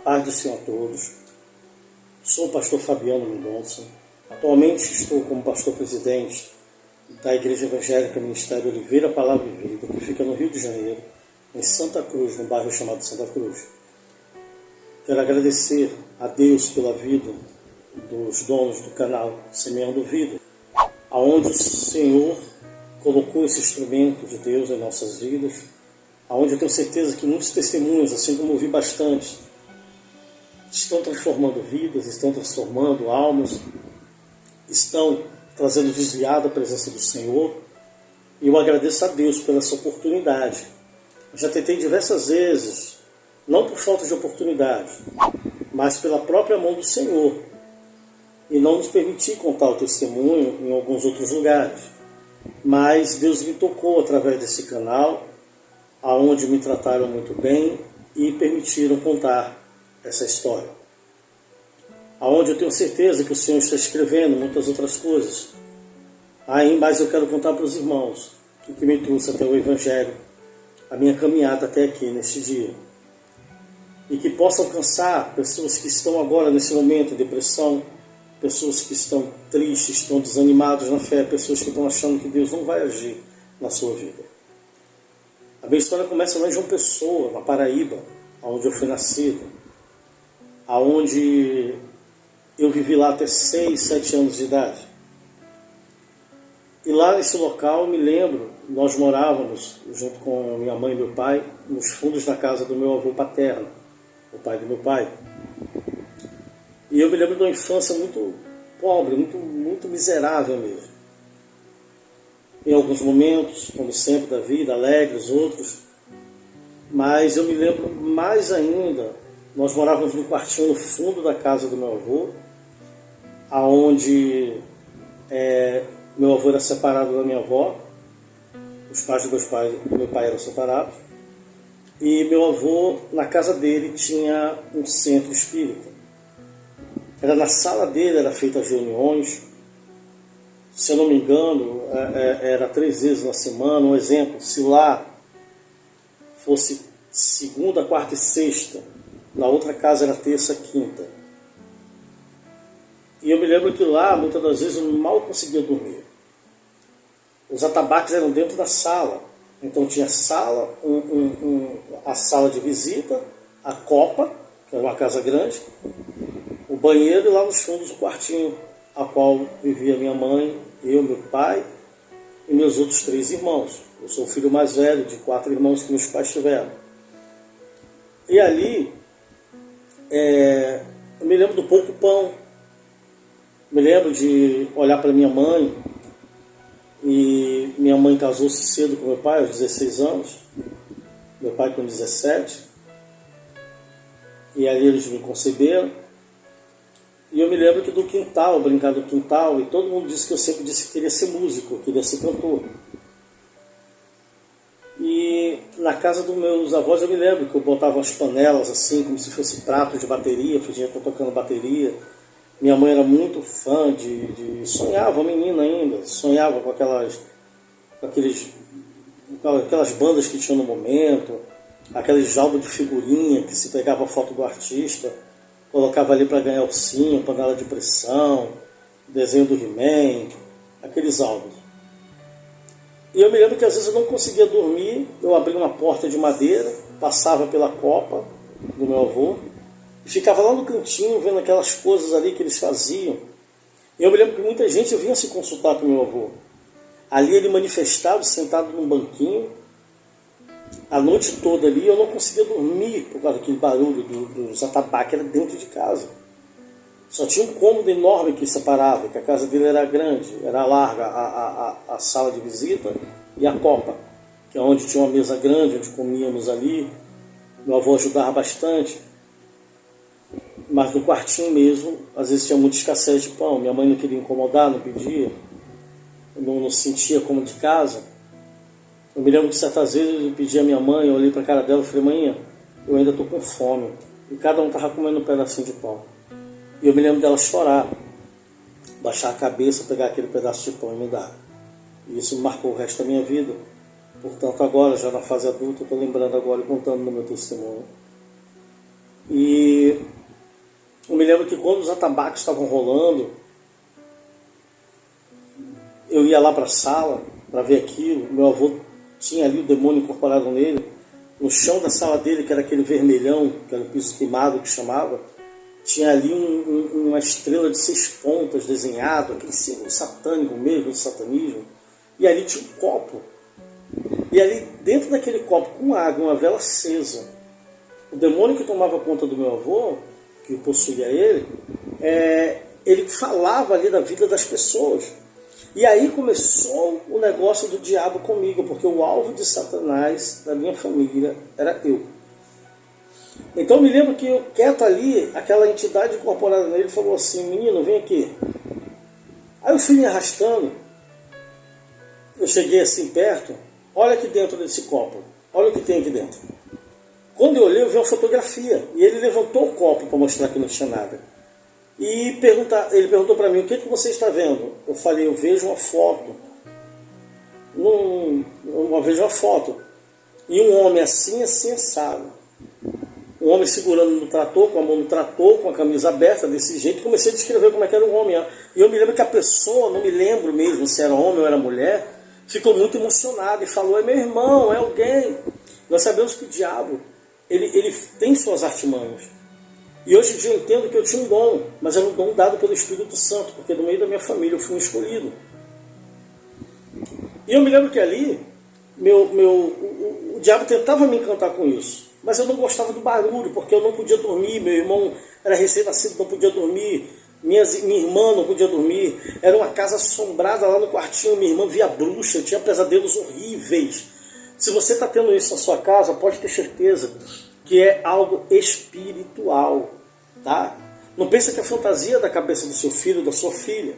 paz do Senhor a todos. Sou o pastor Fabiano Mendonça. Atualmente estou como pastor-presidente da Igreja Evangélica Ministério Oliveira Palavra e Vida, que fica no Rio de Janeiro, em Santa Cruz, no bairro chamado Santa Cruz. Quero agradecer a Deus pela vida dos donos do canal Semeando Vida, aonde o Senhor colocou esse instrumento de Deus em nossas vidas, aonde eu tenho certeza que muitos testemunhos, assim como eu vi bastante, estão transformando vidas, estão transformando almas, estão trazendo desviado a presença do Senhor. E eu agradeço a Deus pela essa oportunidade. Eu já tentei diversas vezes, não por falta de oportunidade, mas pela própria mão do Senhor, e não nos permitir contar o testemunho em alguns outros lugares. Mas Deus me tocou através desse canal, aonde me trataram muito bem e permitiram contar essa história. Aonde eu tenho certeza que o Senhor está escrevendo muitas outras coisas. Aí, mas eu quero contar para os irmãos o que me trouxe até o Evangelho, a minha caminhada até aqui, neste dia. E que possa alcançar pessoas que estão agora, nesse momento, em depressão, pessoas que estão tristes, estão desanimados na fé, pessoas que estão achando que Deus não vai agir na sua vida. A minha história começa lá em João Pessoa, na Paraíba, onde eu fui nascido, aonde eu vivi lá até 6, 7 anos de idade. E lá nesse local, eu me lembro, nós morávamos, junto com minha mãe e meu pai, nos fundos da casa do meu avô paterno, o pai do meu pai. E eu me lembro de uma infância muito pobre, muito miserável mesmo. Em alguns momentos, como sempre da vida, alegres, outros. Mas eu me lembro mais ainda, nós morávamos num quartinho no fundo da casa do meu avô, aonde meu avô era separado da minha avó, os pais do meu pai eram separados, e meu avô, na casa dele, tinha um centro espírita. Era na sala dele, era feita as reuniões, se eu não me engano, era 3 vezes na semana. Um exemplo, se lá fosse segunda, quarta e sexta, na outra casa era terça e quinta. E eu me lembro que lá, muitas das vezes, eu mal conseguia dormir. Os atabaques eram dentro da sala. Então tinha a sala, a sala de visita, a copa, que era uma casa grande, o banheiro e lá nos fundos o quartinho, a qual vivia minha mãe, eu, meu pai e meus outros 3 irmãos. Eu sou o filho mais velho de 4 irmãos que meus pais tiveram. E ali, eu me lembro do pouco pão, me lembro de olhar para minha mãe, e minha mãe casou-se cedo com meu pai, aos 16 anos, meu pai com 17, e ali eles me conceberam. E eu me lembro que do quintal, brincar do quintal, e todo mundo disse que eu sempre disse que queria ser músico, queria ser cantor. E na casa dos meus avós eu me lembro que eu botava as panelas assim, como se fosse prato de bateria, fingia que eu tocando bateria. Minha mãe era muito fã sonhava, menina ainda, sonhava com aquelas bandas que tinham no momento, aqueles álbuns de figurinha que se pegava a foto do artista, colocava ali para ganhar ursinho, panela de pressão, desenho do He-Man, aqueles álbuns. E eu me lembro que às vezes eu não conseguia dormir, eu abria uma porta de madeira, passava pela copa do meu avô, e ficava lá no cantinho vendo aquelas coisas ali que eles faziam. E eu me lembro que muita gente vinha se consultar com meu avô. Ali ele manifestava, sentado num banquinho, a noite toda ali. Eu não conseguia dormir por causa daquele barulho dos atabaques, era dentro de casa. Só tinha um cômodo enorme que separava, que a casa dele era grande, era larga, a sala de visita e a copa, que é onde tinha uma mesa grande, onde comíamos ali. Meu avô ajudava bastante. Mas no quartinho mesmo, às vezes tinha muita escassez de pão. Minha mãe não queria incomodar, não pedia, não se sentia como de casa. Eu me lembro que certas vezes eu pedi à minha mãe, eu olhei para a cara dela e falei: mãe, eu ainda estou com fome. E cada um estava comendo um pedacinho de pão. E eu me lembro dela chorar, baixar a cabeça, pegar aquele pedaço de pão e me dar. E isso marcou o resto da minha vida. Portanto, agora, já na fase adulta, eu estou lembrando agora e contando no meu testemunho. E lembro que quando os atabaques estavam rolando, eu ia lá para a sala para ver aquilo. Meu avô tinha ali o demônio incorporado nele. No chão da sala dele, que era aquele vermelhão, que era o piso queimado que chamava, tinha ali uma estrela de 6 pontas desenhado, aquele símbolo satânico mesmo, do satanismo. E ali tinha um copo. E ali dentro daquele copo, com água, uma vela acesa, o demônio que tomava conta do meu avô, que possuía ele falava ali da vida das pessoas. E aí começou o negócio do diabo comigo, porque o alvo de Satanás da minha família era eu. Então eu me lembro que eu quieto ali, aquela entidade incorporada nele falou assim: menino, vem aqui. Aí eu fui me arrastando, eu cheguei assim perto, olha aqui dentro desse copo, olha o que tem aqui dentro. Quando eu olhei, eu vi uma fotografia, e ele levantou o copo para mostrar que não tinha nada. E ele perguntou para mim: o que você está vendo? Eu falei: eu vejo uma foto. Eu vejo uma foto. E um homem assim, assado. Um homem segurando no trator, com a mão no trator, com a camisa aberta, desse jeito. Comecei a descrever como é que era o homem. E eu me lembro que a pessoa, não me lembro mesmo se era homem ou era mulher, ficou muito emocionada e falou: é meu irmão, é alguém. Nós sabemos que o diabo, ele tem suas artimanhas. E hoje em dia eu entendo que eu tinha um dom, mas era um dom dado pelo Espírito Santo, porque no meio da minha família eu fui um escolhido. E eu me lembro que ali, o diabo tentava me encantar com isso, mas eu não gostava do barulho, porque eu não podia dormir, meu irmão era recém-nascido, não podia dormir, minha irmã não podia dormir, era uma casa assombrada lá no quartinho, minha irmã via bruxa, tinha pesadelos horríveis. Se você está tendo isso na sua casa, pode ter certeza que é algo espiritual, tá? Não pensa que é fantasia da cabeça do seu filho, da sua filha.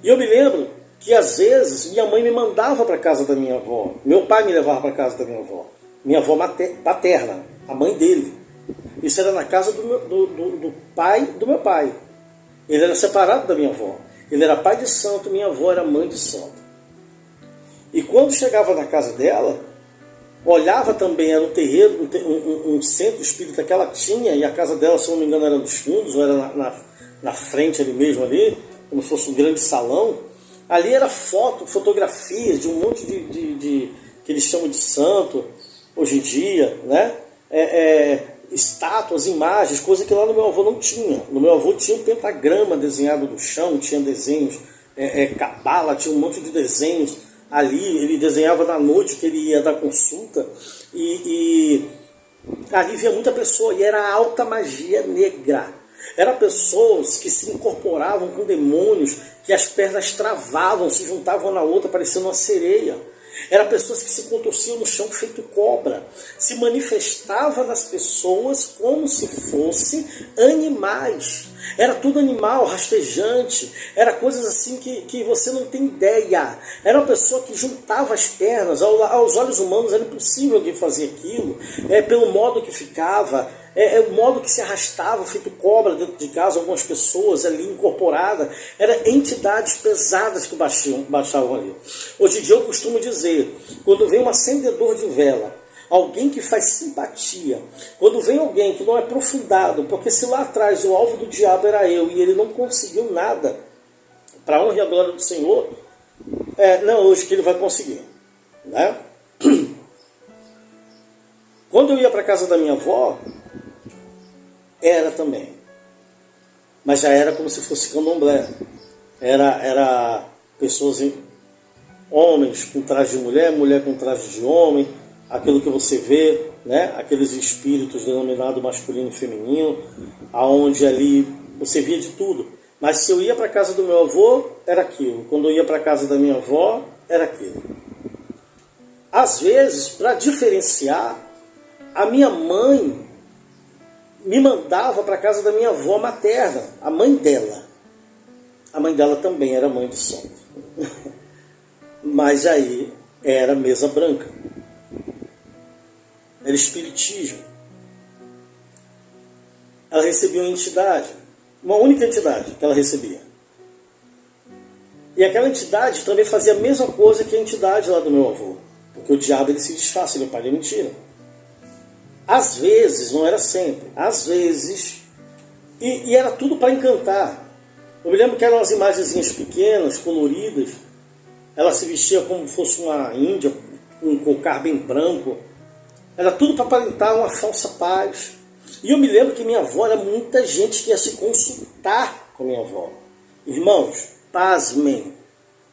E eu me lembro que às vezes minha mãe me mandava para casa da minha avó, meu pai me levava para casa da minha avó paterna, a mãe dele. Isso era na casa do pai do meu pai. Ele era separado da minha avó. Ele era pai de santo, minha avó era mãe de santo. E quando chegava na casa dela, olhava também, era um terreiro, um centro espírita que ela tinha, e a casa dela, se não me engano, era nos fundos, ou era na frente ali mesmo, ali, como se fosse um grande salão. Ali era fotografias de um monte de que eles chamam de santo, hoje em dia, né? Estátuas, imagens, coisa que lá no meu avô não tinha. No meu avô tinha um pentagrama desenhado no chão, tinha desenhos, cabala, tinha um monte de desenhos. Ali ele desenhava na noite que ele ia dar consulta, e ali via muita pessoa, e era alta magia negra. Eram pessoas que se incorporavam com demônios, que as pernas travavam, se juntavam na outra, parecendo uma sereia. Eram pessoas que se contorciam no chão feito cobra. Se manifestava nas pessoas como se fossem animais. Era tudo animal, rastejante. Era coisas assim que você não tem ideia. Era uma pessoa que juntava as pernas. Aos olhos humanos era impossível alguém fazer aquilo. Pelo modo que ficava. O modo que se arrastava, feito cobra dentro de casa, algumas pessoas ali incorporadas, eram entidades pesadas que baixavam ali. Hoje em dia eu costumo dizer, quando vem um acendedor de vela, alguém que faz simpatia, quando vem alguém que não é aprofundado, porque se lá atrás o alvo do diabo era eu e ele não conseguiu nada, para a honra e a glória do Senhor, não hoje que ele vai conseguir, né? Quando eu ia para a casa da minha avó, era também, mas já era como se fosse candomblé. Era pessoas, homens com traje de mulher, mulher com traje de homem, aquilo que você vê, né? Aqueles espíritos denominados masculino e feminino, aonde ali você via de tudo. Mas se eu ia para a casa do meu avô, era aquilo. Quando eu ia para a casa da minha avó, era aquilo. Às vezes, para diferenciar, a minha mãe me mandava para a casa da minha avó materna, a mãe dela. A mãe dela também era mãe de santo. Mas aí era mesa branca. Era espiritismo. Ela recebia uma entidade, uma única entidade que ela recebia. E aquela entidade também fazia a mesma coisa que a entidade lá do meu avô. Porque o diabo ele se disfarça, ele paga mentira. Às vezes, não era sempre, às vezes E era tudo para encantar. Eu me lembro que eram umas imagenzinhas pequenas, coloridas. Ela se vestia como se fosse uma índia, com um cocar bem branco. Era tudo para aparentar uma falsa paz. E eu me lembro que minha avó, era muita gente que ia se consultar com minha avó. Irmãos, pasmem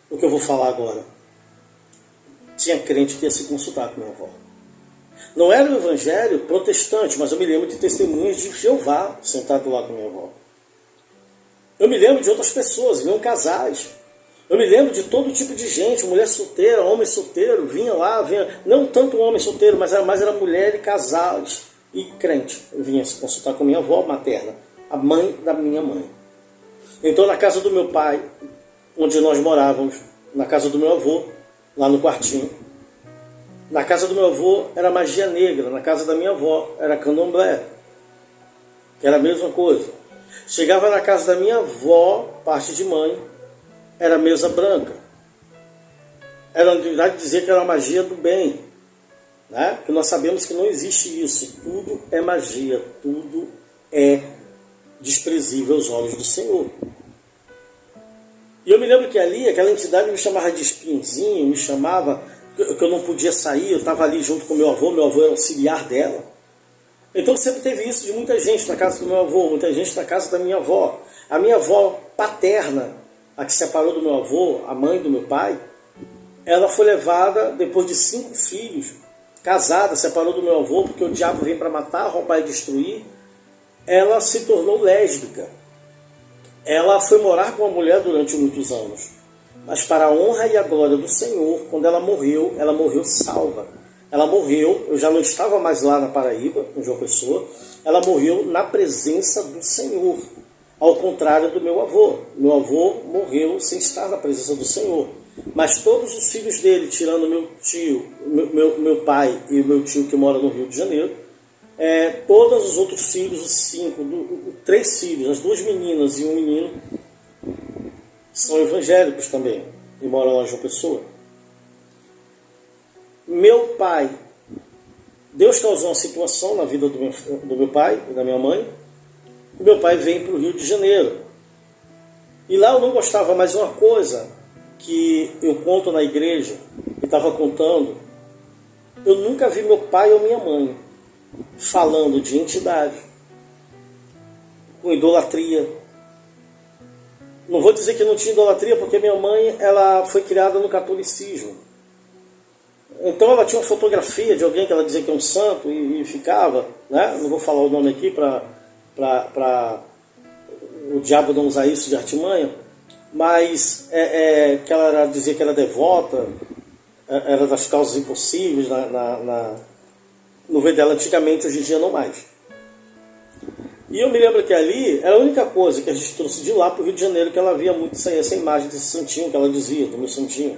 o que eu vou falar agora. Tinha crente que ia se consultar com minha avó. Não era um evangelho protestante, mas eu me lembro de testemunhas de Jeová sentado lá com minha avó. Eu me lembro de outras pessoas, vinham casais. Eu me lembro de todo tipo de gente, mulher solteira, homem solteiro, vinha lá, não tanto homem solteiro, mas era mulher e casais e crente. Eu vinha se consultar com minha avó materna, a mãe da minha mãe. Então na casa do meu pai, onde nós morávamos, na casa do meu avô, lá no quartinho, na casa do meu avô era magia negra, na casa da minha avó era candomblé, que era a mesma coisa. Chegava na casa da minha avó, parte de mãe, era mesa branca. Era na verdade dizer que era a magia do bem, né? Que nós sabemos que não existe isso. Tudo é magia, tudo é desprezível aos olhos do Senhor. E eu me lembro que ali, aquela entidade me chamava de espinhozinho, me chamava que eu não podia sair, eu estava ali junto com meu avô era auxiliar dela. Então sempre teve isso de muita gente na casa do meu avô, muita gente na casa da minha avó. A minha avó paterna, a que separou do meu avô, a mãe do meu pai, ela foi levada depois de 5 filhos, casada, separou do meu avô, porque o diabo vem para matar, roubar e destruir. Ela se tornou lésbica. Ela foi morar com uma mulher durante muitos anos. Mas para a honra e a glória do Senhor, quando ela morreu salva. Ela morreu, eu já não estava mais lá na Paraíba, em João Pessoa, ela morreu na presença do Senhor. Ao contrário do meu avô. Meu avô morreu sem estar na presença do Senhor. Mas todos os filhos dele, tirando meu tio, meu pai e o meu tio que mora no Rio de Janeiro, todos os outros filhos, os 5, 3 filhos, as 2 meninas e um menino, são evangélicos também e moram lá em João Pessoa. Meu pai, Deus causou uma situação na vida do meu pai e da minha mãe. O meu pai vem para o Rio de Janeiro. E lá eu não gostava, mais uma coisa que eu conto na igreja, e estava contando, eu nunca vi meu pai ou minha mãe falando de entidade, com idolatria. Não vou dizer que não tinha idolatria, porque minha mãe ela foi criada no catolicismo. Então ela tinha uma fotografia de alguém que ela dizia que é um santo e ficava, né? Não vou falar o nome aqui para o diabo não usar isso de artimanha, mas que ela dizia que era devota, era das causas impossíveis no ver dela antigamente, hoje em dia não mais. E eu me lembro que ali era a única coisa que a gente trouxe de lá para o Rio de Janeiro, que ela via muito essa imagem desse santinho que ela dizia, do meu santinho.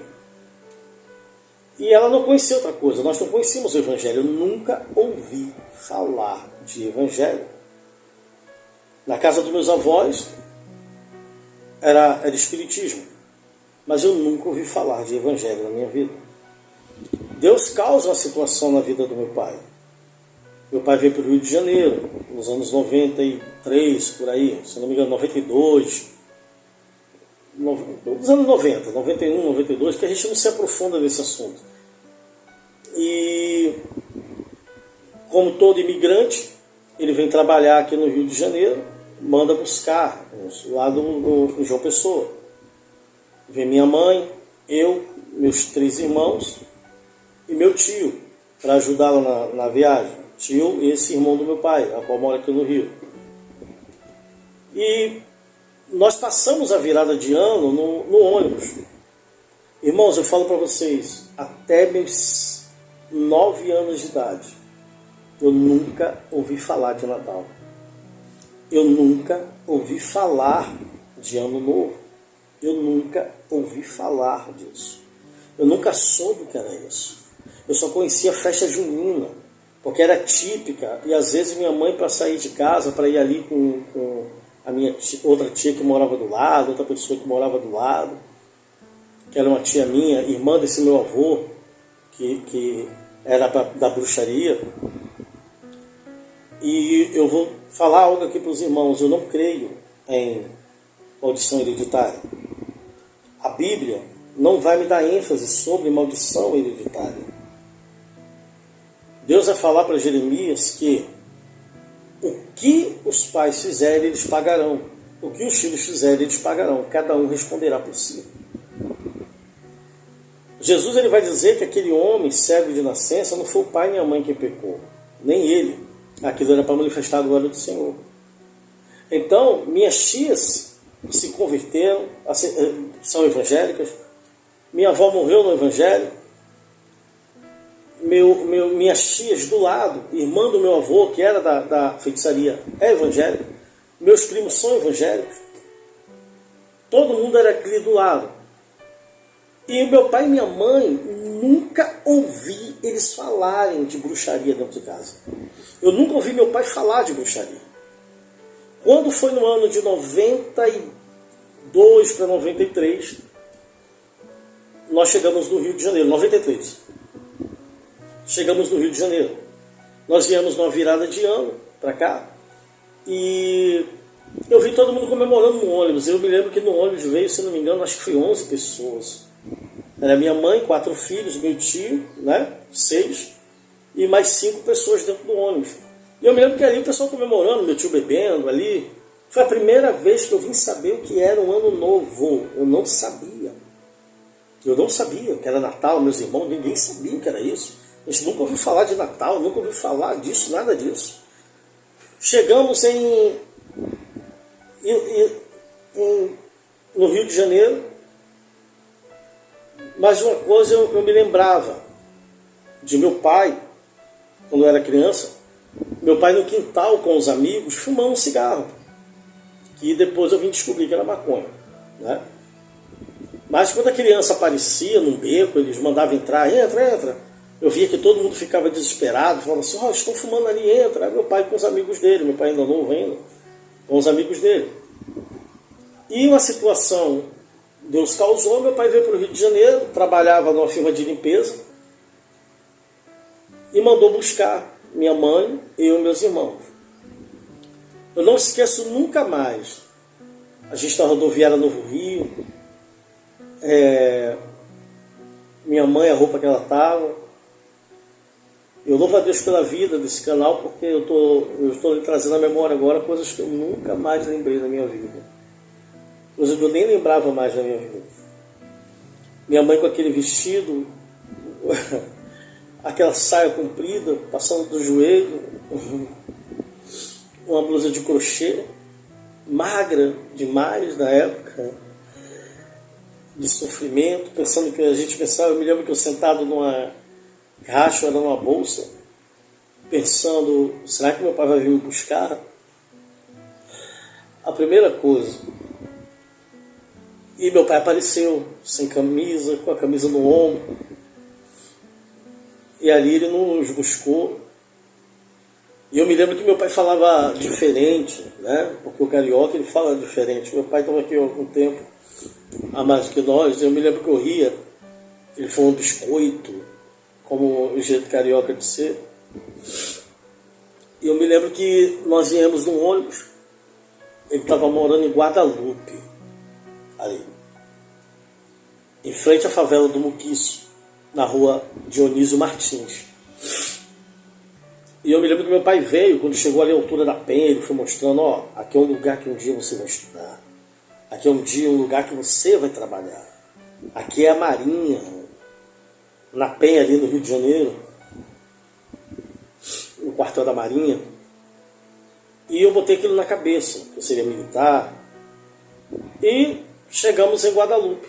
E ela não conhecia outra coisa, nós não conhecíamos o Evangelho, eu nunca ouvi falar de Evangelho. Na casa dos meus avós era espiritismo, mas eu nunca ouvi falar de Evangelho na minha vida. Deus causa uma situação na vida do meu pai. Meu pai veio para o Rio de Janeiro, nos anos 93, por aí, se não me engano, 92, nos anos 90, 91, 92, que a gente não se aprofunda nesse assunto. E, como todo imigrante, ele vem trabalhar aqui no Rio de Janeiro, manda buscar, lá em João Pessoa. Vem minha mãe, eu, meus 3 irmãos e meu tio, para ajudá-la na viagem. Tio e esse irmão do meu pai, a qual mora aqui no Rio. E nós passamos a virada de ano no ônibus. Irmãos, eu falo para vocês, até meus 9 anos de idade, eu nunca ouvi falar de Natal. Eu nunca ouvi falar de Ano Novo. Eu nunca ouvi falar disso. Eu nunca soube o que era isso. Eu só conhecia a festa junina, porque era típica, e às vezes minha mãe, para sair de casa, para ir ali com a minha outra tia que morava do lado, outra pessoa que morava do lado, que era uma tia minha, irmã desse meu avô, que era da bruxaria, e eu vou falar algo aqui para os irmãos. Eu não creio em maldição hereditária. A Bíblia não vai me dar ênfase sobre maldição hereditária. Deus vai falar para Jeremias que o que os pais fizerem, eles pagarão. O que os filhos fizerem, eles pagarão. Cada um responderá por si. Jesus ele vai dizer que aquele homem cego de nascença não foi o pai nem a mãe que pecou. Nem ele. Aquilo era para manifestar a glória do Senhor. Então, minhas tias se converteram, são evangélicas. Minha avó morreu no evangelho. Minhas tias do lado, irmã do meu avô, que era da feitiçaria, é evangélica. Meus primos são evangélicos. Todo mundo era aqui do lado. E meu pai e minha mãe nunca ouvi eles falarem de bruxaria dentro de casa. Eu nunca ouvi meu pai falar de bruxaria. Quando foi no ano de 92 para 93, nós chegamos no Rio de Janeiro, 93. Chegamos no Rio de Janeiro. Nós viemos numa virada de ano para cá e eu vi todo mundo comemorando no ônibus. Eu me lembro que no ônibus veio, se não me engano, acho que foi 11 pessoas. Era minha mãe, 4 filhos, meu tio, né, 6, e mais 5 pessoas dentro do ônibus. E eu me lembro que ali o pessoal comemorando, meu tio bebendo ali. Foi a primeira vez que eu vim saber o que era um ano novo. Eu não sabia. Eu não sabia que era Natal, meus irmãos, ninguém sabia que era isso. A gente nunca ouviu falar de Natal, nunca ouviu falar disso, nada disso. Chegamos no Rio de Janeiro. Mas uma coisa eu me lembrava de meu pai, quando eu era criança, meu pai no quintal com os amigos fumando um cigarro, que depois eu vim descobrir que era maconha, né? Mas quando a criança aparecia num beco, eles mandavam entrar, entra. Eu via que todo mundo ficava desesperado, falando assim, estão fumando ali, entra. Aí meu pai com os amigos dele, meu pai ainda novo ainda, com os amigos dele. E uma situação, Deus causou, meu pai veio para o Rio de Janeiro, trabalhava numa firma de limpeza e mandou buscar minha mãe e eu e meus irmãos. Eu não esqueço nunca mais. A gente na rodoviária Novo Rio, minha mãe, a roupa que ela estava. Eu louvo a Deus pela vida desse canal, porque eu estou trazendo à memória agora coisas que eu nunca mais lembrei na minha vida. Coisas que eu nem lembrava mais na minha vida. Minha mãe com aquele vestido, aquela saia comprida, passando do joelho, uma blusa de crochê, magra demais na época, de sofrimento, pensando que a gente pensava, eu me lembro que eu sentado numa racho, era numa bolsa, pensando, será que meu pai vai vir me buscar? A primeira coisa. E meu pai apareceu, sem camisa, com a camisa no ombro. E ali ele nos buscou. E eu me lembro que meu pai falava diferente, né? Porque o carioca ele fala diferente. Meu pai estava aqui há algum tempo, a mais que nós. Eu me lembro que eu ria. Ele falou um biscoito, como o jeito carioca de ser. E eu me lembro que nós viemos num ônibus. Ele estava morando em Guadalupe, ali, em frente à favela do Muquiço, na rua Dionísio Martins. E eu me lembro que meu pai veio, quando chegou ali à altura da Penha, ele foi mostrando, aqui é um lugar que um dia você vai estudar. Aqui é um lugar que você vai trabalhar. Aqui é a Marinha, na Penha, ali no Rio de Janeiro, no quartel da Marinha. E eu botei aquilo na cabeça, que eu seria militar. E chegamos em Guadalupe.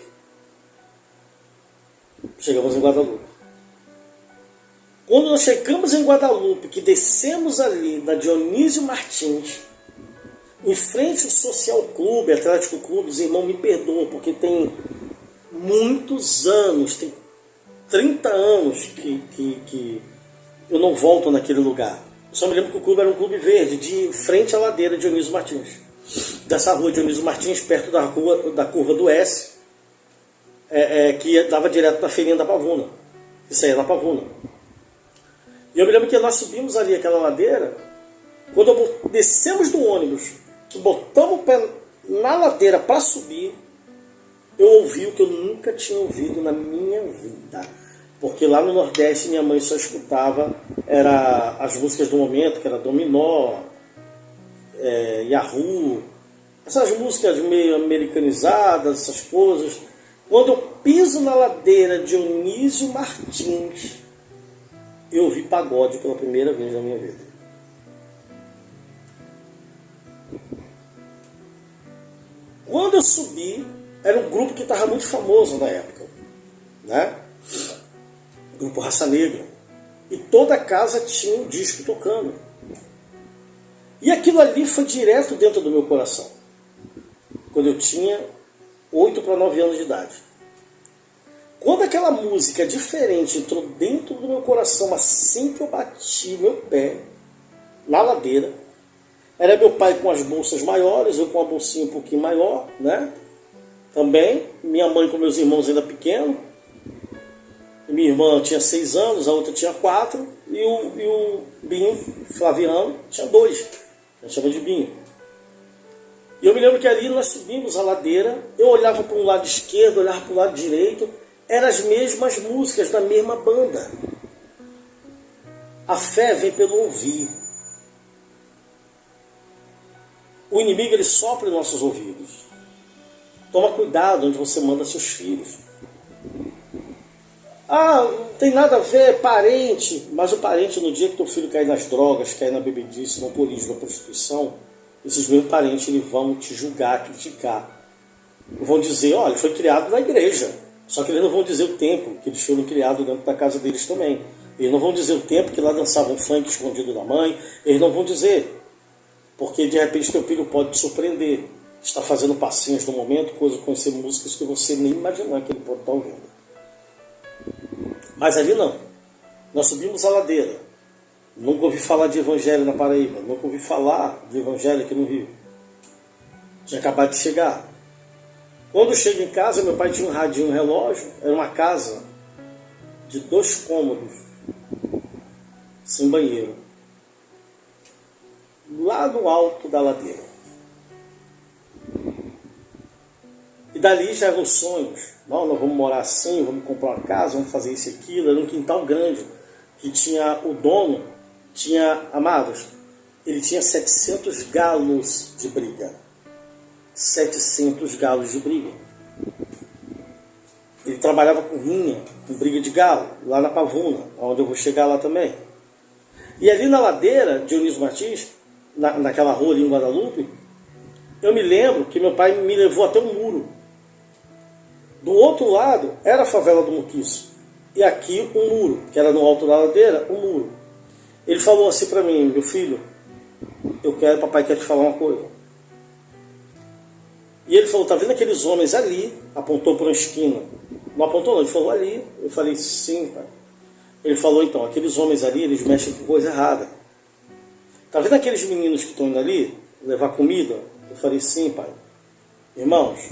Quando nós chegamos em Guadalupe, que descemos ali da Dionísio Martins, em frente ao Social Clube, Atlético Clube, os irmãos me perdoam, porque tem muitos anos, tem 30 anos que eu não volto naquele lugar. Eu só me lembro que o clube era um clube verde, de frente à ladeira Dionísio Martins. Dessa rua Dionísio Martins, perto da curva do S, que dava direto na feirinha da Pavuna. Isso aí é na Pavuna. E eu me lembro que nós subimos ali aquela ladeira Quando descemos do ônibus, que botamos o pé na ladeira para subir, eu ouvi o que eu nunca tinha ouvido na minha vida. Porque lá no Nordeste minha mãe só escutava as músicas do momento, que era Dominó, Yahoo, essas músicas meio americanizadas, essas coisas. Quando eu piso na ladeira de Dionísio Martins, eu ouvi pagode pela primeira vez na minha vida. Quando eu subi, era um grupo que estava muito famoso na época, né? Grupo Raça Negra. E toda a casa tinha um disco tocando. E aquilo ali foi direto dentro do meu coração. Quando eu tinha 8 para 9 anos de idade. Quando aquela música diferente entrou dentro do meu coração, assim que eu bati meu pé na ladeira, era meu pai com as bolsas maiores, eu com a bolsinha um pouquinho maior, né? Também, minha mãe com meus irmãos ainda pequenos. Minha irmã tinha 6 anos, a outra tinha 4, e o Binho, Flaviano, tinha 2. A gente chama de Binho. E eu me lembro que ali nós subimos a ladeira, eu olhava para um lado esquerdo, olhava para o lado direito, eram as mesmas músicas da mesma banda. A fé vem pelo ouvir. O inimigo, ele sopra em nossos ouvidos. Toma cuidado onde você manda seus filhos. Não tem nada a ver, parente. Mas o parente, no dia que teu filho cair nas drogas, cair na bebedice, no alcoolismo, na prostituição, esses mesmos parentes, eles vão te julgar, criticar. Vão dizer, olha, ele foi criado na igreja. Só que eles não vão dizer o tempo que eles foram criados dentro da casa deles também. Eles não vão dizer o tempo que lá dançavam funk escondido da mãe. Eles não vão dizer. Porque de repente teu filho pode te surpreender. Está fazendo passinhos no momento, conhecer músicas que você nem imaginar que ele pode estar ouvindo. Mas ali não. Nós subimos a ladeira. Nunca ouvi falar de evangelho na Paraíba. Nunca ouvi falar de evangelho aqui no Rio. Tinha acabado de chegar. Quando eu chego em casa, meu pai tinha um radinho, um relógio. Era uma casa de 2 cômodos, sem banheiro, lá no alto da ladeira. E dali já eram sonhos. Não, nós vamos morar assim, vamos comprar uma casa, vamos fazer isso e aquilo. Era um quintal grande, que tinha o dono, amados, ele tinha 700 galos de briga. 700 galos de briga. Ele trabalhava com rinha, com briga de galo, lá na Pavuna, onde eu vou chegar lá também. E ali na ladeira, Dionísio Martins, naquela rua ali em Guadalupe, eu me lembro que meu pai me levou até um muro. Do outro lado era a favela do Muquiço. E aqui um muro, que era no alto da ladeira, um muro. Ele falou assim para mim, meu filho, papai quer te falar uma coisa. E ele falou, tá vendo aqueles homens ali? Apontou para uma esquina. Não apontou não, ele falou ali. Eu falei, sim, pai. Ele falou, então, aqueles homens ali, eles mexem com coisa errada. Tá vendo aqueles meninos que estão indo ali levar comida? Eu falei, sim, pai. Irmãos,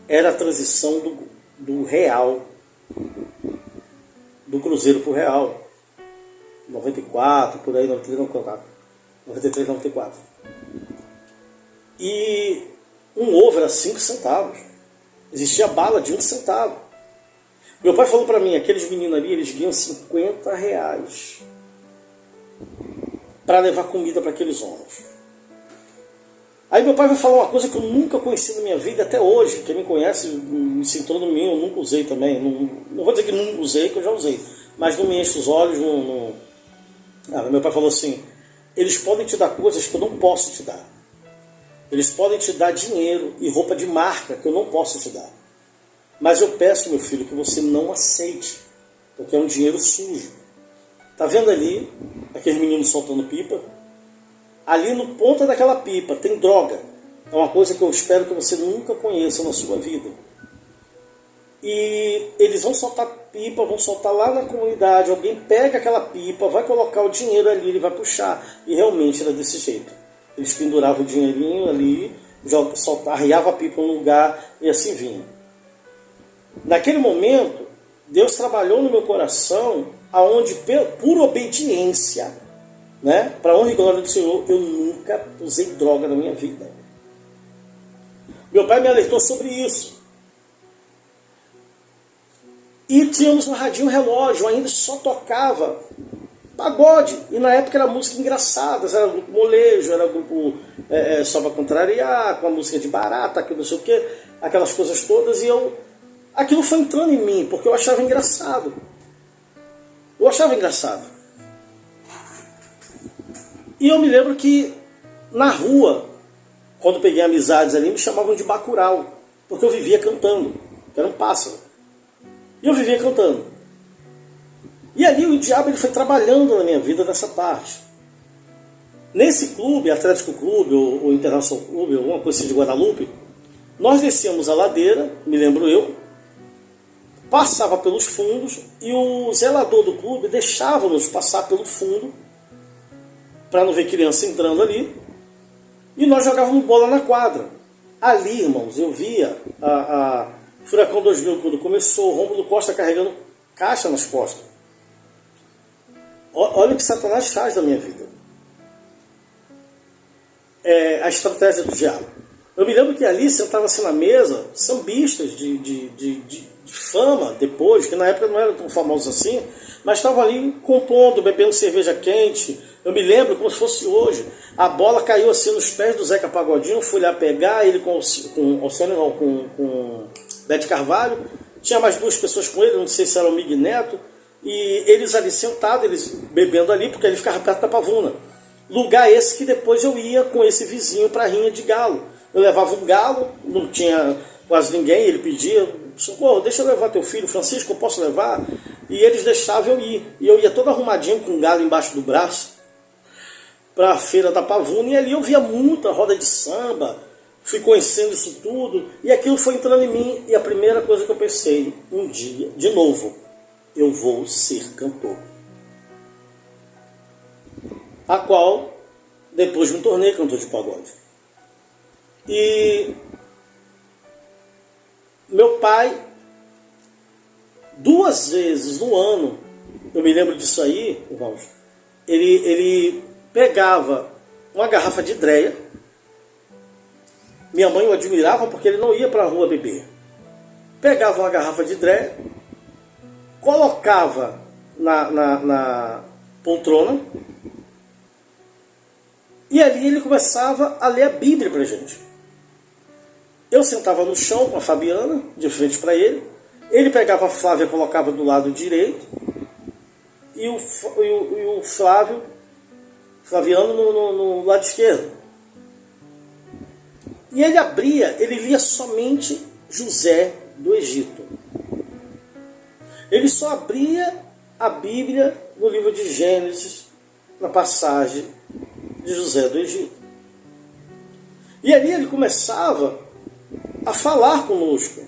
era a transição do real, do cruzeiro para o real. 94, por aí, 93, 94. E um ovo era 5 centavos. Existia bala de 1 centavo. Meu pai falou para mim, aqueles meninos ali, eles ganham R$50 para levar comida para aqueles homens. Aí meu pai vai falar uma coisa que eu nunca conheci na minha vida até hoje. Quem me conhece, me sentou no mim, eu nunca usei também. Não vou dizer que nunca usei, que eu já usei. Mas não me enche os olhos. Meu pai falou assim, eles podem te dar coisas que eu não posso te dar. Eles podem te dar dinheiro e roupa de marca que eu não posso te dar. Mas eu peço, meu filho, que você não aceite, porque é um dinheiro sujo. Tá vendo ali, aqueles meninos soltando pipa? Ali no ponta daquela pipa tem droga. É uma coisa que eu espero que você nunca conheça na sua vida. E eles vão soltar pipa, vão soltar lá na comunidade. Alguém pega aquela pipa, vai colocar o dinheiro ali, ele vai puxar. E realmente era desse jeito. Eles penduravam o dinheirinho ali, arriava a pipa no lugar e assim vinha. Naquele momento, Deus trabalhou no meu coração, aonde por obediência né? Para honra e glória do Senhor, eu nunca usei droga na minha vida. Meu pai me alertou sobre isso. E tínhamos um radinho relógio, ainda só tocava pagode. E na época era música engraçada, era grupo molejo, era grupo só para contrariar, com a música de barata, aquilo não sei o quê, aquelas coisas todas. E aquilo foi entrando em mim, porque eu achava engraçado. Eu achava engraçado. E eu me lembro que na rua, quando peguei amizades ali, me chamavam de Bacurau, porque eu vivia cantando, era um pássaro. E eu vivia cantando. E ali o diabo ele foi trabalhando na minha vida dessa parte. Nesse clube, Atlético Clube ou Internacional Clube, alguma coisa assim de Guadalupe, nós descíamos a ladeira, me lembro eu, passava pelos fundos e o zelador do clube deixava-nos passar pelo fundo para não ver criança entrando ali, e nós jogávamos bola na quadra. Ali, irmãos, eu via a Furacão 2000 quando começou, o Rômulo Costa carregando caixa nas costas. Olha o que Satanás faz na minha vida. A estratégia do diabo. Eu me lembro que ali sentava-se na mesa sambistas de fama depois, que na época não eram tão famosos assim, mas estavam ali compondo, bebendo cerveja quente. Eu me lembro como se fosse hoje. A bola caiu assim nos pés do Zeca Pagodinho, eu fui lá pegar ele com Bete Carvalho. Tinha mais duas pessoas com ele, não sei se era o Mig Neto. E eles ali sentados, eles bebendo ali, porque ele ficava perto da Pavuna. Lugar esse que depois eu ia com esse vizinho para a rinha de galo. Eu levava um galo, não tinha quase ninguém, ele pedia, socorro, deixa eu levar teu filho, Francisco, eu posso levar? E eles deixavam eu ir. E eu ia todo arrumadinho com um galo embaixo do braço para a feira da Pavuna, e ali eu via muita roda de samba, fui conhecendo isso tudo, e aquilo foi entrando em mim, e a primeira coisa que eu pensei, um dia, de novo, eu vou ser cantor. A qual depois me tornei cantor de pagode. E meu pai, 2 vezes no ano, eu me lembro disso aí, irmãos, ele pegava uma garrafa de dreia. Minha mãe o admirava porque ele não ia para a rua beber. Pegava uma garrafa de dreia, colocava na poltrona, e ali ele começava a ler a Bíblia para a gente. Eu sentava no chão com a Fabiana, de frente para ele. Ele pegava a Flávia e colocava do lado direito. E o Flaviano no lado esquerdo. E ele lia somente José do Egito. Ele só abria a Bíblia no livro de Gênesis, na passagem de José do Egito. E ali ele começava a falar conosco.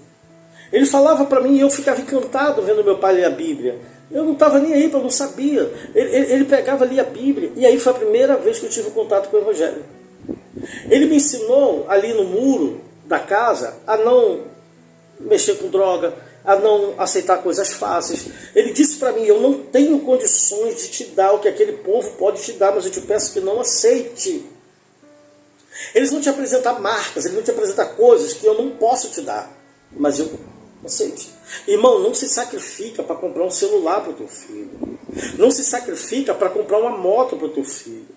Ele falava para mim e eu ficava encantado vendo meu pai ler a Bíblia. Eu não estava nem aí, porque eu não sabia. Ele pegava ali a Bíblia. E aí foi a primeira vez que eu tive contato com o Evangelho. Ele me ensinou ali no muro da casa a não mexer com droga, a não aceitar coisas fáceis. Ele disse para mim, eu não tenho condições de te dar o que aquele povo pode te dar, mas eu te peço que não aceite. Eles vão te apresentar marcas, eles vão te apresentar coisas que eu não posso te dar, mas eu aceite. Irmão, não se sacrifica para comprar um celular para o teu filho. Não se sacrifica para comprar uma moto para o teu filho.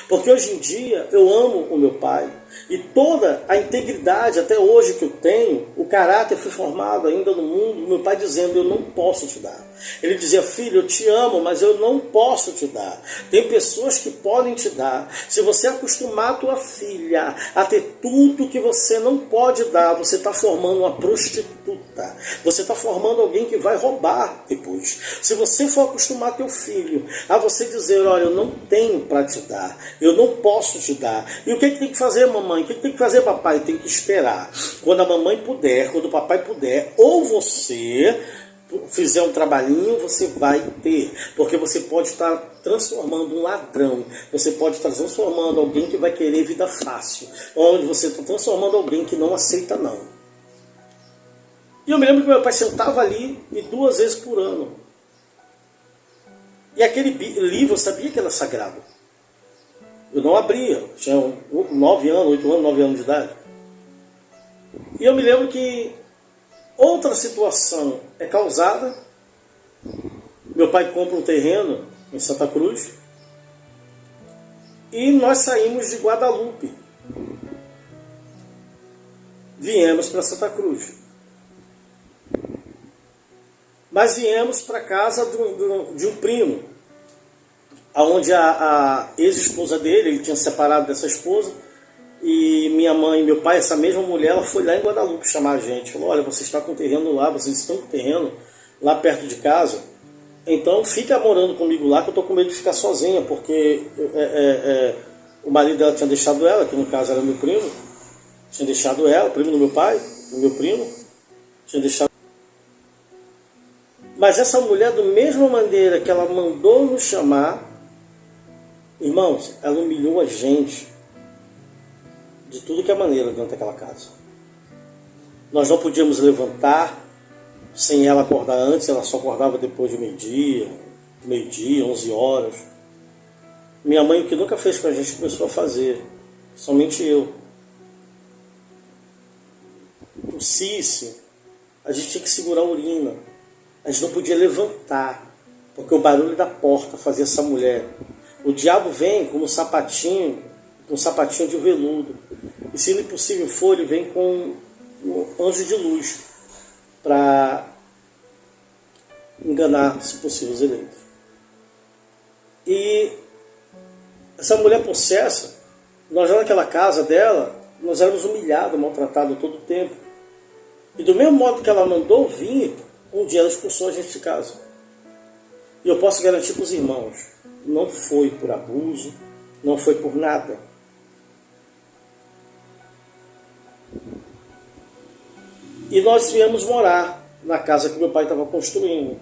Porque hoje em dia eu amo o meu pai e toda a integridade até hoje que eu tenho, o caráter foi formado ainda no mundo, meu pai dizendo, eu não posso te dar. Ele dizia, filho, eu te amo, mas eu não posso te dar. Tem pessoas que podem te dar. Se você acostumar a tua filha a ter tudo que você não pode dar, você está formando uma prostituta. Você está formando alguém que vai roubar depois. Se você for acostumar teu filho a você dizer, olha, eu não tenho para te dar, eu não posso te dar. E o que tem que fazer, mamãe? O que tem que fazer, papai? Tem que esperar. Quando a mamãe puder, quando o papai puder, ou você fizer um trabalhinho, você vai ter. Porque você pode estar transformando um ladrão. Você pode estar transformando alguém que vai querer vida fácil. Onde você está transformando alguém que não aceita não. E eu me lembro que meu pai sentava ali e 2 vezes por ano. E aquele livro, eu sabia que era sagrado. Eu não abria, tinha 9 anos, 8 anos, 9 anos de idade. E eu me lembro que outra situação é causada. Meu pai compra um terreno em Santa Cruz e nós saímos de Guadalupe. Viemos para Santa Cruz. Mas viemos para casa de um primo, onde a ex-esposa dele, ele tinha separado dessa esposa, e minha mãe e meu pai, essa mesma mulher, ela foi lá em Guadalupe chamar a gente. Falou, olha, você está com terreno lá, vocês estão com terreno lá perto de casa, então fica morando comigo lá, que eu estou com medo de ficar sozinha, porque o marido dela tinha deixado ela, que no caso era meu primo, tinha deixado ela, o primo do meu pai, o meu primo, tinha deixado. Mas essa mulher, da mesma maneira que ela mandou nos chamar, irmãos, ela humilhou a gente de tudo que é maneira dentro daquela casa. Nós não podíamos levantar sem ela acordar antes, ela só acordava depois de meio-dia, 11 horas. Minha mãe, o que nunca fez com a gente, começou a fazer, somente eu. Tossisse, a gente tinha que segurar a urina. A gente não podia levantar, porque o barulho da porta fazia essa mulher. O diabo vem com um sapatinho de veludo. E se impossível for, ele vem com um anjo de luz para enganar, se possível, os eleitos. E essa mulher possessa, nós lá naquela casa dela, nós éramos humilhados, maltratados todo o tempo. E do mesmo modo que ela mandou vir, um dia ela expulsou a gente de casa. E eu posso garantir para os irmãos, não foi por abuso, não foi por nada. E nós viemos morar na casa que meu pai estava construindo,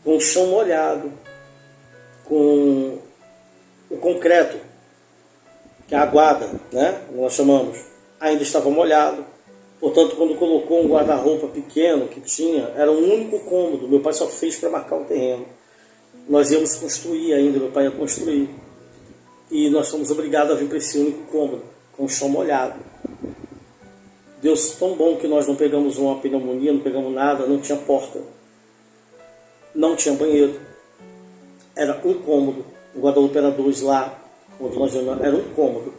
com o chão molhado, com o concreto, que é a aguada, né? Nós chamamos, ainda estava molhado. Portanto, quando colocou um guarda-roupa pequeno que tinha, era um único cômodo. Meu pai só fez para marcar o terreno. Nós íamos construir ainda, meu pai ia construir. E nós fomos obrigados a vir para esse único cômodo, com o chão molhado. Deus tão bom que nós não pegamos uma pneumonia, não pegamos nada, não tinha porta, não tinha banheiro. Era um cômodo. O Guadalupe era 2 lá, onde nós era um cômodo.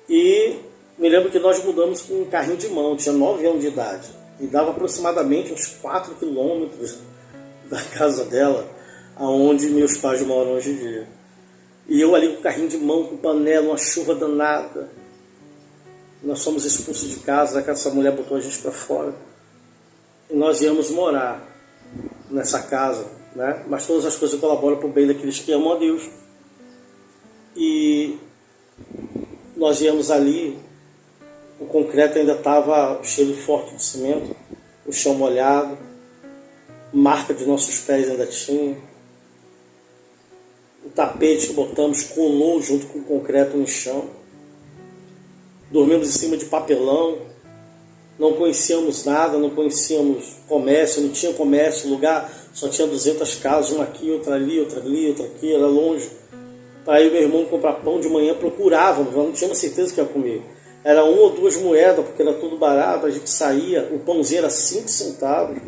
E me lembro que nós mudamos com um carrinho de mão, tinha 9 anos de idade. E dava aproximadamente uns 4 quilômetros da casa dela, aonde meus pais moram hoje em dia. E eu ali com o carrinho de mão, com panela, uma chuva danada. Nós fomos expulsos de casa, essa mulher botou a gente para fora. E nós íamos morar nessa casa, né? Mas todas as coisas colaboram para o bem daqueles que amam a Deus. E nós íamos ali, o concreto ainda estava cheio forte de cimento, o chão molhado, marca de nossos pés ainda tinha. O tapete que botamos colou junto com o concreto no chão. Dormimos em cima de papelão, não conhecíamos nada, não conhecíamos comércio, não tinha comércio, lugar só tinha 200 casas, uma aqui, outra ali, outra ali, outra aqui, era longe. Para ir meu irmão comprar pão de manhã, procurávamos, nós não tínhamos certeza que ia comer. Era 1 ou 2 moedas, porque era tudo barato, a gente saía, o pãozinho era 5 centavos,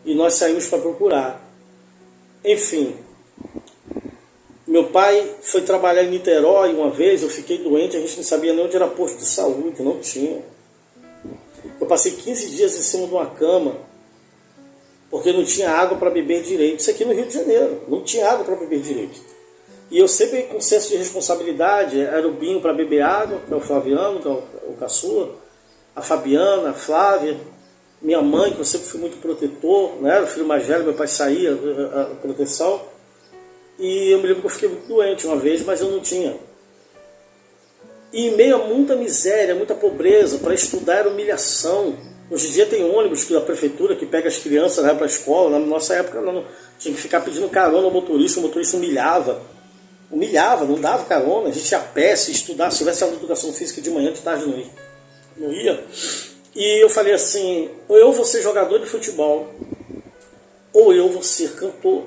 e nós saímos para procurar. Enfim, meu pai foi trabalhar em Niterói uma vez, eu fiquei doente, a gente não sabia nem onde era posto de saúde, não tinha. Eu passei 15 dias em cima de uma cama, porque não tinha água para beber direito. Isso aqui no Rio de Janeiro, não tinha água para beber direito. E eu sempre, com senso de responsabilidade, era o Binho para beber água, que é o Flaviano, que é o caçula, a Fabiana, a Flávia, minha mãe, que eu sempre fui muito protetor, né? Era o filho mais velho, meu pai saía, a proteção. E eu me lembro que eu fiquei muito doente uma vez, mas eu não tinha. E em meio a muita miséria, muita pobreza, para estudar era humilhação. Hoje em dia tem ônibus da prefeitura que pega as crianças, vai para a escola. Na nossa época não, tinha que ficar pedindo carona ao motorista, o motorista humilhava. Humilhava, não dava carona. A gente ia a pé, se estudar, se tivesse aula de educação física de manhã, de tarde não ia. Não ia. E eu falei assim, ou eu vou ser jogador de futebol, ou eu vou ser cantor.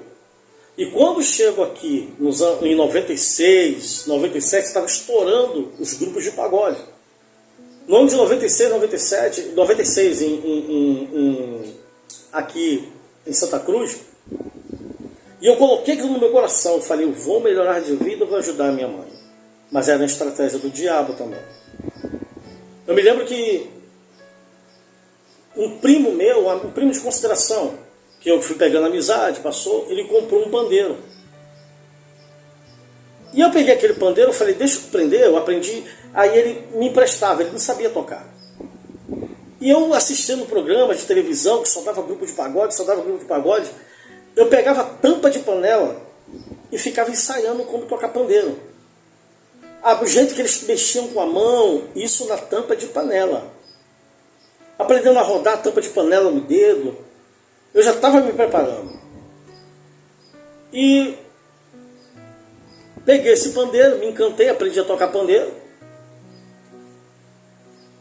E quando chego aqui, em 96, 97, estava estourando os grupos de pagode. No ano de 96, 97, 96 aqui em Santa Cruz, e eu coloquei aquilo no meu coração, eu falei, eu vou melhorar de vida, eu vou ajudar a minha mãe. Mas era uma estratégia do diabo também. Eu me lembro que um primo meu, um primo de consideração, que eu fui pegando amizade, passou, ele comprou um pandeiro. E eu peguei aquele pandeiro, eu falei, deixa eu aprender, eu aprendi. Aí ele me emprestava, ele não sabia tocar. E eu assistindo programa de televisão, que só dava grupo de pagode, eu pegava tampa de panela e ficava ensaiando como tocar pandeiro. O jeito que eles mexiam com a mão, isso na tampa de panela. Aprendendo a rodar a tampa de panela no dedo, eu já estava me preparando. E peguei esse pandeiro, me encantei, aprendi a tocar pandeiro.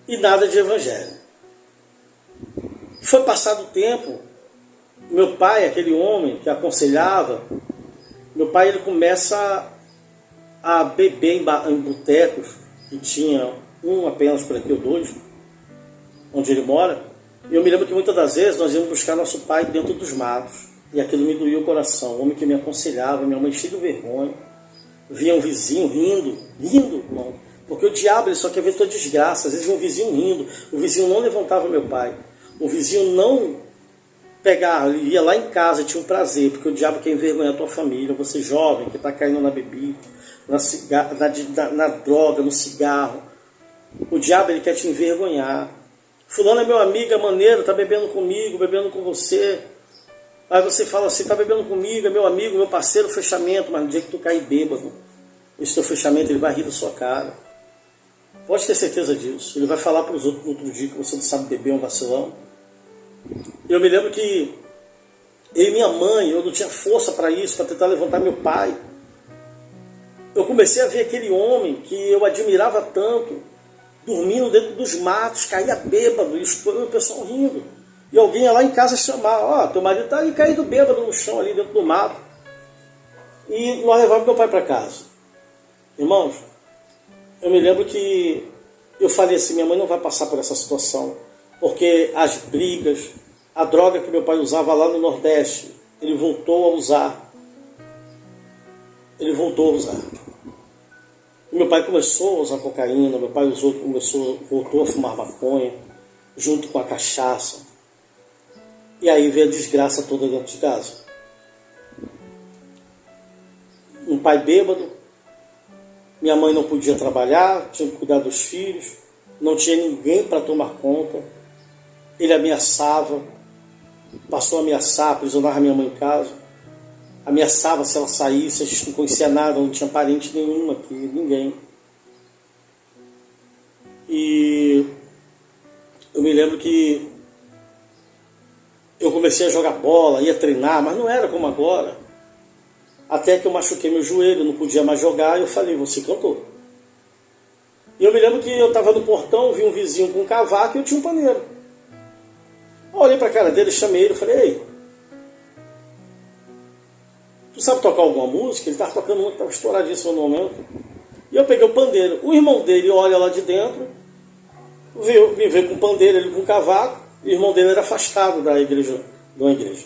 E nada de evangelho. Foi passado o tempo, meu pai, aquele homem que aconselhava, meu pai ele começa a beber em botecos, que tinha um apenas por aqui ou dois, onde ele mora. E eu me lembro que muitas das vezes nós íamos buscar nosso pai dentro dos matos. E aquilo me doía o coração. O homem que me aconselhava, minha mãe cheia de vergonha. Via um vizinho rindo, irmão. Porque o diabo ele só quer ver tua desgraça. Às vezes via um vizinho rindo. O vizinho não levantava meu pai. O vizinho não pegava, ele ia lá em casa, tinha um prazer. Porque o diabo quer envergonhar a tua família. Você jovem que está caindo na bebida, na droga, no cigarro. O diabo ele quer te envergonhar. Fulano é meu amigo, é maneiro, tá bebendo comigo, bebendo com você. Aí você fala assim, tá bebendo comigo, é meu amigo, meu parceiro, fechamento. Mas no dia que tu cair bêbado, esse teu fechamento ele vai rir da sua cara. Pode ter certeza disso. Ele vai falar para os outros no outro dia que você não sabe beber, um vacilão. Eu me lembro que eu e minha mãe, eu não tinha força para isso, para tentar levantar meu pai. Eu comecei a ver aquele homem que eu admirava tanto, dormindo dentro dos matos, caía bêbado, e o pessoal rindo. E alguém ia lá em casa chamar, teu marido está aí caído bêbado no chão ali dentro do mato. E nós levávamos meu pai para casa. Irmãos, eu me lembro que eu falei assim, minha mãe não vai passar por essa situação, porque as brigas, a droga que meu pai usava lá no Nordeste, ele voltou a usar. Ele voltou a usar. E meu pai começou a usar cocaína, meu pai voltou a fumar maconha, junto com a cachaça. E aí veio a desgraça toda dentro de casa. Um pai bêbado, minha mãe não podia trabalhar, tinha que cuidar dos filhos, não tinha ninguém para tomar conta. Ele ameaçava, passou a ameaçar, aprisionava minha mãe em casa. Ameaçava se ela saísse, a gente não conhecia nada, não tinha parente nenhum aqui, ninguém. E eu me lembro que eu comecei a jogar bola, ia treinar, mas não era como agora. Até que eu machuquei meu joelho, não podia mais jogar, e eu falei, você cantou. E eu me lembro que eu estava no portão, vi um vizinho com um cavaco e eu tinha um paneiro. Eu olhei para a cara dele, chamei ele, falei, ei, tu sabe tocar alguma música? Ele estava tocando uma, estava estouradíssimo no momento. E eu peguei o pandeiro. O irmão dele olha lá de dentro, me veio com o pandeiro, ele com o cavaco, e o irmão dele era afastado da igreja, de uma igreja.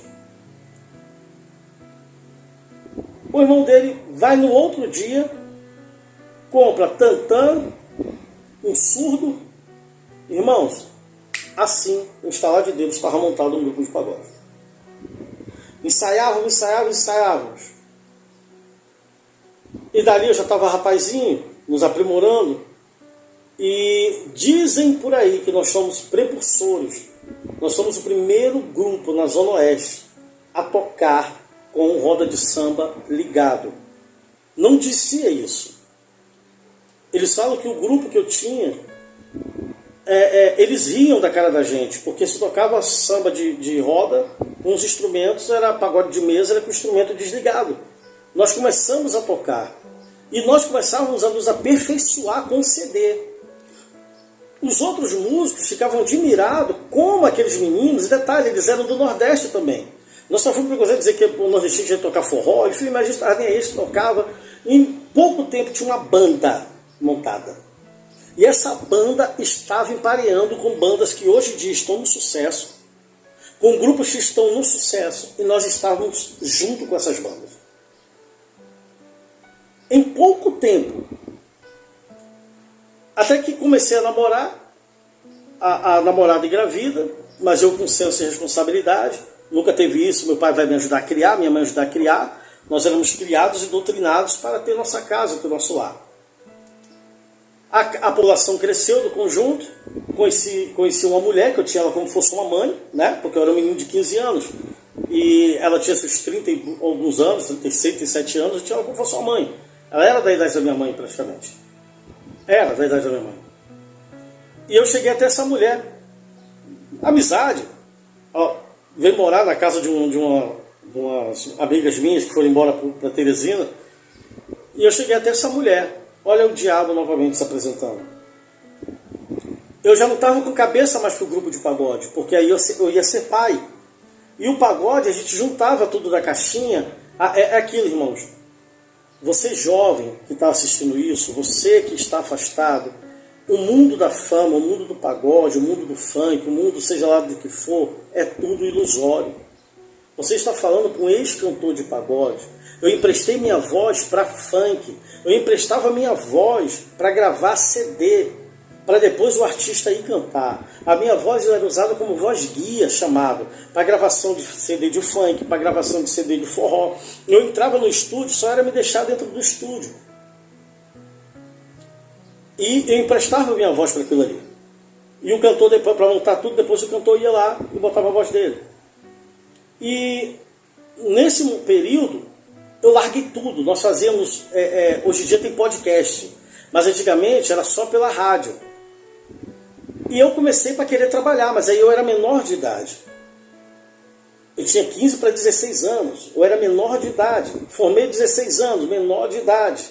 O irmão dele vai no outro dia, compra tantã, um surdo. Irmãos, assim, o instalar de Deus estava montado um grupo de pagode. Ensaiávamos. E dali eu já estava rapazinho, nos aprimorando. E dizem por aí que nós somos precursores. Nós somos o primeiro grupo na Zona Oeste a tocar com roda de samba ligado. Não dizia isso. Eles falam que o grupo que eu tinha, eles riam da cara da gente, porque se tocava samba de roda, com os instrumentos, era pagode de mesa, era com o instrumento desligado. Nós começamos a tocar. E nós começávamos a nos aperfeiçoar com o CD. Os outros músicos ficavam admirados como aqueles meninos, e detalhe, eles eram do Nordeste também. Nós só fomos para dizer que o nordestino ia tocar forró, e imagina, estava nem esse, tocava. Em pouco tempo tinha uma banda montada. E essa banda estava empareando com bandas que hoje em dia estão no sucesso, com grupos que estão no sucesso, e nós estávamos junto com essas bandas. Em pouco tempo, até que comecei a namorar, a namorada engravida, mas eu com senso de responsabilidade, nunca teve isso, meu pai vai me ajudar a criar, minha mãe ajudar a criar, nós éramos criados e doutrinados para ter nossa casa, ter nosso lar. A população cresceu do conjunto, conheci uma mulher, que eu tinha ela como se fosse uma mãe, né? Porque eu era um menino de 15 anos, e ela tinha seus 30 e alguns anos, 36, 37 anos, eu tinha ela como se fosse uma mãe. Ela era da idade da minha mãe, praticamente. Era da idade da minha mãe. E eu cheguei até essa mulher, amizade, ó, veio morar na casa de umas amigas minhas que foram embora para Teresina, e eu cheguei até essa mulher. Olha o diabo novamente se apresentando. Eu já não estava com cabeça mais para o grupo de pagode, porque aí eu ia ser pai. E o pagode, a gente juntava tudo da caixinha. É aquilo, irmãos. Você jovem que está assistindo isso, você que está afastado, o mundo da fama, o mundo do pagode, o mundo do funk, o mundo seja lá do que for, é tudo ilusório. Você está falando com um ex-cantor de pagode. Eu emprestei minha voz para funk. Eu emprestava minha voz para gravar CD, para depois o artista ir cantar. A minha voz era usada como voz guia, chamado, para gravação de CD de funk, para gravação de CD de forró. Eu entrava no estúdio, só era me deixar dentro do estúdio. E eu emprestava minha voz para aquilo ali. E o cantor, depois, para montar tudo, depois o cantor ia lá e botava a voz dele. E nesse período, eu larguei tudo. Nós fazíamos, hoje em dia tem podcast, mas antigamente era só pela rádio. E eu comecei para querer trabalhar, mas aí eu era menor de idade. Eu tinha 15 para 16 anos, eu era menor de idade. Formei 16 anos, menor de idade.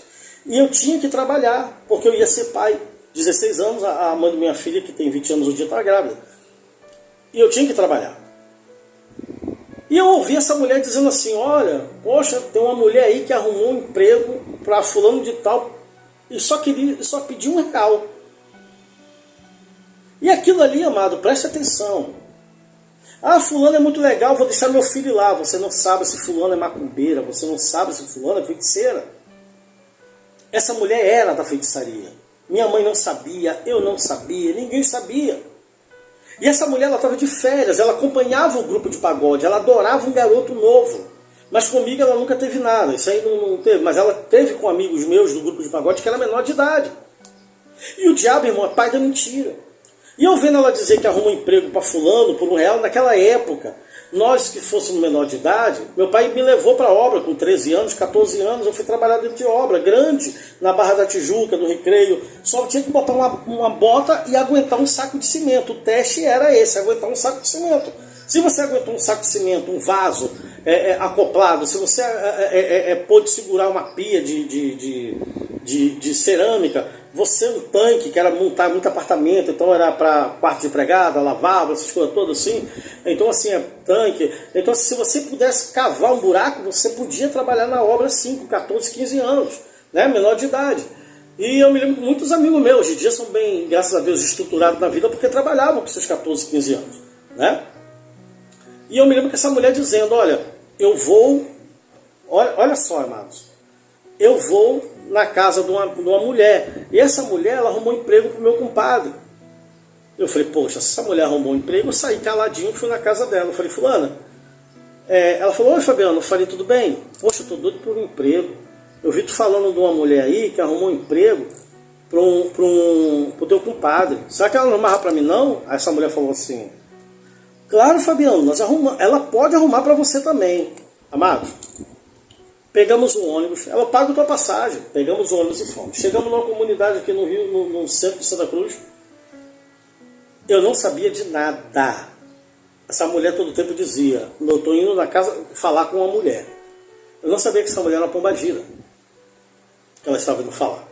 E eu tinha que trabalhar, porque eu ia ser pai. 16 anos, a mãe da minha filha, que tem 20 anos, um dia estava grávida. E eu tinha que trabalhar. E eu ouvi essa mulher dizendo assim, olha, poxa, tem uma mulher aí que arrumou um emprego para fulano de tal e só pediu R$1. E aquilo ali, amado, preste atenção. Ah, fulano é muito legal, vou deixar meu filho lá. Você não sabe se fulano é macumbeira, você não sabe se fulano é feiticeira. Essa mulher era da feitiçaria. Minha mãe não sabia, eu não sabia, ninguém sabia. E essa mulher, ela estava de férias, ela acompanhava o grupo de pagode, ela adorava um garoto novo. Mas comigo ela nunca teve nada, isso aí não teve. Mas ela teve com amigos meus do grupo de pagode que era menor de idade. E o diabo, irmão, é pai da mentira. E eu vendo ela dizer que arrumou um emprego para fulano por R$1, naquela época, nós que fôssemos menor de idade, meu pai me levou para a obra com 13 anos, 14 anos, eu fui trabalhar dentro de obra, grande, na Barra da Tijuca, no Recreio, só tinha que botar uma bota e aguentar um saco de cimento. O teste era esse, aguentar um saco de cimento. Se você aguentou um saco de cimento, um vaso acoplado, se você pôde segurar uma pia de cerâmica, você um tanque, que era montar muito apartamento, então era para quarto de empregada, lavava, essas coisas todas assim. Então assim, tanque. Então se você pudesse cavar um buraco, você podia trabalhar na obra assim, com 14, 15 anos, né? Menor de idade. E eu me lembro que muitos amigos meus, hoje em dia são bem, graças a Deus, estruturados na vida, porque trabalhavam com seus 14, 15 anos, né? E eu me lembro que essa mulher dizendo, olha, eu vou, olha só, amados, eu vou na casa de uma mulher. E essa mulher, ela arrumou um emprego para o meu compadre. Eu falei, poxa, se essa mulher arrumou um emprego, eu saí caladinho e fui na casa dela. Eu falei, fulana. Ela falou, oi Fabiano. Eu falei, tudo bem? Poxa, eu tô doido por um emprego. Eu vi tu falando de uma mulher aí que arrumou um emprego pro teu compadre. Será que ela não amarra para mim não? Aí essa mulher falou assim, claro Fabiano, nós arrumamos. Ela pode arrumar para você também. Amados, pegamos o ônibus, ela paga a tua passagem, pegamos o ônibus e fomos. Chegamos numa comunidade aqui no Rio, no centro de Santa Cruz. Eu não sabia de nada. Essa mulher todo tempo dizia, eu estou indo na casa falar com uma mulher. Eu não sabia que essa mulher era uma pombagira, que ela estava indo falar.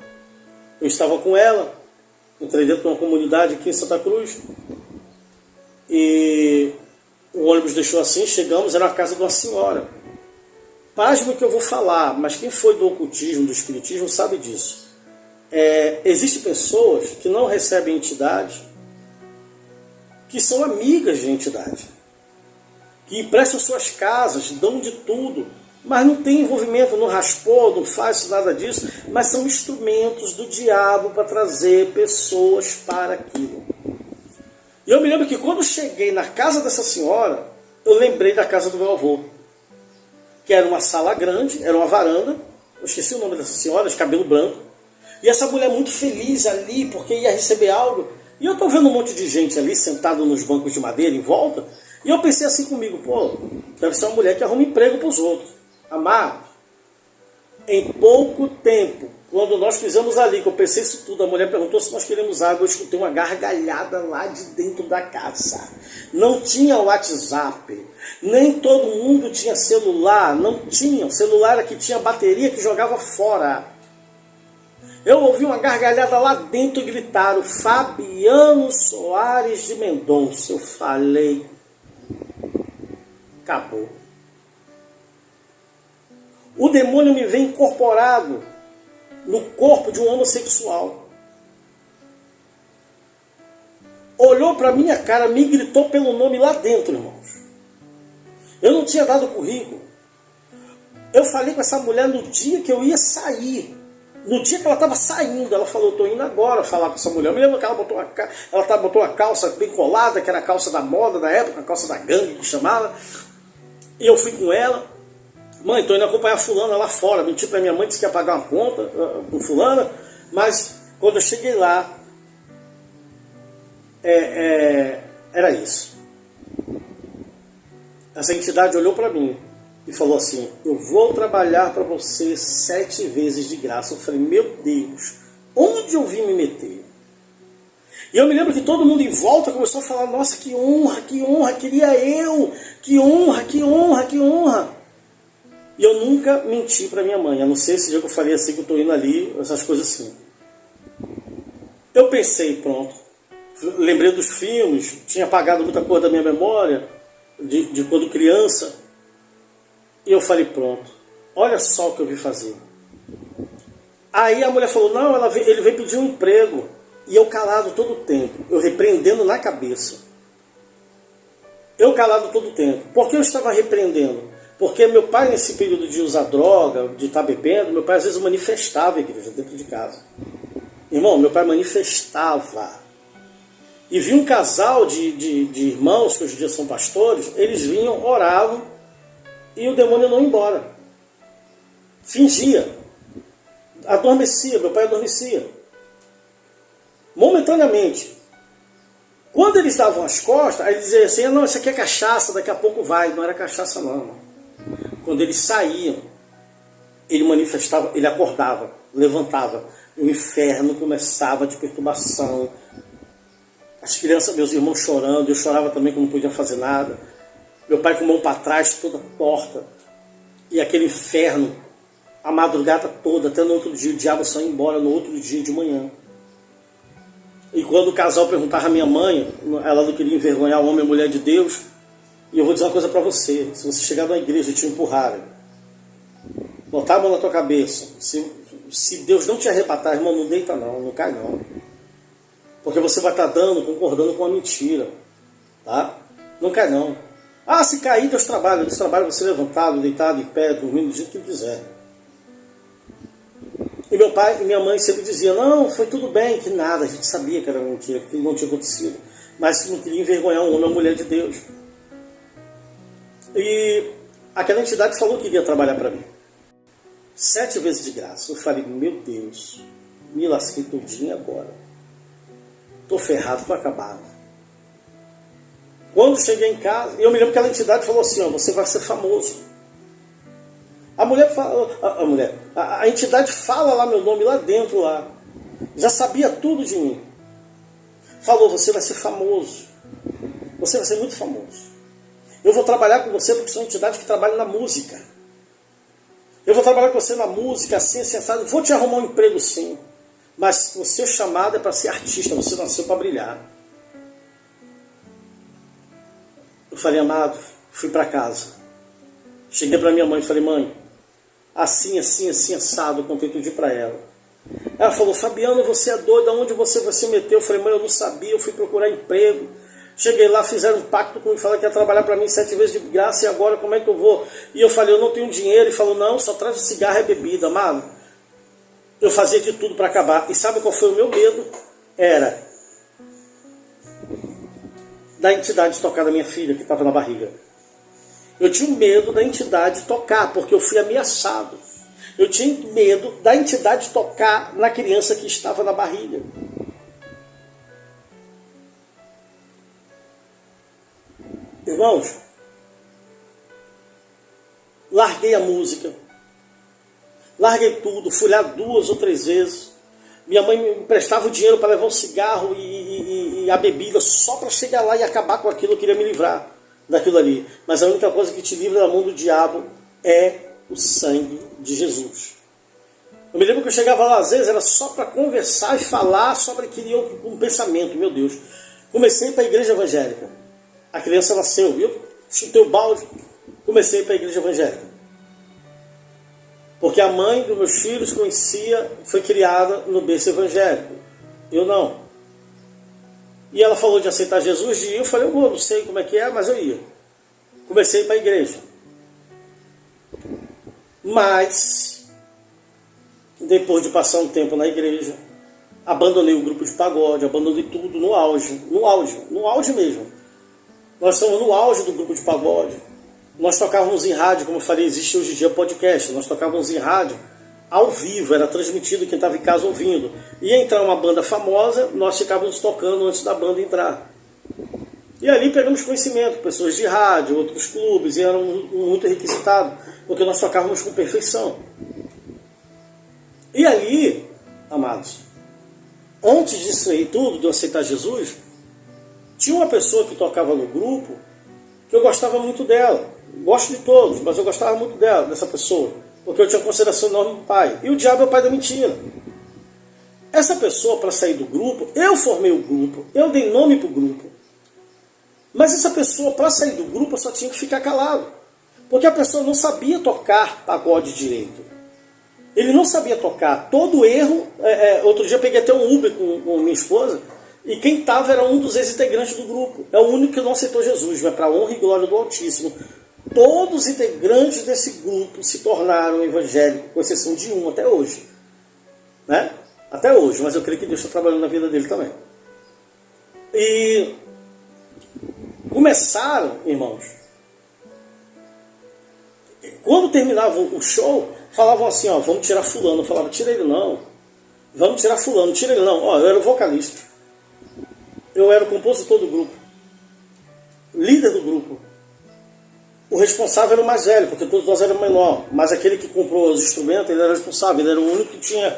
Eu estava com ela, entrei dentro de uma comunidade aqui em Santa Cruz, e O ônibus deixou assim, chegamos, era a casa de uma senhora. Pasmo que eu vou falar, mas quem foi do ocultismo, do espiritismo, sabe disso. Existem pessoas que não recebem entidade, que são amigas de entidade, que emprestam suas casas, dão de tudo, mas não tem envolvimento, não raspou, não faz nada disso, mas são instrumentos do diabo para trazer pessoas para aquilo. E eu me lembro que quando cheguei na casa dessa senhora, eu lembrei da casa do meu avô, que era uma sala grande, era uma varanda, eu esqueci o nome dessa senhora, de cabelo branco, e essa mulher muito feliz ali, porque ia receber algo, e eu estou vendo um monte de gente ali, sentado nos bancos de madeira em volta, e eu pensei assim comigo, pô, deve ser uma mulher que arruma emprego para os outros. Amado, em pouco tempo, quando nós fizemos ali, que eu pensei isso tudo, a mulher perguntou se nós queremos água, eu escutei uma gargalhada lá de dentro da casa. Não tinha WhatsApp, nem todo mundo tinha celular, não tinha. O celular era que tinha bateria que jogava fora. Eu ouvi uma gargalhada lá dentro e gritaram, Fabiano Soares de Mendonça. Eu falei, acabou. O demônio me vem incorporado no corpo de um homossexual. Olhou para minha cara, me gritou pelo nome lá dentro, irmãos. Eu não tinha dado currículo. Eu falei com essa mulher no dia que eu ia sair. No dia que ela estava saindo, ela falou, estou indo agora falar com essa mulher. Eu me lembro que ela botou a calça bem colada, que era a calça da moda da época, a calça da gangue que chamava. E eu fui com ela. Mãe, estou indo acompanhar a fulana lá fora. Menti para minha mãe, disse que ia pagar uma conta com fulana. Mas quando eu cheguei lá, era isso. Essa entidade olhou para mim e falou assim, eu vou trabalhar para você 7 vezes de graça. Eu falei, meu Deus, onde eu vim me meter? E eu me lembro que todo mundo em volta começou a falar, nossa, que honra, queria eu, que honra, que honra, que honra. E eu nunca menti para minha mãe, a não ser esse dia que eu falei assim, que eu estou indo ali, essas coisas assim. Eu pensei, pronto, lembrei dos filmes, tinha apagado muita coisa da minha memória, de quando criança, e eu falei, pronto, olha só o que eu vim fazer. Aí a mulher falou, não, ele veio pedir um emprego, e eu calado todo o tempo, eu repreendendo na cabeça. Eu calado todo o tempo. Por que eu estava repreendendo? Porque meu pai, nesse período de usar droga, de estar bebendo, meu pai às vezes manifestava a igreja dentro de casa. Irmão, meu pai manifestava. E vi um casal de irmãos, que hoje em dia são pastores, eles vinham, oravam, e o demônio não ia embora. Fingia. Adormecia, meu pai adormecia. Momentaneamente. Quando eles davam as costas, aí eles diziam assim, não, isso aqui é cachaça, daqui a pouco vai. Não era cachaça não, irmão. Quando eles saíam, ele manifestava, ele acordava, levantava. O inferno começava de perturbação. As crianças, meus irmãos chorando, eu chorava também que não podia fazer nada. Meu pai com a mão para trás, toda torta. E aquele inferno, a madrugada toda, até no outro dia, o diabo só ia embora no outro dia de manhã. E quando o casal perguntava à minha mãe, ela não queria envergonhar o homem e a mulher de Deus. E eu vou dizer uma coisa para você, se você chegar na igreja e te empurrarem, botar a mão na tua cabeça, se Deus não te arrebatar, irmão, não deita não, não cai não. Porque você vai estar concordando com a mentira. Tá? Não cai não. Ah, se cair, Deus trabalha você levantado, deitado, em pé, dormindo do jeito que quiser. E meu pai e minha mãe sempre diziam, não, foi tudo bem, que nada, a gente sabia que era mentira, que não tinha acontecido. Mas não queria envergonhar um homem ou uma mulher de Deus. E aquela entidade falou que iria trabalhar para mim. 7 vezes de graça. Eu falei, meu Deus, me lasquei todinho agora. Estou ferrado, estou acabado. Quando cheguei em casa, eu me lembro que aquela entidade falou assim, ó, você vai ser famoso. A mulher fala, a entidade fala lá meu nome lá dentro, lá. Já sabia tudo de mim. Falou, você vai ser famoso. Você vai ser muito famoso. Eu vou trabalhar com você porque sou uma entidade que trabalha na música. Eu vou trabalhar com você na música, assim, assim, vou te arrumar um emprego sim. Mas o seu chamado é para ser artista, você nasceu para brilhar. Eu falei, amado, fui para casa. Cheguei para minha mãe e falei, mãe, assim, assim, assim, assado, contei tudo para ela. Ela falou, Fabiano, você é doido, aonde você vai se meter? Eu falei, mãe, eu não sabia, eu fui procurar emprego. Cheguei lá, fizeram um pacto comigo, falaram que ia trabalhar para mim 7 vezes de graça, e agora como é que eu vou? E eu falei, eu não tenho dinheiro. Ele falou, não, só traz o cigarro e bebida, amado. Eu fazia de tudo para acabar. E sabe qual foi o meu medo? Era da entidade tocar na minha filha, que estava na barriga. Eu tinha medo da entidade tocar, porque eu fui ameaçado. Eu tinha medo da entidade tocar na criança que estava na barriga. Irmãos, larguei a música, larguei tudo, fui lá 2 ou 3 vezes. Minha mãe me emprestava o dinheiro para levar um cigarro e a bebida só para chegar lá e acabar com aquilo. Eu queria me livrar daquilo ali. Mas a única coisa que te livra da mão do diabo é o sangue de Jesus. Eu me lembro que eu chegava lá, às vezes, era só para conversar e falar sobre aquele um pensamento, meu Deus. Comecei para a igreja evangélica. A criança nasceu, viu? Chutei o balde, comecei para a igreja evangélica. Porque a mãe dos meus filhos foi criada no berço evangélico. Eu não. E ela falou de aceitar Jesus, e eu falei, eu não sei como é que é, mas eu ia. Comecei para a igreja. Mas, depois de passar um tempo na igreja, abandonei o grupo de pagode, abandonei tudo no auge mesmo. Nós estamos no auge do grupo de pagode. Nós tocávamos em rádio, como eu falei, existe hoje em dia podcast. Nós tocávamos em rádio ao vivo, era transmitido, quem estava em casa ouvindo. Ia entrar uma banda famosa, nós ficávamos tocando antes da banda entrar. E ali pegamos conhecimento, pessoas de rádio, outros clubes, e eram muito requisitados, porque nós tocávamos com perfeição. E ali, amados, antes disso aí tudo, de eu aceitar Jesus, tinha uma pessoa que tocava no grupo que eu gostava muito dela. Gosto de todos, mas eu gostava muito dela, dessa pessoa, porque eu tinha consideração enorme do pai. E o diabo é o pai da mentira. Essa pessoa, para sair do grupo, eu formei o grupo, eu dei nome para o grupo. Mas essa pessoa, para sair do grupo, só tinha que ficar calado. Porque a pessoa não sabia tocar pagode direito. Ele não sabia tocar. Todo erro... outro dia eu peguei até um Uber com minha esposa, e quem estava era um dos ex-integrantes do grupo. É o único que não aceitou Jesus, mas para a honra e glória do Altíssimo. Todos os integrantes desse grupo se tornaram evangélicos, com exceção de um até hoje. Né? Até hoje, mas eu creio que Deus está trabalhando na vida dele também. E começaram, irmãos, quando terminava o show, falavam assim, ó, vamos tirar fulano. Eu falava, tira ele não. Vamos tirar fulano, tira ele não. Ó, eu era o vocalista. Eu era o compositor do grupo. Líder do grupo. O responsável era o mais velho, porque todos nós éramos menor. Mas aquele que comprou os instrumentos, ele era responsável. Ele era o único que tinha,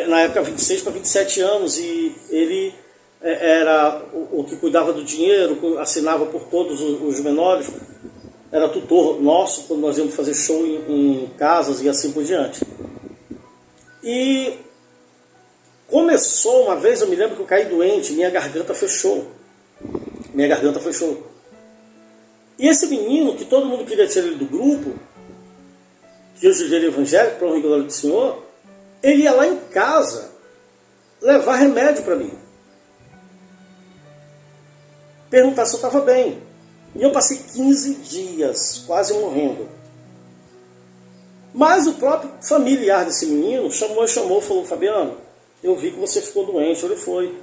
na época, 26 para 27 anos. E ele era o que cuidava do dinheiro, assinava por todos os menores. Era tutor nosso quando nós íamos fazer show em casas e assim por diante. E começou uma vez, eu me lembro que eu caí doente, minha garganta fechou. E esse menino, que todo mundo queria tirar ele do grupo, que eu sugeri evangélico, para o glória do Senhor, ele ia lá em casa levar remédio para mim. Perguntar se eu estava bem. E eu passei 15 dias quase morrendo. Mas o próprio familiar desse menino chamou, falou, Fabiano, eu vi que você ficou doente. Ele foi,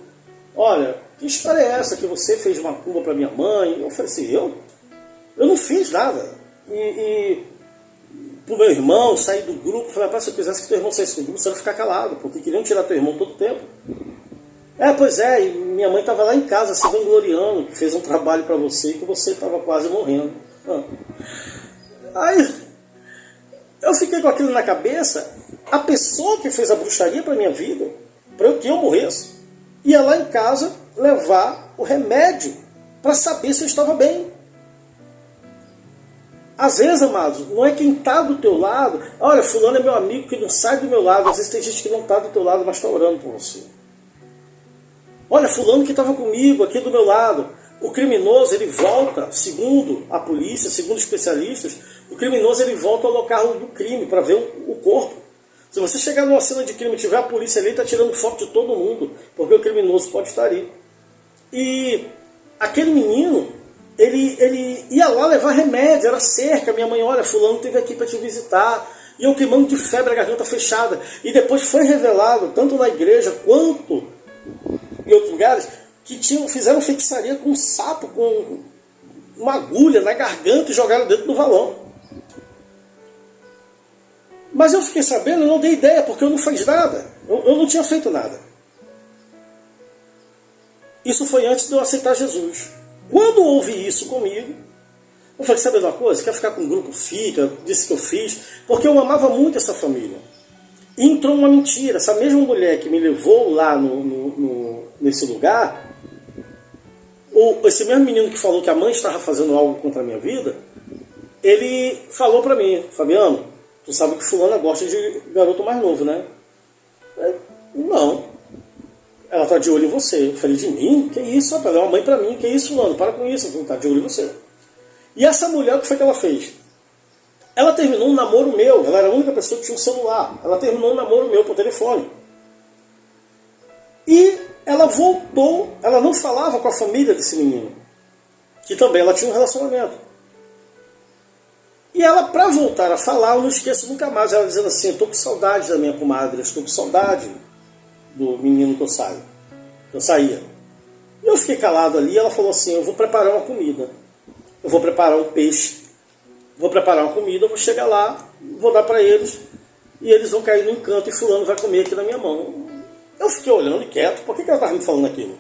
olha, que história é essa que você fez uma curva para minha mãe? Eu falei assim, eu não fiz nada. E pro meu irmão sair do grupo, eu falei, se eu quisesse que teu irmão saísse do grupo, você ia ficar calado, porque queriam tirar teu irmão todo tempo. Pois é, e minha mãe estava lá em casa se vangloriando, que fez um trabalho para você e que você estava quase morrendo. Aí eu fiquei com aquilo na cabeça. A pessoa que fez a bruxaria para minha vida, para que eu morresse, ia lá em casa levar o remédio para saber se eu estava bem. Às vezes, amados, não é quem está do teu lado. Olha, fulano é meu amigo que não sai do meu lado. Às vezes tem gente que não está do teu lado, mas está orando por você. Olha, fulano que estava comigo aqui do meu lado. o criminoso ele volta, segundo a polícia, segundo especialistas, o criminoso ele volta ao local do crime para ver o corpo. Se você chegar numa cena de crime e tiver a polícia ali, está tirando foto de todo mundo, porque o criminoso pode estar ali. E aquele menino, ele ia lá levar remédio, era cerca. Minha mãe, olha, fulano esteve aqui para te visitar. E eu queimando de febre, a garganta fechada. E depois foi revelado, tanto na igreja quanto em outros lugares, que fizeram feitiçaria com um sapo, com uma agulha na garganta e jogaram dentro do valão. Mas eu fiquei sabendo, eu não dei ideia, porque eu não fiz nada. Eu não tinha feito nada. Isso foi antes de eu aceitar Jesus. Quando houve isso comigo, eu falei, sabe de uma coisa? Quer ficar com o grupo? Fica, disse que eu fiz, porque eu amava muito essa família. E entrou uma mentira. Essa mesma mulher que me levou lá nesse lugar, esse mesmo menino que falou que a mãe estava fazendo algo contra a minha vida, ele falou para mim, Fabiano, tu sabe que fulana gosta de garoto mais novo, né? Não. Ela tá de olho em você. Eu falei, de mim? Que isso, rapaz? Ela é uma mãe pra mim. Que isso, fulano? Para com isso. Ela tá de olho em você. E essa mulher, o que foi que ela fez? Ela terminou um namoro meu. Ela era a única pessoa que tinha um celular. Ela terminou um namoro meu por telefone. E ela voltou. Ela não falava com a família desse menino, que também ela tinha um relacionamento. E ela, para voltar a falar, eu não esqueço nunca mais, ela dizendo assim, eu estou com saudade da minha comadre, estou com saudade do menino que eu saía. E eu fiquei calado ali, e ela falou assim, eu vou preparar uma comida, eu vou preparar um peixe, vou preparar uma comida, eu vou chegar lá, vou dar para eles, e eles vão cair no encanto, e fulano vai comer aqui na minha mão. Eu fiquei olhando quieto, por que ela estava me falando aquilo?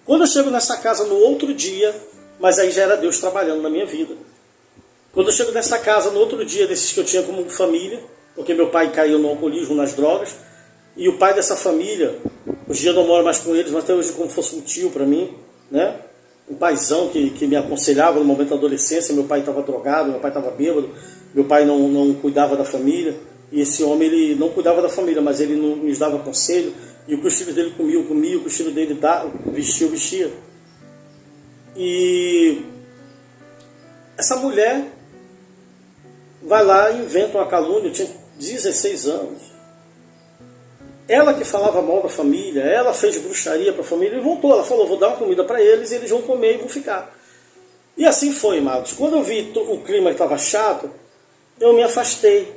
Quando eu chego nessa casa no outro dia, mas aí já era Deus trabalhando na minha vida, quando eu chego nessa casa, no outro dia, desses que eu tinha como família, porque meu pai caiu no alcoolismo, nas drogas, e o pai dessa família, hoje em dia eu não moro mais com eles, mas até hoje como fosse um tio para mim, né? Um paizão que me aconselhava no momento da adolescência, meu pai estava drogado, meu pai estava bêbado, meu pai não cuidava da família, e esse homem ele não cuidava da família, mas ele não nos dava conselho, e o que os filhos dele comiam, comia, o que os filhos dele vestia. E essa mulher vai lá e inventa uma calúnia, eu tinha 16 anos. Ela que falava mal da família, ela fez bruxaria para a família e voltou. Ela falou, vou dar uma comida para eles e eles vão comer e vão ficar. E assim foi, amados. Quando eu vi o clima que estava chato, eu me afastei,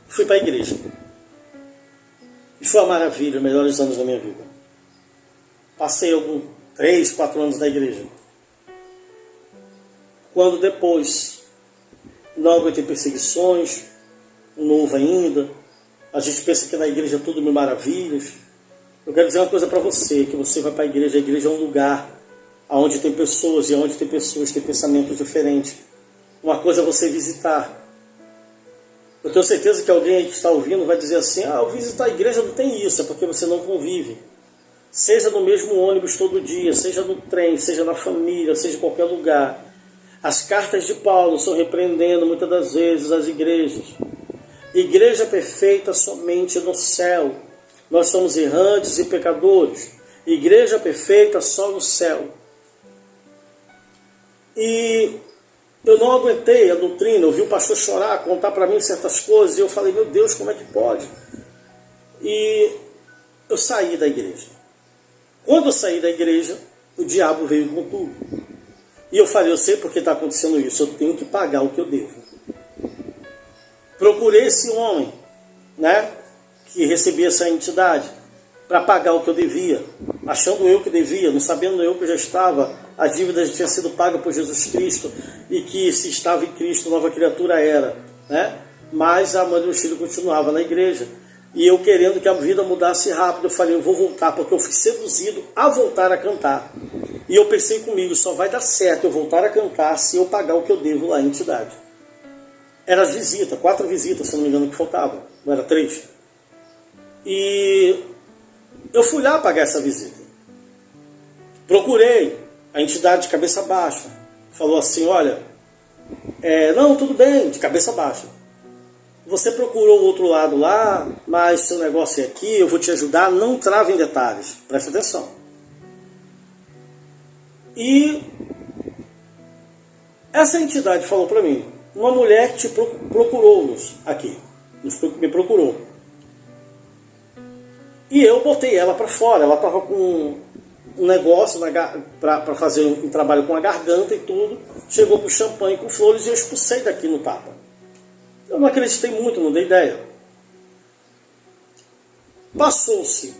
fui para a igreja. E foi uma maravilha, os melhores anos da minha vida. Passei alguns 3, 4 anos na igreja. Quando depois não aguentei perseguições, novo ainda, a gente pensa que na igreja é tudo mil maravilhas. Eu quero dizer uma coisa para você, que você vai para a igreja é um lugar onde tem pessoas, e onde tem pessoas têm pensamentos diferentes. Uma coisa é você visitar. Eu tenho certeza que alguém aí que está ouvindo vai dizer assim, eu visitar a igreja não tem isso, é porque você não convive. Seja no mesmo ônibus todo dia, seja no trem, seja na família, seja em qualquer lugar. As cartas de Paulo estão repreendendo muitas das vezes as igrejas. Igreja perfeita somente no céu. Nós somos errantes e pecadores. Igreja perfeita só no céu. E eu não aguentei a doutrina, eu vi o pastor chorar, contar para mim certas coisas, e eu falei, meu Deus, como é que pode? E eu saí da igreja. Quando eu saí da igreja, o diabo veio com tudo. E eu falei, eu sei porque está acontecendo isso, eu tenho que pagar o que eu devo. Procurei esse homem, né, que recebia essa entidade, para pagar o que eu devia, achando eu que devia, não sabendo eu que já estava, a dívida já tinha sido paga por Jesus Cristo, e que se estava em Cristo, nova criatura era, né? Mas a mãe do meu filho continuava na igreja, e eu querendo que a vida mudasse rápido, eu falei, eu vou voltar, porque eu fui seduzido a voltar a cantar. E eu pensei comigo, só vai dar certo eu voltar a cantar se eu pagar o que eu devo lá em entidade. Era as visitas, 4 visitas, se não me engano, que faltavam, não era 3. E eu fui lá pagar essa visita. Procurei a entidade de cabeça baixa. Falou assim, olha, não, tudo bem, de cabeça baixa. Você procurou o outro lado lá, mas seu negócio é aqui, eu vou te ajudar, não trave em detalhes. Presta atenção. E Essa entidade falou para mim, uma mulher que te procurou-nos aqui, me procurou. E eu botei ela para fora, ela estava com um negócio para fazer um trabalho com a garganta e tudo, chegou com champanhe com flores e eu expulsei daqui no tapa. Eu não acreditei muito, não dei ideia. Passou-se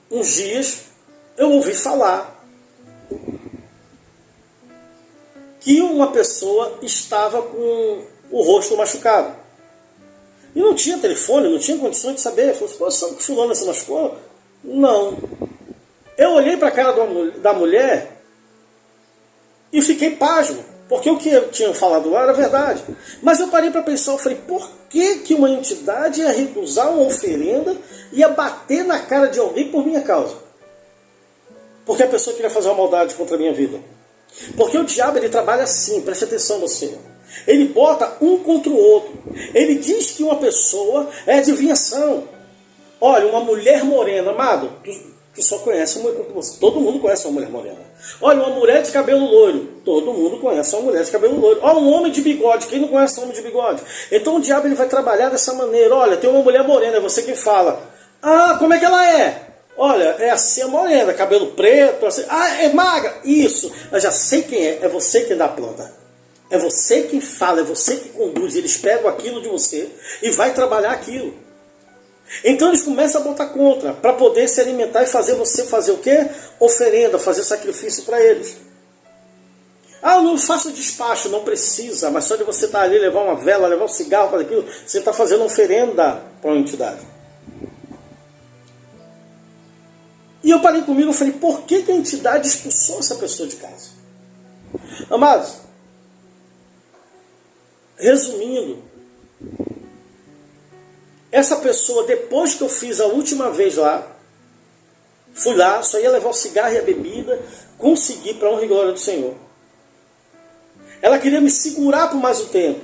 uns dias, eu ouvi falar que uma pessoa estava com o rosto machucado. E não tinha telefone, não tinha condições de saber. Falei assim, pô, sabe que fulano se machucou? Não. Eu olhei para a cara da mulher e fiquei pasmo, porque o que eu tinha falado lá era verdade. Mas eu parei para pensar, eu falei, por que uma entidade ia recusar uma oferenda e ia bater na cara de alguém por minha causa? Porque a pessoa queria fazer uma maldade contra a minha vida. Porque o diabo, ele trabalha assim, preste atenção você. Ele bota um contra o outro. Ele diz que uma pessoa é adivinhação. Olha, uma mulher morena, amado, tu só conhece uma, todo mundo conhece uma mulher morena. Olha, uma mulher de cabelo loiro, todo mundo conhece uma mulher de cabelo loiro. Olha, um homem de bigode, quem não conhece um homem de bigode? Então o diabo, ele vai trabalhar dessa maneira. Olha, tem uma mulher morena, é você quem fala. Ah, como é que ela é? Olha, é assim, é morena, cabelo preto, assim. Ah, é magra. Isso, eu já sei quem é você quem dá a planta. É você quem fala, é você que conduz. Eles pegam aquilo de você e vai trabalhar aquilo. Então eles começam a botar contra, para poder se alimentar e fazer você fazer o quê? Oferenda, fazer sacrifício para eles. Ah, eu não faço despacho, não precisa, mas só de você estar ali, levar uma vela, levar um cigarro, fazer aquilo, você está fazendo oferenda para uma entidade. E eu parei comigo e falei, por que a entidade expulsou essa pessoa de casa? Amados, resumindo, essa pessoa, depois que eu fiz a última vez lá, fui lá, só ia levar o cigarro e a bebida, consegui para honra e glória do Senhor. Ela queria me segurar por mais um tempo.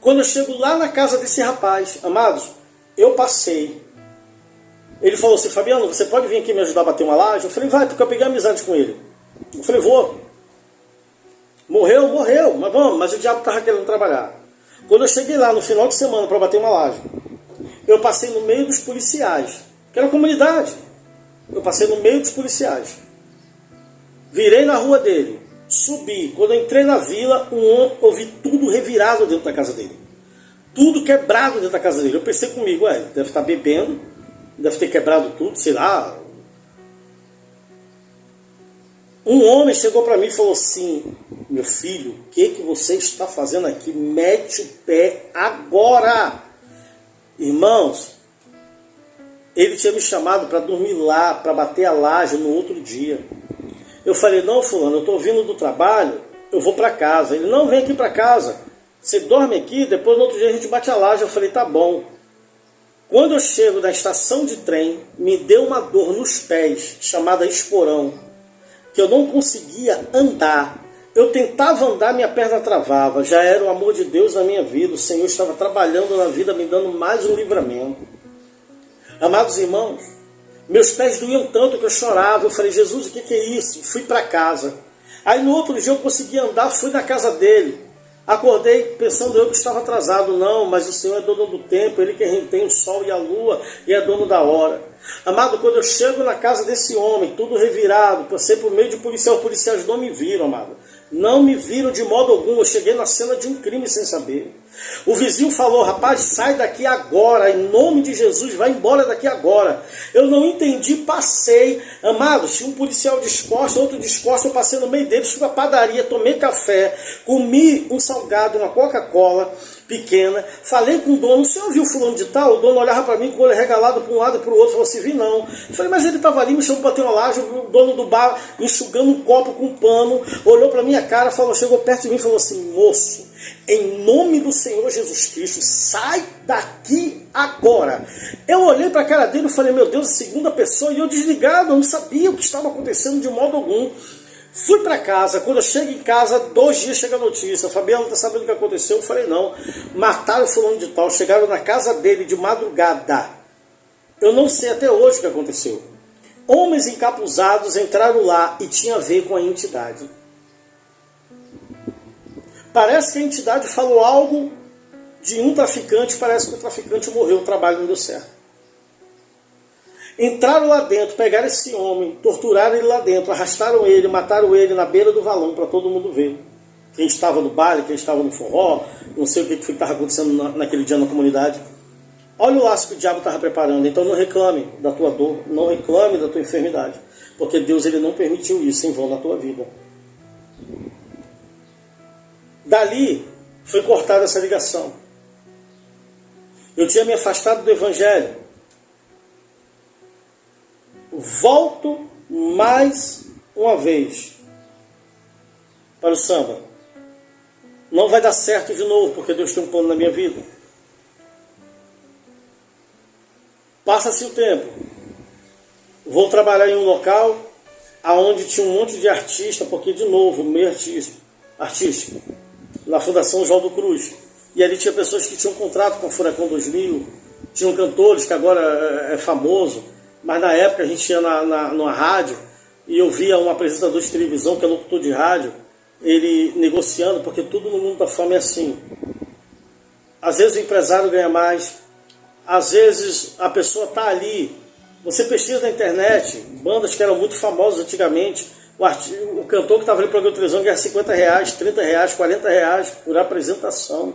Quando eu chego lá na casa desse rapaz, amados, eu passei. Ele falou assim, Fabiano, você pode vir aqui me ajudar a bater uma laje? Eu falei, vai, porque eu peguei amizade com ele. Eu falei, vou. Morreu, mas vamos, mas o diabo estava querendo trabalhar. Quando eu cheguei lá no final de semana para bater uma laje, eu passei no meio dos policiais, que era a comunidade. Eu passei no meio dos policiais. Virei na rua dele, subi. Quando eu entrei na vila, eu vi tudo revirado dentro da casa dele. Tudo quebrado dentro da casa dele. Eu pensei comigo, ele deve estar bebendo, deve ter quebrado tudo, sei lá. Um homem chegou para mim e falou assim, meu filho, o que você está fazendo aqui? Mete o pé agora. Irmãos, ele tinha me chamado para dormir lá, para bater a laje no outro dia. Eu falei, não, fulano, eu estou vindo do trabalho, eu vou para casa. Ele, não, vem aqui para casa. Você dorme aqui, depois no outro dia a gente bate a laje. Eu falei, tá bom. Quando eu chego na estação de trem, me deu uma dor nos pés, chamada esporão, que eu não conseguia andar. Eu tentava andar, minha perna travava. Já era o amor de Deus na minha vida. O Senhor estava trabalhando na vida, me dando mais um livramento. Amados irmãos, meus pés doíam tanto que eu chorava. Eu falei, Jesus, o que é isso? Fui para casa. Aí no outro dia eu consegui andar, fui na casa dele. Acordei pensando eu que estava atrasado. Não, mas o Senhor é dono do tempo, Ele que tem o sol e a lua e é dono da hora. Amado, quando eu chego na casa desse homem, tudo revirado, passei por meio de policial, os policiais não me viram, amado. Não me viram de modo algum, eu cheguei na cena de um crime sem saber. O vizinho falou, rapaz, sai daqui agora, em nome de Jesus, vai embora daqui agora. Eu não entendi, passei. Amados, tinha um policial disposto, outro disposto, eu passei no meio deles, fui pra padaria, tomei café, comi um salgado, uma Coca-Cola pequena, falei com o dono, o senhor viu fulano de tal? O dono olhava para mim com o olho regalado para um lado e para o outro, falou assim, vi não. Eu falei, mas ele estava ali, me chamou para ter uma laje, o dono do bar enxugando um copo com um pano, olhou para minha cara, falou, chegou perto de mim e falou assim, moço, em nome do Senhor Jesus Cristo, sai daqui agora. Eu olhei para a cara dele e falei, meu Deus, a segunda pessoa, e eu desligado, eu não sabia o que estava acontecendo de modo algum. Fui para casa, quando eu chego em casa, 2 dias chega a notícia, Fabiano, tá sabendo o que aconteceu? Eu falei, não, mataram o fulano de tal, chegaram na casa dele de madrugada. Eu não sei até hoje o que aconteceu. Homens encapuzados entraram lá e tinha a ver com a entidade. Parece que a entidade falou algo de um traficante, parece que o traficante morreu, o trabalho não deu certo. Entraram lá dentro, pegaram esse homem, torturaram ele lá dentro, arrastaram ele, mataram ele na beira do valão para todo mundo ver. Quem estava no baile, quem estava no forró, não sei o que estava acontecendo naquele dia na comunidade. Olha o laço que o diabo estava preparando. Então não reclame da tua dor, não reclame da tua enfermidade, porque Deus ele não permitiu isso em vão na tua vida. Dali foi cortada essa ligação. Eu tinha me afastado do Evangelho. Volto mais uma vez para o samba. Não vai dar certo de novo, porque Deus tem um plano na minha vida. Passa-se o tempo. Vou trabalhar em um local onde tinha um monte de artista, porque, de novo, meio artístico, na Fundação João do Cruz. E ali tinha pessoas que tinham contrato com a Furacão 2000, tinham cantores que agora é famoso, mas na época a gente ia numa rádio e eu via um apresentador de televisão, que é locutor de rádio, ele negociando, porque tudo no mundo da fama é assim. Às vezes o empresário ganha mais, às vezes a pessoa está ali. Você pesquisa na internet, bandas que eram muito famosas antigamente, o cantor que estava ali para a televisão ganha R$50, R$30, R$40 por apresentação.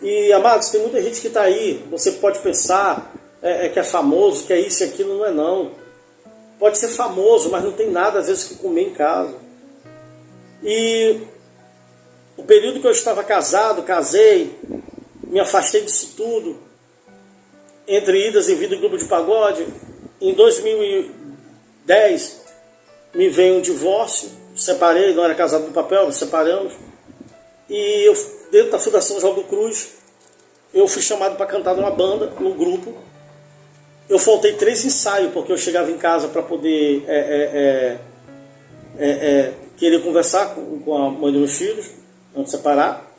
E, amados, tem muita gente que está aí, você pode pensar que é famoso, que é isso e aquilo, não é não. Pode ser famoso, mas não tem nada às vezes que comer em casa. E o período que eu estava casado, casei, me afastei disso tudo, entre idas e vindas em grupo de pagode. Em 2010 me veio um divórcio, separei, não era casado no papel, nos separamos. E eu, dentro da Fundação João do Cruz, eu fui chamado para cantar numa banda, num grupo. Eu faltei 3 ensaios, porque eu chegava em casa para poder querer conversar com a mãe dos meus filhos, antes de separar.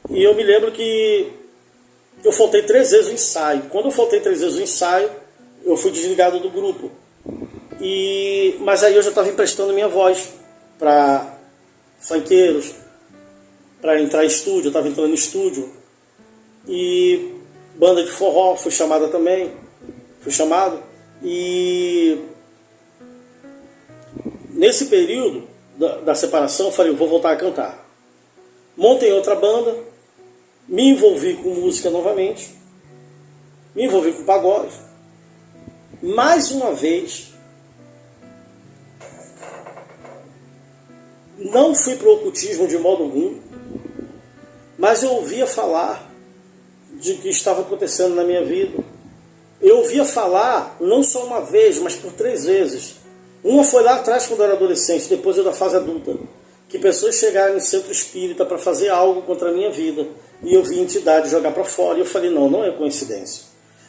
E eu me lembro que eu faltei 3 vezes o ensaio. Quando eu faltei 3 vezes o ensaio, eu fui desligado do grupo. Mas aí eu já estava emprestando minha voz para funkeiros, para entrar em estúdio, eu estava entrando em estúdio. E banda de forró, fui chamada também. Fui chamado. E nesse período da separação, eu falei, eu vou voltar a cantar. Montei outra banda, me envolvi com música novamente, me envolvi com pagode. Mais uma vez, não fui para o ocultismo de modo algum, mas eu ouvia falar de que estava acontecendo na minha vida. Eu ouvia falar, não só uma vez, mas por 3 vezes. Uma foi lá atrás, quando eu era adolescente, depois eu da fase adulta, que pessoas chegaram em centro espírita para fazer algo contra a minha vida, e eu vi entidade jogar para fora, e eu falei, não é coincidência.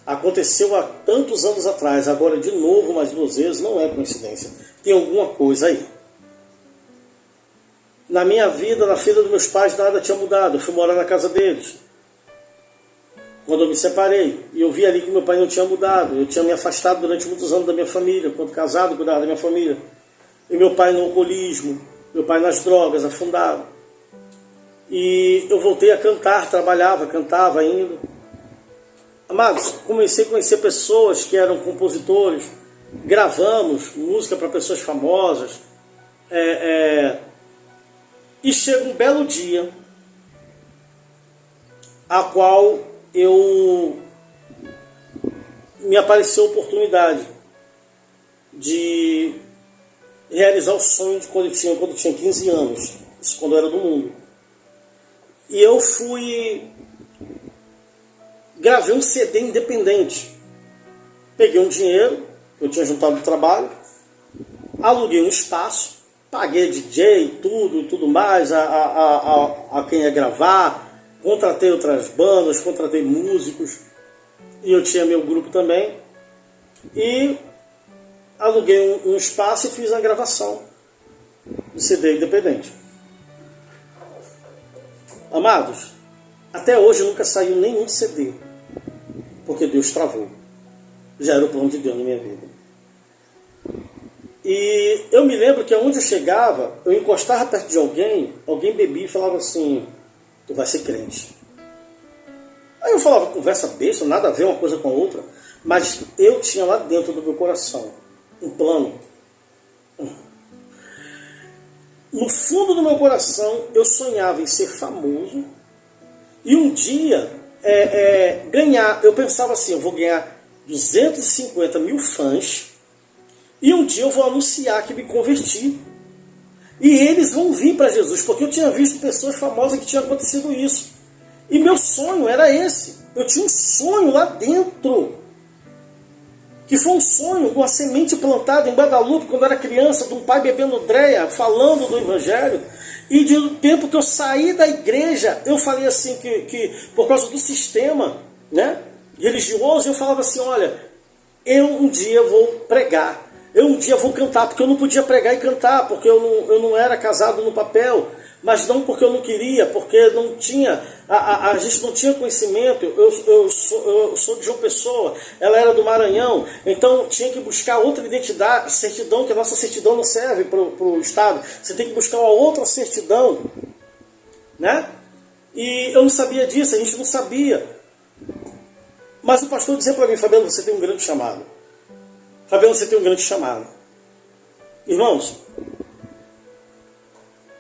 Aconteceu há tantos anos atrás, agora de novo, mais 2 vezes, não é coincidência. Tem alguma coisa aí. Na minha vida, na vida dos meus pais, nada tinha mudado. Eu fui morar na casa deles. Quando eu me separei, e eu vi ali que meu pai não tinha mudado. Eu tinha me afastado durante muitos anos da minha família. Quando casado, cuidava da minha família. E meu pai no alcoolismo, meu pai nas drogas, afundado. E eu voltei a cantar, trabalhava, cantava ainda. Amados, comecei a conhecer pessoas que eram compositores. Gravamos música para pessoas famosas. E chega um belo dia, a qual me apareceu a oportunidade de realizar o sonho de quando eu tinha 15 anos, isso quando eu era do mundo. E eu gravei um CD independente. Peguei um dinheiro, eu tinha juntado do trabalho, aluguei um espaço, paguei DJ, tudo mais, a quem ia gravar, contratei outras bandas, contratei músicos, e eu tinha meu grupo também, e aluguei um espaço e fiz a gravação do CD independente. Amados, até hoje nunca saiu nenhum CD, porque Deus travou. Já era o plano de Deus na minha vida. E eu me lembro que onde eu chegava, eu encostava perto de alguém, alguém bebia e falava assim, tu vai ser crente. Aí eu falava, conversa besta, nada a ver uma coisa com a outra, mas eu tinha lá dentro do meu coração um plano. No fundo do meu coração, eu sonhava em ser famoso e um dia ganhar. Eu pensava assim, eu vou ganhar 250 mil fãs e um dia eu vou anunciar que me converti. E eles vão vir para Jesus, porque eu tinha visto pessoas famosas que tinha acontecido isso. E meu sonho era esse. Eu tinha um sonho lá dentro, que foi um sonho, uma semente plantada em Guadalupe, quando eu era criança, de um pai bebendo dreia, falando do Evangelho. E do tempo que eu saí da igreja, eu falei assim, que por causa do sistema, né, religioso, eu falava assim, olha, eu um dia vou pregar, eu um dia vou cantar, porque eu não podia pregar e cantar, porque eu não era casado no papel, mas não porque eu não queria, porque não tinha, a gente não tinha conhecimento. Eu sou de João Pessoa, ela era do Maranhão, então tinha que buscar outra identidade, certidão, que a nossa certidão não serve para o Estado, você tem que buscar uma outra certidão, né? E eu não sabia disso, a gente não sabia. Mas o pastor dizia para mim, Fabiano, você tem um grande chamado. Fabiano, você tem um grande chamado. Irmãos,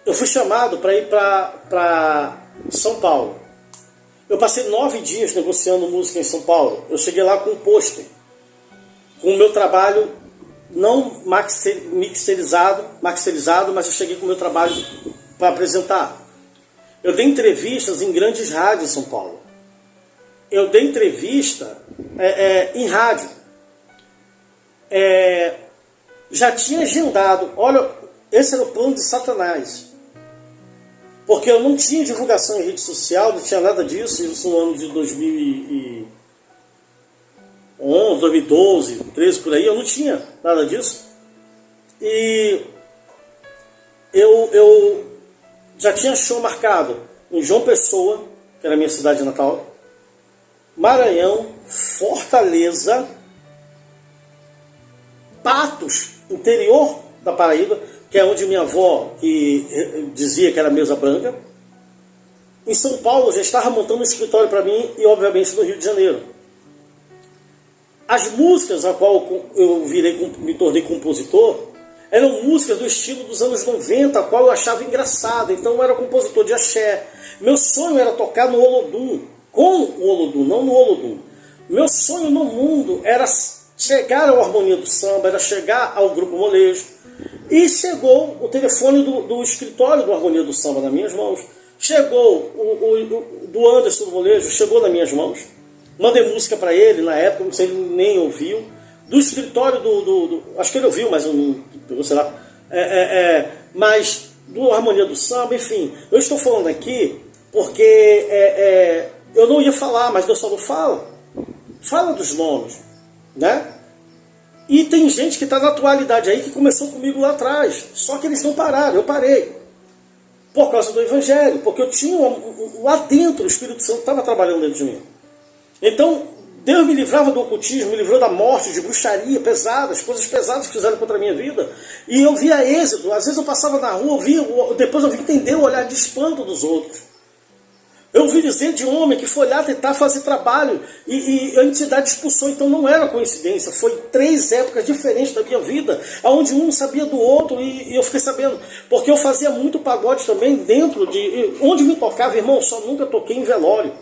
eu fui chamado para ir para São Paulo. Eu passei 9 dias negociando música em São Paulo. Eu cheguei lá com um pôster, com o meu trabalho não masterizado, mas eu cheguei com o meu trabalho para apresentar. Eu dei entrevistas em grandes rádios em São Paulo. Eu dei entrevista em rádio. Já tinha agendado. Olha, esse era o plano de Satanás. Porque eu não tinha divulgação em rede social, não tinha nada disso. Isso no ano de 2011, 2012, 2013, por aí, eu não tinha nada disso. E eu já tinha show marcado em João Pessoa, que era a minha cidade natal, Maranhão, Fortaleza, Patos, interior da Paraíba, que é onde minha avó que dizia que era mesa branca. Em São Paulo eu já estava montando um escritório para mim e obviamente no Rio de Janeiro. As músicas a qual eu me tornei compositor eram músicas do estilo dos anos 90, a qual eu achava engraçada. Então eu era compositor de axé. Meu sonho era tocar no Olodum, com o Olodum, não no Olodum. Meu sonho no mundo era chegar ao Harmonia do Samba, era chegar ao Grupo Molejo. E chegou o telefone do escritório do Harmonia do Samba nas minhas mãos. Chegou do Anderson do Molejo, chegou nas minhas mãos. Mandei música para ele, na época, não sei, ele nem ouviu. Do escritório acho que ele ouviu, mas eu não pegou, sei lá. Mas do Harmonia do Samba, enfim. Eu estou falando aqui porque eu não ia falar, mas Deus só não fala. Fala dos nomes, né? E tem gente que está na atualidade aí que começou comigo lá atrás. Só que eles não pararam, eu parei. Por causa do Evangelho, porque eu tinha lá dentro, o Espírito Santo estava trabalhando dentro de mim. Então, Deus me livrava do ocultismo, me livrou da morte, de bruxaria pesadas, coisas pesadas que fizeram contra a minha vida. E eu via êxito. Às vezes eu passava na rua, depois eu vi entender o olhar de espanto dos outros. Eu ouvi dizer de homem que foi lá tentar fazer trabalho e a entidade expulsou. Então não era coincidência, foi 3 épocas diferentes da minha vida, onde um sabia do outro e eu fiquei sabendo. Porque eu fazia muito pagode também dentro de... Onde me tocava, irmão, só nunca toquei em velório.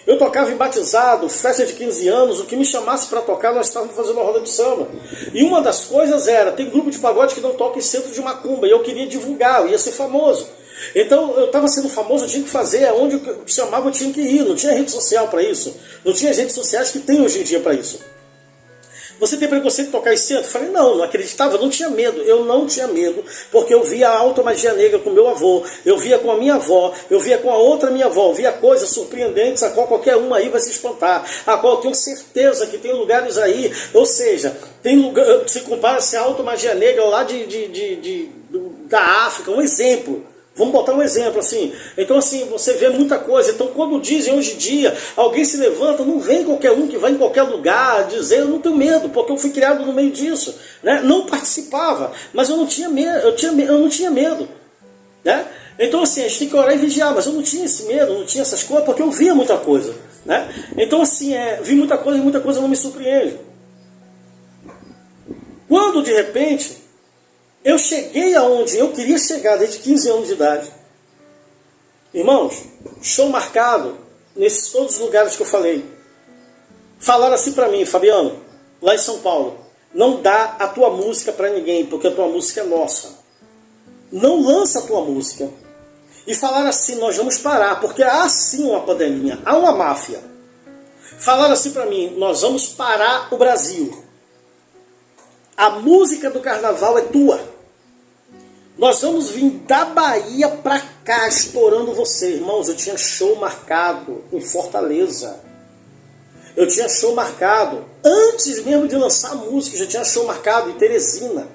Eu tocava em batizado, festa de 15 anos, o que me chamasse para tocar, nós estávamos fazendo uma roda de samba. E uma das coisas era, tem grupo de pagode que não toca em centro de macumba, e eu queria divulgar, eu ia ser famoso. Então eu estava sendo famoso, eu tinha que fazer, aonde eu chamava eu tinha que ir, não tinha rede social para isso, não tinha redes sociais que tem hoje em dia para isso. Você tem preconceito de tocar em centro? Eu falei, não acreditava, eu não tinha medo. Eu não tinha medo, porque eu via a alta magia negra com meu avô, eu via com a minha avó, eu via com a outra minha avó, eu via coisas surpreendentes a qual qualquer uma aí vai se espantar, a qual eu tenho certeza que tem lugares aí, ou seja, tem lugar, se compara-se a alta magia negra lá da África, um exemplo, Vamos botar um exemplo assim. Então assim, você vê muita coisa. Então quando dizem hoje em dia, alguém se levanta, não vem qualquer um que vai em qualquer lugar dizer, eu não tenho medo, porque eu fui criado no meio disso. Né? Não participava, mas eu não tinha medo, eu não tinha medo. Né? Então assim, a gente tem que orar e vigiar, mas eu não tinha esse medo, não tinha essas coisas, porque eu via muita coisa. Né? Então assim, vi muita coisa e muita coisa não me surpreende. Quando de repente eu cheguei aonde eu queria chegar desde 15 anos de idade. Irmãos, show marcado nesses todos os lugares que eu falei. Falaram assim para mim, Fabiano, lá em São Paulo, não dá a tua música para ninguém, porque a tua música é nossa. Não lança a tua música. E falaram assim, nós vamos parar, porque há sim uma panelinha, há uma máfia. Falaram assim para mim, nós vamos parar o Brasil. A música do carnaval é tua. Nós vamos vir da Bahia para cá, estourando você. Irmãos, eu tinha show marcado em Fortaleza. Eu tinha show marcado, antes mesmo de lançar a música, já tinha show marcado em Teresina.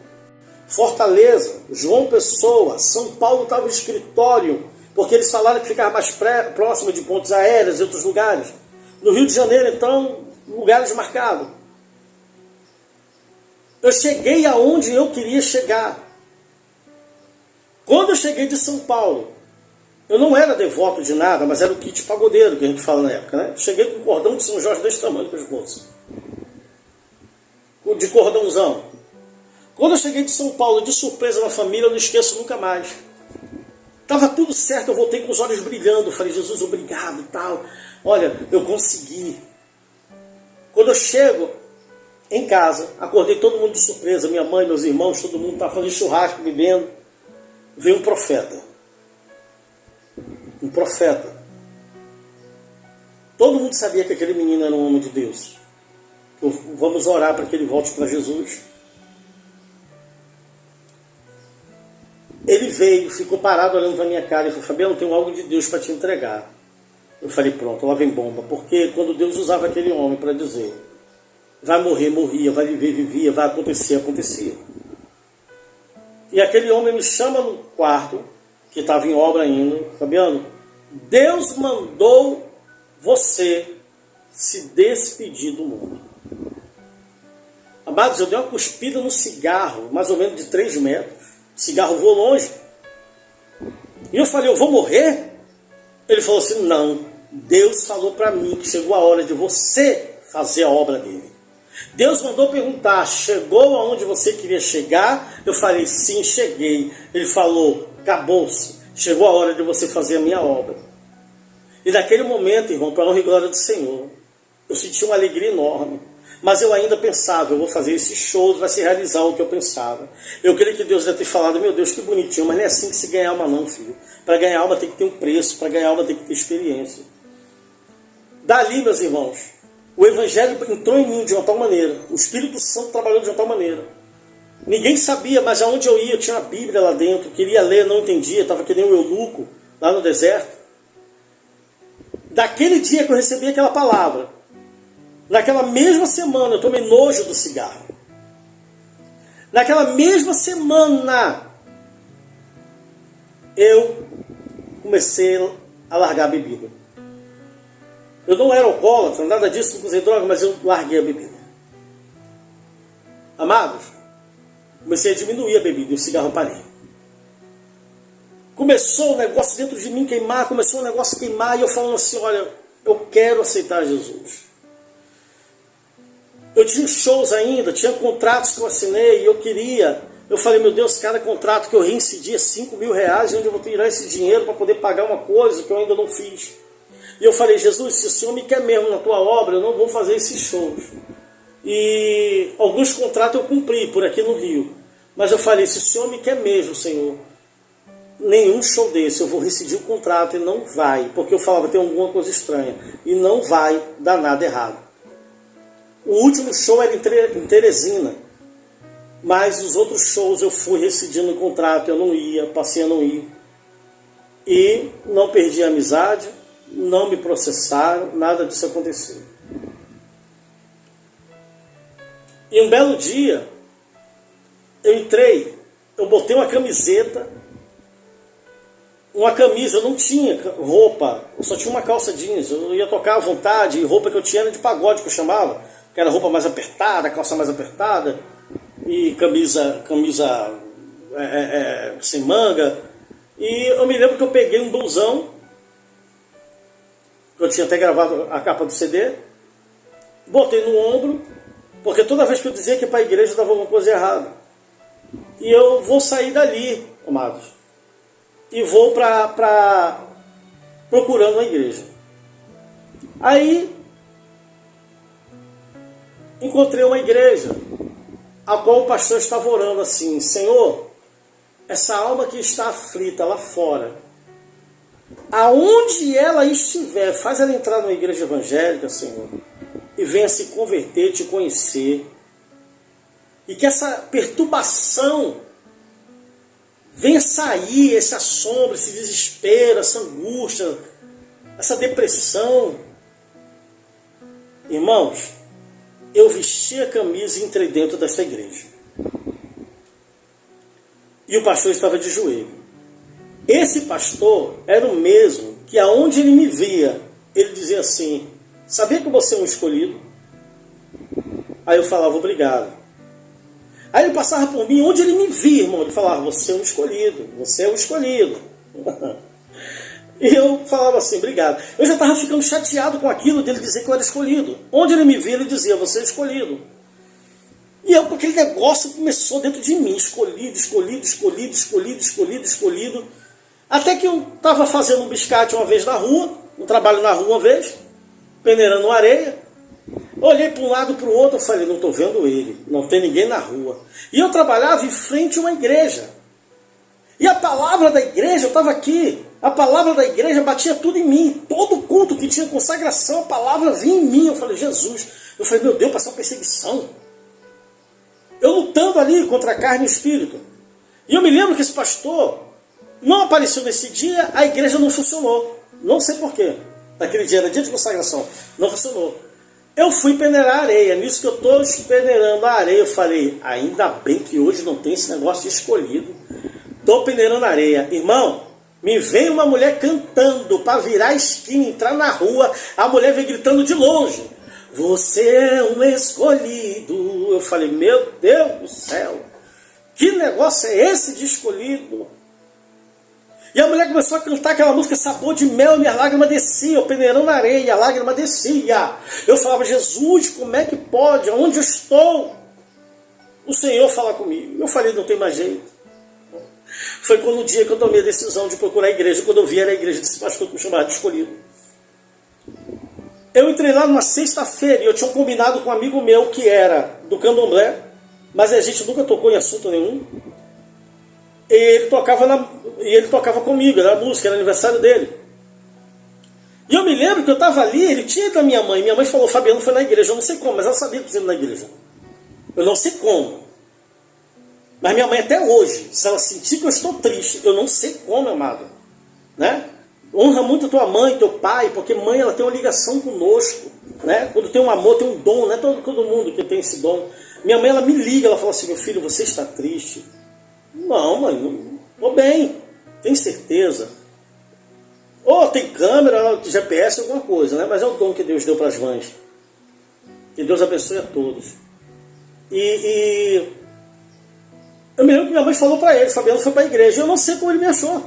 Fortaleza, João Pessoa, São Paulo estava no escritório, porque eles falaram que ficava mais próximo de pontos aéreos e outros lugares. No Rio de Janeiro, então, lugares marcados. Eu cheguei aonde eu queria chegar. Quando eu cheguei de São Paulo, eu não era devoto de nada, mas era o kit pagodeiro que a gente fala na época, né? Cheguei com um cordão de São Jorge desse tamanho para as bolsas. De cordãozão. Quando eu cheguei de São Paulo, de surpresa na família, eu não esqueço nunca mais. Estava tudo certo, eu voltei com os olhos brilhando. Eu falei, Jesus, obrigado e tal. Olha, eu consegui. Quando eu chego em casa, acordei todo mundo de surpresa. Minha mãe, meus irmãos, todo mundo estava fazendo churrasco, bebendo. Veio um profeta. Um profeta. Todo mundo sabia que aquele menino era um homem de Deus. Vamos orar para que ele volte para Jesus. Ele veio, ficou parado olhando para minha cara e falou, Fabiano, eu tenho algo de Deus para te entregar. Eu falei, pronto, lá vem bomba. Porque quando Deus usava aquele homem para dizer, vai morrer, morria, vai viver, vivia, vai acontecer, acontecia. E aquele homem me chama no quarto, que estava em obra ainda, Fabiano, Deus mandou você se despedir do mundo. Amados, eu dei uma cuspida no cigarro, mais ou menos de 3 metros. O cigarro voou longe. E eu falei, eu vou morrer? Ele falou assim, não. Deus falou para mim que chegou a hora de você fazer a obra dele. Deus mandou perguntar, chegou aonde você queria chegar? Eu falei, sim, cheguei. Ele falou, acabou-se. Chegou a hora de você fazer a minha obra. E naquele momento, irmão, para a honra e glória do Senhor, eu senti uma alegria enorme. Mas eu ainda pensava, eu vou fazer esse show, vai se realizar o que eu pensava. Eu creio que Deus deve ter falado, meu Deus, que bonitinho, mas não é assim que se ganha alma não, filho. Para ganhar alma tem que ter um preço, para ganhar alma tem que ter experiência. Dali, meus irmãos, o Evangelho entrou em mim de uma tal maneira, o Espírito Santo trabalhou de uma tal maneira. Ninguém sabia, mas aonde eu ia, eu tinha uma Bíblia lá dentro, queria ler, não entendia, estava que nem um eunuco, lá no deserto. Daquele dia que eu recebi aquela palavra, naquela mesma semana eu tomei nojo do cigarro. Naquela mesma semana eu comecei a largar a bebida. Eu não era alcoólatra, nada disso, não usei droga, mas eu larguei a bebida. Amados, comecei a diminuir a bebida e o cigarro eu parei. Começou o negócio dentro de mim queimar, começou o negócio a queimar e eu falando assim, olha, eu quero aceitar Jesus. Eu tinha shows ainda, tinha contratos que eu assinei e eu queria. Eu falei, meu Deus, cada contrato que eu reincidia é R$5.000, onde eu vou tirar esse dinheiro para poder pagar uma coisa que eu ainda não fiz. E eu falei, Jesus, se o Senhor me quer mesmo na tua obra, eu não vou fazer esses shows. E alguns contratos eu cumpri por aqui no Rio. Mas eu falei, se o Senhor me quer mesmo, Senhor, nenhum show desse, eu vou rescindir o contrato e não vai. Porque eu falava, tem alguma coisa estranha. E não vai dar nada errado. O último show era em Teresina. Mas os outros shows eu fui rescindindo o contrato, eu não ia, passei a não ir. E não perdi a amizade, não me processaram, nada disso aconteceu. E um belo dia, eu entrei, eu botei uma camiseta uma camisa, eu não tinha roupa, eu só tinha uma calça jeans, eu ia tocar à vontade, e roupa que eu tinha era de pagode, que eu chamava, que era roupa mais apertada, calça mais apertada, e camisa sem manga. E eu me lembro que eu peguei um blusão, que eu tinha até gravado a capa do CD, botei no ombro, porque toda vez que eu dizia que ia para a igreja eu dava alguma coisa errada. E eu vou sair dali, amados, e vou procurando uma igreja. Aí encontrei uma igreja, a qual o pastor estava orando assim: Senhor, essa alma que está aflita lá fora, aonde ela estiver, faz ela entrar numa igreja evangélica, Senhor, e venha se converter, te conhecer, e que essa perturbação venha sair, esse assombro, esse desespero, essa angústia, essa depressão. Irmãos, eu vesti a camisa e entrei dentro desta igreja. E o pastor estava de joelho. Esse pastor era o mesmo que aonde ele me via, ele dizia assim: sabia que você é um escolhido? Aí eu falava: obrigado. Aí ele passava por mim, onde ele me via, irmão, ele falava: você é um escolhido, você é um escolhido. E eu falava assim: obrigado. Eu já estava ficando chateado com aquilo dele dizer que eu era escolhido. Onde ele me via, ele dizia: você é escolhido. E eu, aquele negócio começou dentro de mim: escolhido, escolhido, escolhido, escolhido, escolhido, escolhido. Até que eu estava fazendo um biscate uma vez na rua, um trabalho na rua uma vez, peneirando areia. Olhei para um lado e para o outro, eu falei: não estou vendo ele, não tem ninguém na rua. E eu trabalhava em frente a uma igreja. E a palavra da igreja, eu estava aqui, a palavra da igreja batia tudo em mim. Todo culto que tinha consagração, a palavra vinha em mim. Eu falei: Jesus. Eu falei: meu Deus, passou uma perseguição. Eu lutando ali contra a carne e o espírito. E eu me lembro que esse pastor não apareceu nesse dia, a igreja não funcionou. Não sei porquê. Naquele dia, era dia de consagração, não funcionou. Eu fui peneirar a areia. Nisso que eu estou peneirando a areia, eu falei: ainda bem que hoje não tem esse negócio de escolhido. Estou peneirando a areia. Irmão, me vem uma mulher cantando para virar a esquina, entrar na rua. A mulher vem gritando de longe: você é um escolhido. Eu falei: meu Deus do céu, que negócio é esse de escolhido? E a mulher começou a cantar aquela música Sabor de Mel, e minhas lágrimas desciam, eu peneirando na areia, a lágrima descia. Eu falava: Jesus, como é que pode? Onde eu estou? O Senhor fala comigo. Eu falei: não tem mais jeito. Foi quando o dia que eu tomei a decisão de procurar a igreja, quando eu vi era a igreja desse pastor que me chamava de escolhido. Eu entrei lá numa sexta-feira e eu tinha combinado com um amigo meu que era do candomblé, mas a gente nunca tocou em assunto nenhum. E ele tocava comigo, era música, era aniversário dele. E eu me lembro que eu estava ali, ele tinha da minha mãe. Minha mãe falou: Fabiano foi na igreja. Eu não sei como, mas ela sabia que eu ia na igreja. Eu não sei como. Mas minha mãe até hoje, se ela sentir que eu estou triste, eu não sei como, amado. Né? Honra muito tua mãe, teu pai, porque mãe, ela tem uma ligação conosco. Né? Quando tem um amor, tem um dom, não é todo mundo que tem esse dom. Minha mãe, ela me liga, ela fala assim: meu filho, você está triste? Não, mãe, não estou bem. Tem certeza? Ou tem câmera, GPS, alguma coisa, né? Mas é o dom que Deus deu para as mães. Que Deus abençoe a todos. E eu me lembro que minha mãe falou para ele: Fabiano foi para a igreja. Eu não sei como ele me achou.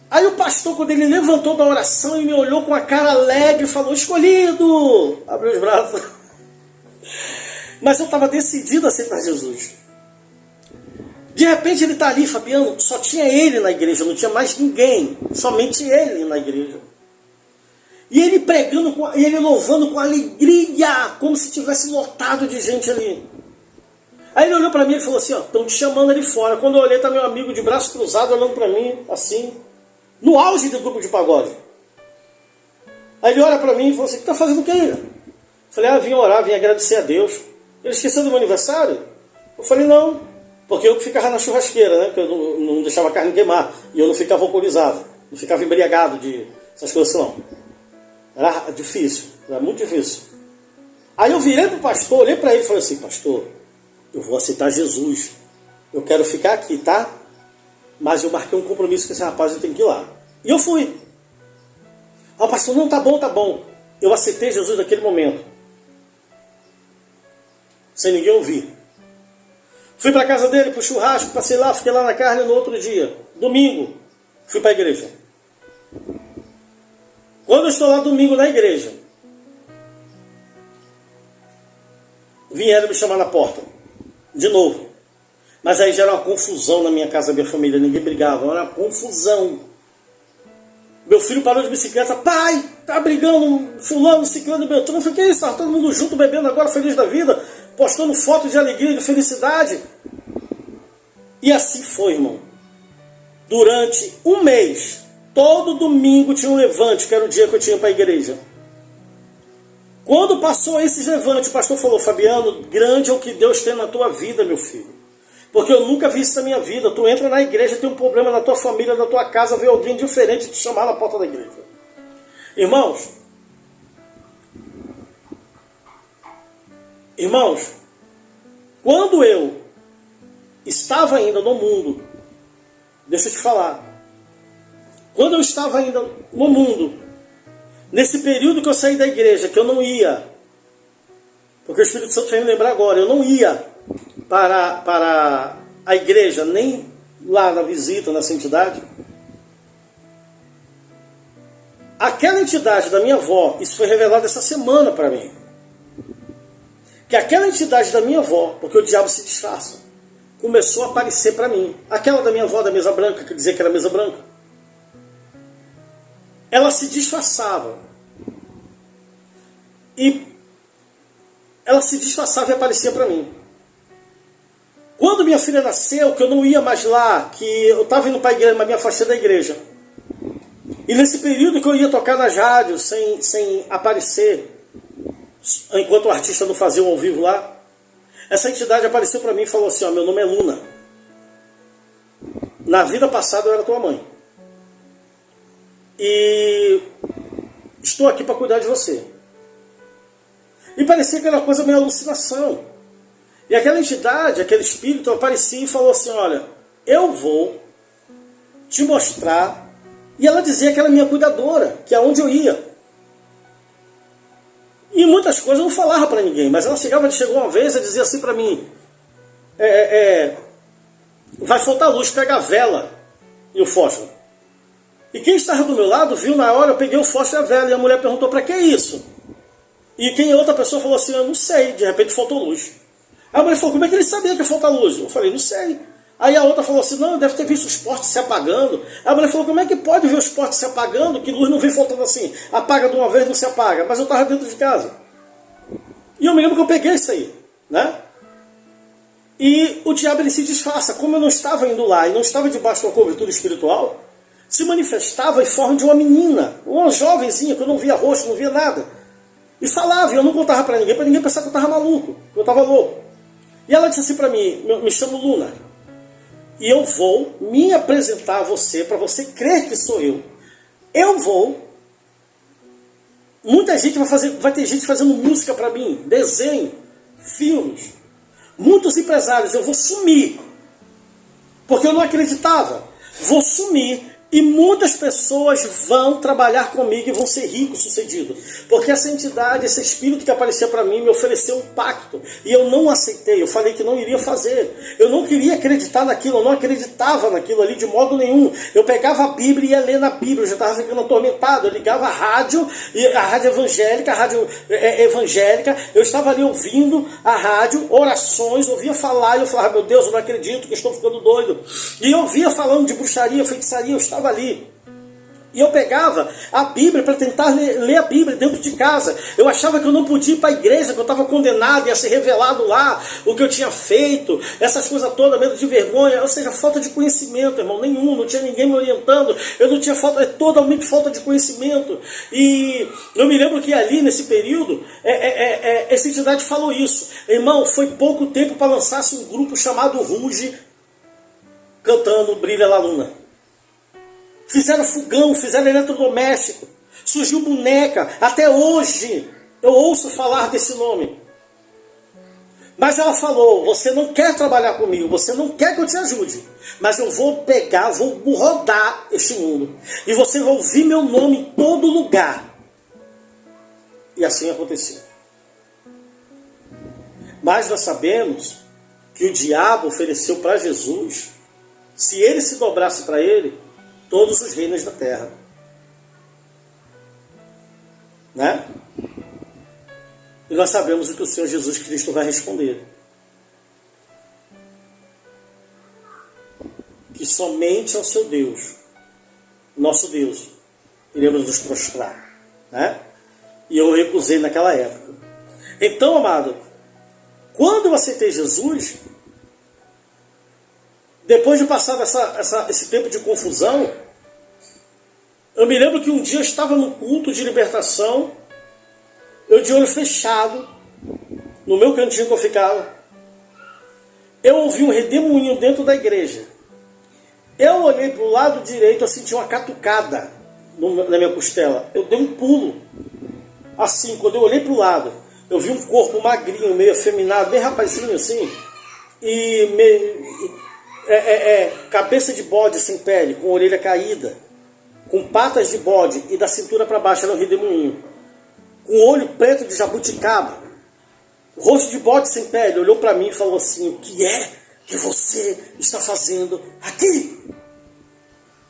Aí o pastor, quando ele levantou da oração e me olhou com a cara alegre, falou: escolhido! Abriu os braços. Mas eu estava decidido a aceitar Jesus. De repente ele está ali, Fabiano, só tinha ele na igreja, não tinha mais ninguém, somente ele na igreja. E ele pregando, e ele louvando com alegria, como se tivesse lotado de gente ali. Aí ele olhou para mim e falou assim: ó, estão te chamando ali fora. Quando eu olhei, tá meu amigo de braço cruzado olhando para mim, assim, no auge do grupo de pagode. Aí ele olha para mim e falou assim: o que tá fazendo o que aí? Eu falei: vim orar, vim agradecer a Deus. Ele esqueceu do meu aniversário? Eu falei: não. Porque eu ficava na churrasqueira, né? Que eu não deixava a carne queimar. E eu não ficava alcoolizado. Não ficava embriagado de essas coisas, não. Era difícil. Era muito difícil. Aí eu virei pro pastor, olhei para ele e falei assim: pastor, eu vou aceitar Jesus. Eu quero ficar aqui, tá? Mas eu marquei um compromisso com esse rapaz, eu tenho que ir lá. E eu fui. O pastor, não, tá bom, tá bom. Eu aceitei Jesus naquele momento. Sem ninguém ouvir. Fui para a casa dele, pro churrasco, passei lá, fiquei lá na carne no outro dia. Domingo, fui para a igreja. Quando eu estou lá domingo na igreja, vieram me chamar na porta. De novo. Mas aí já era uma confusão na minha casa, minha família. Ninguém brigava, era uma confusão. Meu filho parou de bicicleta. Pai, tá brigando fulano, ciclano, beltrano. Eu falei, que isso? Tá todo mundo junto, bebendo agora, feliz da vida. Postando fotos de alegria, de felicidade. E assim foi, irmão. Durante um mês, todo domingo tinha um levante, que era o dia que eu tinha para a igreja. Quando passou esses levantes, o pastor falou, Fabiano, grande é o que Deus tem na tua vida, meu filho. Porque eu nunca vi isso na minha vida. Tu entra na igreja, tem um problema na tua família, na tua casa, vê alguém diferente te chamar na porta da igreja. Irmãos, quando eu estava ainda no mundo, deixa eu te falar, quando eu estava ainda no mundo, nesse período que eu saí da igreja, que eu não ia, porque o Espírito Santo fez me lembrar agora, eu não ia para a igreja, nem lá na visita, nessa entidade. Aquela entidade da minha avó, isso foi revelado essa semana para mim, que aquela entidade da minha avó, porque o diabo se disfarça, começou a aparecer para mim. Aquela da minha avó, da mesa branca, que dizia que era mesa branca, ela se disfarçava. E ela se disfarçava e aparecia para mim. Quando minha filha nasceu, que eu não ia mais lá, que eu estava indo para a igreja, mas me afastei da igreja. E nesse período que eu ia tocar nas rádios, sem aparecer, enquanto o artista não fazia um ao vivo lá, essa entidade apareceu para mim e falou assim, ó, meu nome é Luna. Na vida passada eu era tua mãe. E estou aqui para cuidar de você. E parecia que era uma coisa meio alucinação. E aquela entidade, aquele espírito aparecia e falou assim, olha, eu vou te mostrar. E ela dizia que era minha cuidadora, que é onde eu ia. E muitas coisas eu não falava para ninguém, mas ela chegou uma vez e dizia assim para mim, vai faltar luz, pega a vela e o fósforo. E quem estava do meu lado viu na hora, eu peguei o fósforo e a vela, e a mulher perguntou, para que isso? E quem outra pessoa falou assim, eu não sei, de repente faltou luz. Aí a mulher falou, como é que ele sabia que ia faltar luz? Eu falei, não sei. Aí a outra falou assim, não, deve ter visto os postes se apagando. Aí a mulher falou, como é que pode ver os postes se apagando, que luz não vem faltando assim, apaga de uma vez, não se apaga. Mas eu estava dentro de casa. E eu me lembro que eu peguei isso aí, né? E o diabo ele se disfarça. Como eu não estava indo lá e não estava debaixo de uma cobertura espiritual, se manifestava em forma de uma menina, uma jovenzinha que eu não via rosto, não via nada. E falava, e eu não contava para ninguém pensar que eu estava maluco, que eu estava louco. E ela disse assim para mim, me chamo Luna, e eu vou me apresentar a você, para você crer que sou eu. Eu vou, muita gente vai ter gente fazendo música para mim, desenho, filmes, muitos empresários, eu vou sumir, porque eu não acreditava, vou sumir. E muitas pessoas vão trabalhar comigo e vão ser ricos sucedidos. Porque essa entidade, esse espírito que apareceu para mim, me ofereceu um pacto. E eu não aceitei, eu falei que não iria fazer. Eu não queria acreditar naquilo, eu não acreditava naquilo ali de modo nenhum. Eu pegava a Bíblia e ia ler na Bíblia, eu já estava ficando atormentado. Eu ligava a rádio evangélica, eu estava ali ouvindo a rádio, orações, ouvia falar, e eu falava, meu Deus, eu não acredito que eu estou ficando doido. E eu ouvia falando de bruxaria, feitiçaria, eu estava ali. E eu pegava a Bíblia para tentar ler a Bíblia dentro de casa. Eu achava que eu não podia ir para a igreja, que eu estava condenado, ia ser revelado lá o que eu tinha feito, essas coisas todas, medo de vergonha, ou seja, falta de conhecimento, irmão, nenhum, não tinha ninguém me orientando, eu não tinha totalmente falta de conhecimento. E eu me lembro que ali, nesse período, essa entidade falou isso. Irmão, foi pouco tempo para lançar-se um grupo chamado Ruge, cantando Brilha La Luna. Fizeram fogão, fizeram eletrodoméstico, surgiu boneca, até hoje eu ouço falar desse nome. Mas ela falou, você não quer trabalhar comigo, você não quer que eu te ajude, mas eu vou pegar, vou rodar este mundo, e você vai ouvir meu nome em todo lugar. E assim aconteceu. Mas nós sabemos que o diabo ofereceu para Jesus, se ele se dobrasse para ele, todos os reinos da terra. Né? E nós sabemos o que o Senhor Jesus Cristo vai responder. Que somente ao seu Deus, nosso Deus, iremos nos prostrar. Né? E eu recusei naquela época. Então, amado, quando eu aceitei Jesus, depois de passar esse tempo de confusão, eu me lembro que um dia eu estava no culto de libertação, eu de olho fechado, no meu cantinho que eu ficava, eu ouvi um redemoinho dentro da igreja. Eu olhei para o lado direito, eu senti uma catucada na minha costela. Eu dei um pulo. Assim, quando eu olhei para o lado, eu vi um corpo magrinho, meio afeminado, bem rapazinho assim, e cabeça de bode sem pele, com orelha caída, com patas de bode e da cintura para baixo era um redemoinho, com olho preto de jabuticaba, rosto de bode sem pele, olhou para mim e falou assim: o que é que você está fazendo aqui?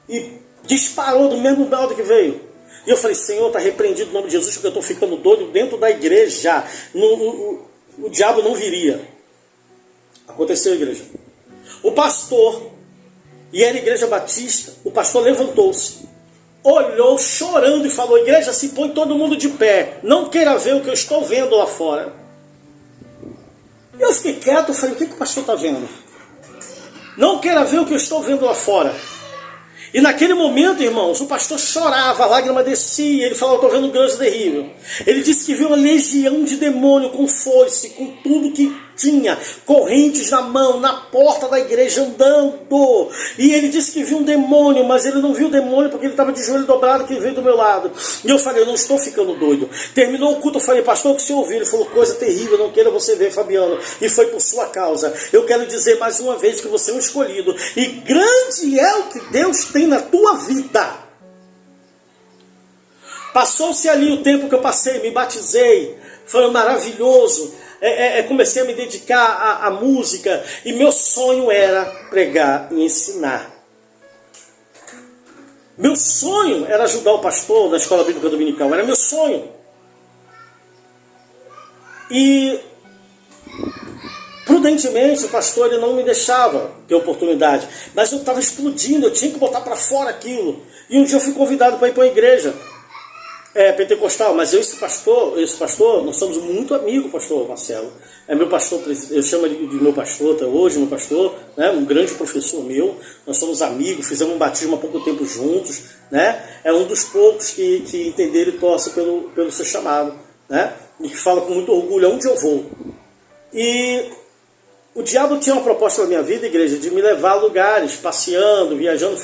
E disparou do mesmo balde que veio. E eu falei: Senhor, está repreendido o nome de Jesus, porque eu estou ficando doido dentro da igreja. O diabo não viria. Aconteceu, igreja. O pastor, e era igreja batista, o pastor levantou-se, olhou chorando e falou: igreja, se põe todo mundo de pé, não queira ver o que eu estou vendo lá fora. E eu fiquei quieto, falei: o que o pastor está vendo? Não queira ver o que eu estou vendo lá fora. E naquele momento, irmãos, o pastor chorava, a lágrima descia, ele falou: estou vendo um grande terrível. Ele disse que viu uma legião de demônio com foice, com tudo que tinha, correntes na mão, na porta da igreja andando. E ele disse que viu um demônio, mas ele não viu o demônio porque ele estava de joelho dobrado, que veio do meu lado. E eu falei: eu não estou ficando doido. Terminou o culto, eu falei: pastor, o que você ouviu? Ele falou: coisa terrível, não queira você ver, Fabiano. E foi por sua causa. Eu quero dizer mais uma vez que você é um escolhido. E grande é o que Deus tem na tua vida. Passou-se ali o tempo que eu passei, me batizei, foi maravilhoso. Comecei a me dedicar à música, e meu sonho era pregar e ensinar. Meu sonho era ajudar o pastor na escola bíblica dominical, era meu sonho. E prudentemente o pastor ele não me deixava ter oportunidade, mas eu estava explodindo, eu tinha que botar para fora aquilo. E um dia eu fui convidado para ir para uma igreja pentecostal, mas esse pastor, nós somos muito amigos, pastor Marcelo. É meu pastor, eu chamo ele de meu pastor até hoje, meu pastor, né, um grande professor meu. Nós somos amigos, fizemos um batismo há pouco tempo juntos, né? É um dos poucos que entenderam e torcem pelo seu chamado, né? E que fala com muito orgulho: aonde eu vou. E o diabo tinha uma proposta na minha vida, igreja, de me levar a lugares, passeando, viajando,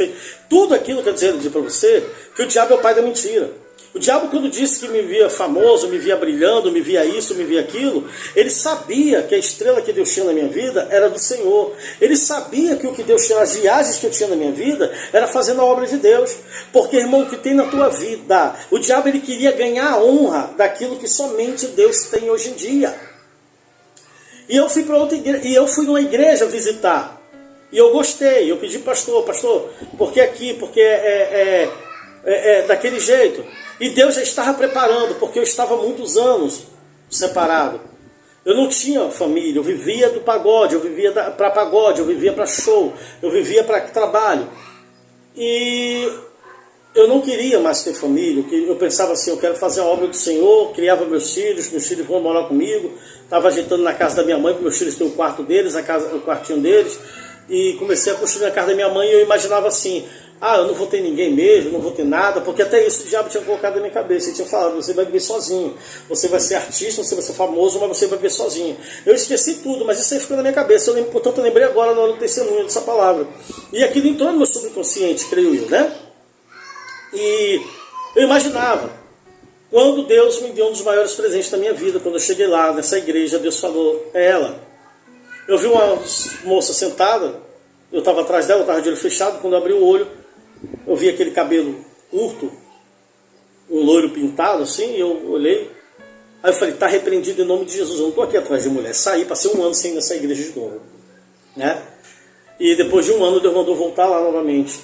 tudo aquilo que eu dizer para você, que o diabo é o pai da mentira. O diabo, quando disse que me via famoso, me via brilhando, me via isso, me via aquilo, ele sabia que a estrela que Deus tinha na minha vida era do Senhor. Ele sabia que o que Deus tinha, as viagens que eu tinha na minha vida, era fazendo a obra de Deus. Porque, irmão, o que tem na tua vida, o diabo ele queria ganhar a honra daquilo que somente Deus tem hoje em dia. E eu fui para outra igreja, e eu fui numa igreja visitar. E eu gostei, eu pedi: pastor, por que aqui? Porque é daquele jeito. E Deus já estava preparando, porque eu estava há muitos anos separado. Eu não tinha família, eu vivia do pagode, eu vivia para pagode, eu vivia para show, eu vivia para trabalho. E eu não queria mais ter família, eu pensava assim: eu quero fazer a obra do Senhor, criava meus filhos vão morar comigo. Estava ajeitando na casa da minha mãe, porque meus filhos têm o quarto deles, o quartinho deles. E comecei a construir na casa da minha mãe, e eu imaginava assim: eu não vou ter ninguém mesmo, não vou ter nada, porque até isso o diabo tinha colocado na minha cabeça. Ele tinha falado: você vai viver sozinho, você vai ser artista, você vai ser famoso, mas você vai viver sozinho. Eu esqueci tudo, mas isso aí ficou na minha cabeça. Portanto, eu lembrei agora na hora do testemunho dessa palavra. E aquilo entrou no meu subconsciente, creio eu, né? E eu imaginava, quando Deus me deu um dos maiores presentes da minha vida, quando eu cheguei lá nessa igreja, Deus falou: é ela. Eu vi uma moça sentada, eu estava atrás dela, eu estava de olho fechado, quando eu abri o olho, eu vi aquele cabelo curto, um loiro pintado assim, e eu olhei, aí eu falei, está repreendido em nome de Jesus, eu não estou aqui atrás de mulher. Saí, passei um ano sem ir nessa igreja de novo, né? E depois de um ano Deus mandou voltar lá novamente.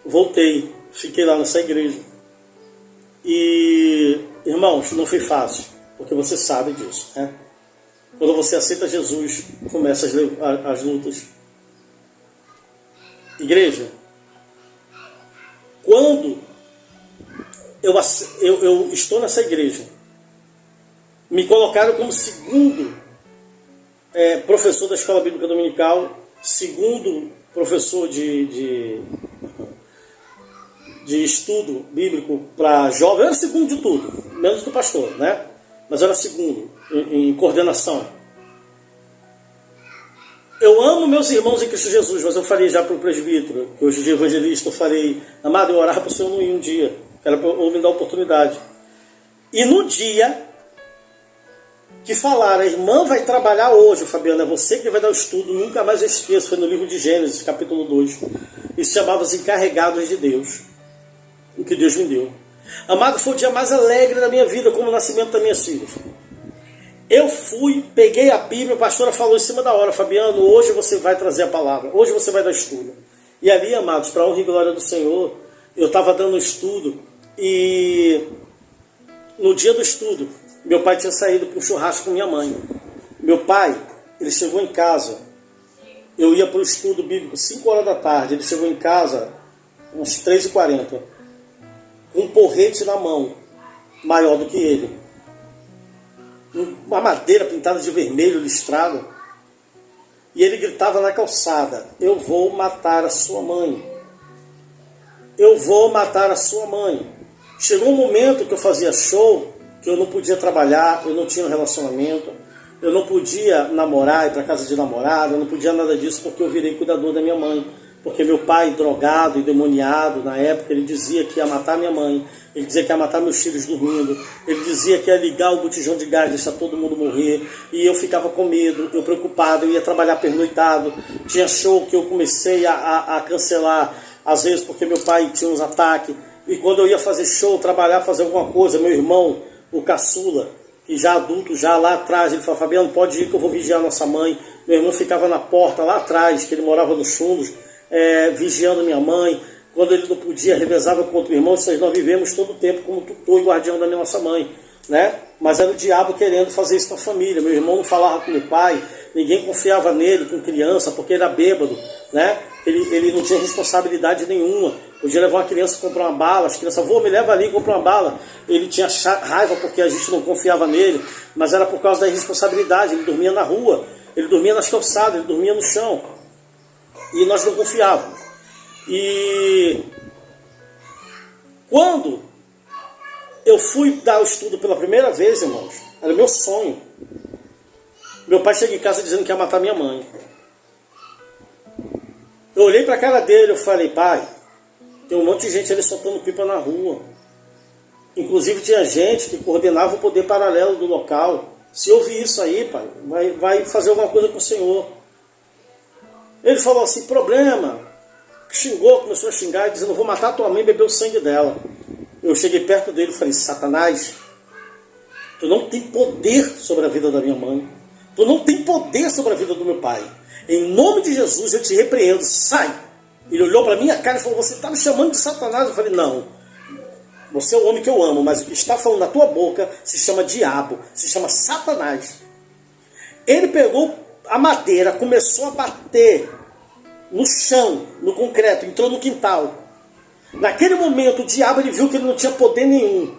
Voltei, fiquei lá nessa igreja. E, irmãos, não foi fácil, porque você sabe disso, né? Quando você aceita Jesus, começam as lutas. Igreja, quando eu estou nessa igreja, me colocaram como segundo professor da Escola Bíblica Dominical, segundo professor de estudo bíblico para jovens. Eu era segundo de tudo, menos do pastor, né? Mas eu era segundo em coordenação. Eu amo meus irmãos em Cristo Jesus, mas eu falei já para o presbítero, que hoje de evangelista, eu falei, amado, eu orava para o Senhor não ir um dia, era para eu me dar oportunidade. E no dia que falaram, a irmã vai trabalhar hoje, Fabiana, é você que vai dar o estudo, nunca mais eu esqueço, foi no livro de Gênesis, capítulo 2, e se chamava Os Encarregados de Deus, o que Deus me deu. Amado, foi o dia mais alegre da minha vida, como o nascimento das minhas filhas. Eu fui, peguei a Bíblia, a pastora falou em cima da hora, Fabiano, hoje você vai trazer a palavra, hoje você vai dar estudo. E ali, amados, para a honra e glória do Senhor, eu estava dando estudo, e no dia do estudo, meu pai tinha saído para um churrasco com minha mãe. Meu pai, ele chegou em casa, eu ia para o estudo bíblico 5 horas da tarde, ele chegou em casa uns 3h40, com um porrete na mão, maior do que ele. Uma madeira pintada de vermelho, listrada. E ele gritava na calçada, eu vou matar a sua mãe. Eu vou matar a sua mãe. Chegou um momento que eu fazia show, que eu não podia trabalhar, eu não tinha um relacionamento, eu não podia namorar, ir para casa de namorada, eu não podia nada disso porque eu virei cuidador da minha mãe. Porque meu pai, drogado e demoniado, na época, ele dizia que ia matar minha mãe, ele dizia que ia matar meus filhos dormindo, ele dizia que ia ligar o botijão de gás, deixar todo mundo morrer, e eu ficava com medo, eu preocupado, eu ia trabalhar pernoitado, tinha show que eu comecei a cancelar, às vezes porque meu pai tinha uns ataques, e quando eu ia fazer show, trabalhar, fazer alguma coisa, meu irmão, o caçula, que já adulto, já lá atrás, ele falou, Fabiano, pode ir que eu vou vigiar nossa mãe. Meu irmão ficava na porta lá atrás, que ele morava nos fundos, vigiando minha mãe. Quando ele não podia, revezava com outro irmão. Nós vivemos todo o tempo como tutor e guardião da nossa mãe, né? Mas era o diabo querendo fazer isso com a família. Meu irmão não falava com meu pai, ninguém confiava nele com criança, porque ele era bêbado, né? Ele não tinha responsabilidade nenhuma. Podia levar uma criança e comprar uma bala, as crianças, me leva ali e compra uma bala. Ele tinha raiva porque a gente não confiava nele, mas era por causa da irresponsabilidade. Ele dormia na rua, ele dormia nas calçadas, ele dormia no chão. E nós não confiávamos. E quando eu fui dar o estudo pela primeira vez, irmãos, era meu sonho. Meu pai chega em casa dizendo que ia matar minha mãe. Eu olhei para a cara dele e falei, pai, tem um monte de gente ali soltando pipa na rua. Inclusive tinha gente que coordenava o poder paralelo do local. Se ouvir isso aí, pai, vai fazer alguma coisa com o senhor. Ele falou assim, problema. Xingou, começou a xingar, dizendo, vou matar tua mãe e beber o sangue dela. Eu cheguei perto dele e falei, Satanás, tu não tem poder sobre a vida da minha mãe. Tu não tem poder sobre a vida do meu pai. Em nome de Jesus eu te repreendo, sai. Ele olhou para minha cara e falou, você está me chamando de Satanás? Eu falei, não, você é o homem que eu amo, mas o que está falando na tua boca se chama diabo, se chama Satanás. Ele pegou a madeira, começou a bater no chão, no concreto, entrou no quintal. Naquele momento o diabo ele viu que ele não tinha poder nenhum.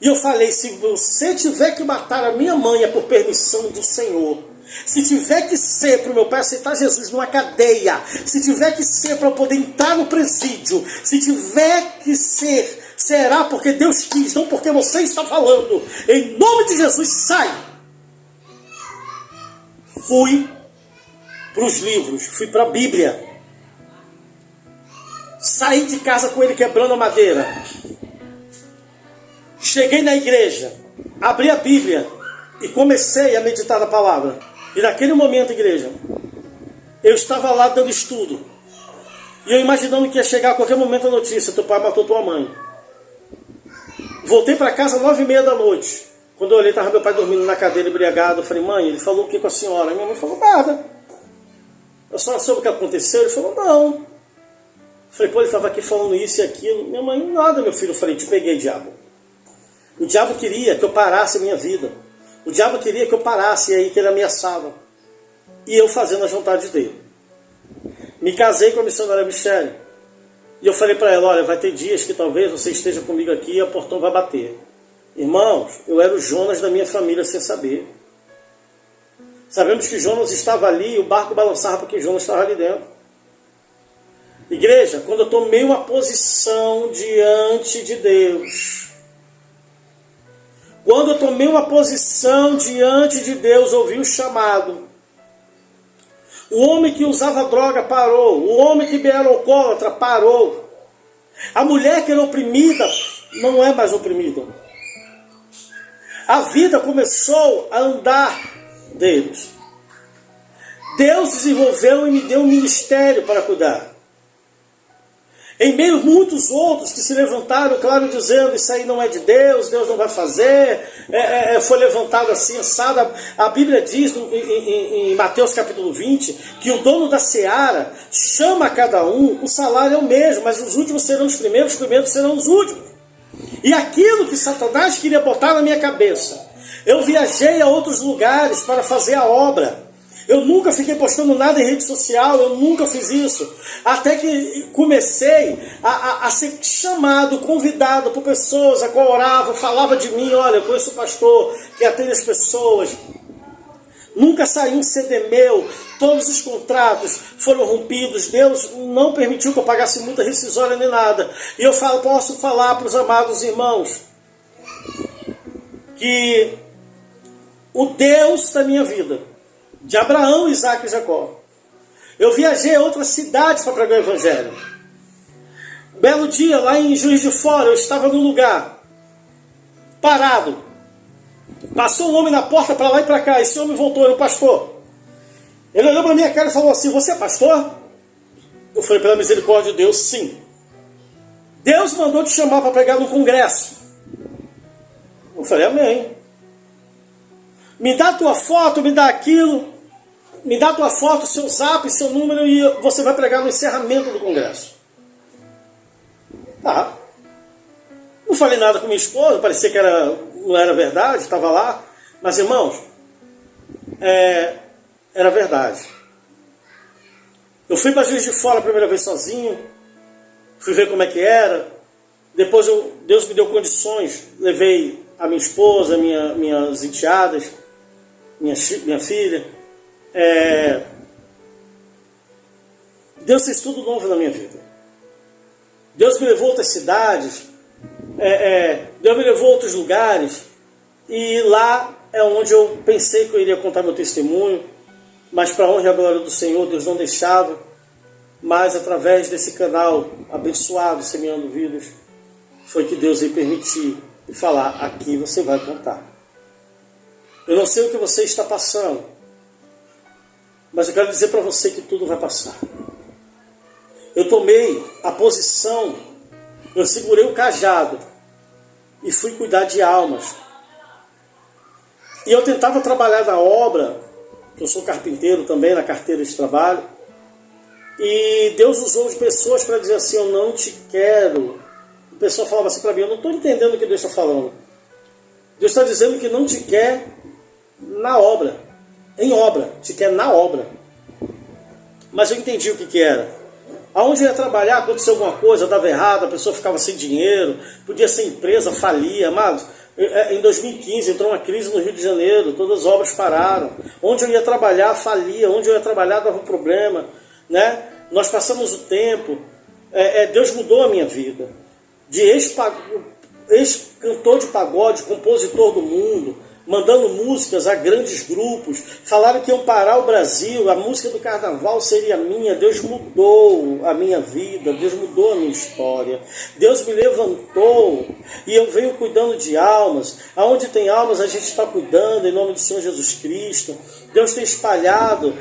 E eu falei, se você tiver que matar a minha mãe é por permissão do Senhor. Se tiver que ser para o meu pai aceitar Jesus numa cadeia, se tiver que ser para eu poder entrar no presídio, se tiver que ser, será porque Deus quis, não porque você está falando. Em nome de Jesus, sai! Fui para os livros, fui para a Bíblia. Saí de casa com ele quebrando a madeira. Cheguei na igreja, abri a Bíblia e comecei a meditar na palavra. E naquele momento, igreja, eu estava lá dando estudo. E eu imaginando que ia chegar a qualquer momento a notícia: teu pai matou tua mãe. Voltei para casa 9h30 da noite. Quando eu olhei, estava meu pai dormindo na cadeira, embriagado. Eu falei: mãe, ele falou o que com a senhora? E minha mãe falou: nada. A senhora soube o que aconteceu? Ele falou: não. Eu falei: pô, ele estava aqui falando isso e aquilo. Minha mãe: nada, meu filho. Eu falei: te peguei, diabo. O diabo queria que eu parasse a minha vida. O diabo queria que eu parasse, e aí que ele ameaçava. E eu fazendo as vontades dele. Me casei com a missionária Michele. E eu falei para ela: olha, vai ter dias que talvez você esteja comigo aqui e o portão vai bater. Irmãos, eu era o Jonas da minha família sem saber. Sabemos que Jonas estava ali e o barco balançava porque Jonas estava ali dentro. Igreja, quando eu tomei uma posição diante de Deus, quando eu tomei uma posição diante de Deus, ouvi o chamado. O homem que usava droga parou. O homem que era alcoólatra parou. A mulher que era oprimida não é mais oprimida. A vida começou a andar deles. Deus desenvolveu e me deu um ministério para cuidar. Em meio a muitos outros que se levantaram, claro, dizendo: isso aí não é de Deus, Deus não vai fazer, foi levantado assim, assado. A Bíblia diz em Mateus capítulo 20, que o dono da seara chama a cada um, o salário é o mesmo, mas os últimos serão os primeiros serão os últimos. E aquilo que Satanás queria botar na minha cabeça, eu viajei a outros lugares para fazer a obra. Eu nunca fiquei postando nada em rede social, eu nunca fiz isso. Até que comecei a ser chamado, convidado por pessoas a qual orava, falava de mim: olha, eu conheço o pastor que atende as pessoas. Nunca saiu um CD meu, todos os contratos foram rompidos, Deus não permitiu que eu pagasse multa rescisória nem nada. E eu posso falar para os amados irmãos que o Deus da minha vida, de Abraão, Isaac e Jacó, eu viajei a outras cidades para pregar o evangelho. Um belo dia, lá em Juiz de Fora, eu estava num lugar parado. Passou um homem na porta para lá e para cá. Esse homem voltou, era o pastor. Ele olhou para minha cara e falou assim: você é pastor? Eu falei: pela misericórdia de Deus, sim. Deus mandou te chamar para pregar no congresso. Eu falei: amém. Me dá a tua foto, me dá aquilo. Me dá a tua foto, seu zap, seu número, e você vai pregar no encerramento do congresso. Tá. Não falei nada com minha esposa, parecia que não era verdade, estava lá. Mas, irmãos, era verdade. Eu fui para Juiz de Fora a primeira vez sozinho, fui ver como é que era. Depois Deus me deu condições, levei a minha esposa, minhas enteadas, minha filha. Deus fez tudo novo na minha vida. Deus me levou a outras cidades, Deus me levou a outros lugares, e lá é onde eu pensei que eu iria contar meu testemunho, mas para a honra e a glória do Senhor, Deus não deixava. Mas através desse canal abençoado, Semeando Vidas, foi que Deus ia permitir e falar: aqui você vai contar. Eu não sei o que você está passando, mas eu quero dizer para você que tudo vai passar. Eu tomei a posição, eu segurei o cajado e fui cuidar de almas. E eu tentava trabalhar na obra, eu sou carpinteiro também, na carteira de trabalho, e Deus usou de pessoas para dizer assim: eu não te quero. O pessoal falava assim para mim: eu não estou entendendo o que Deus está falando. Deus está dizendo que não te quer na obra, em obra, te quer na obra. Mas eu entendi o que era. Aonde eu ia trabalhar, aconteceu alguma coisa, dava errado, a pessoa ficava sem dinheiro, podia ser empresa, falia, amados. Em 2015 entrou uma crise no Rio de Janeiro, todas as obras pararam. Onde eu ia trabalhar, falia, onde eu ia trabalhar, dava um problema, né? Nós passamos o tempo, Deus mudou a minha vida. De ex-cantor de pagode, compositor do mundo, mandando músicas a grandes grupos, falaram que iam parar o Brasil, a música do carnaval seria minha. Deus mudou a minha vida, Deus mudou a minha história, Deus me levantou, e eu venho cuidando de almas. Aonde tem almas a gente está cuidando, em nome do Senhor Jesus Cristo. Deus tem espalhado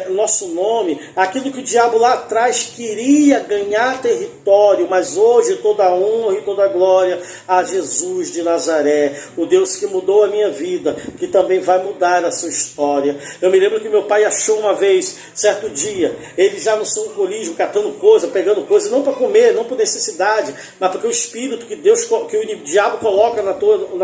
nosso nome, aquilo que o diabo lá atrás queria ganhar território, mas hoje toda a honra e toda a glória a Jesus de Nazaré, o Deus que mudou a minha vida, que também vai mudar a sua história. Eu me lembro que meu pai achou uma vez, certo dia, ele já no seu alcoolismo, catando coisa, pegando coisa, não para comer, não por necessidade, mas porque o espírito que o diabo coloca na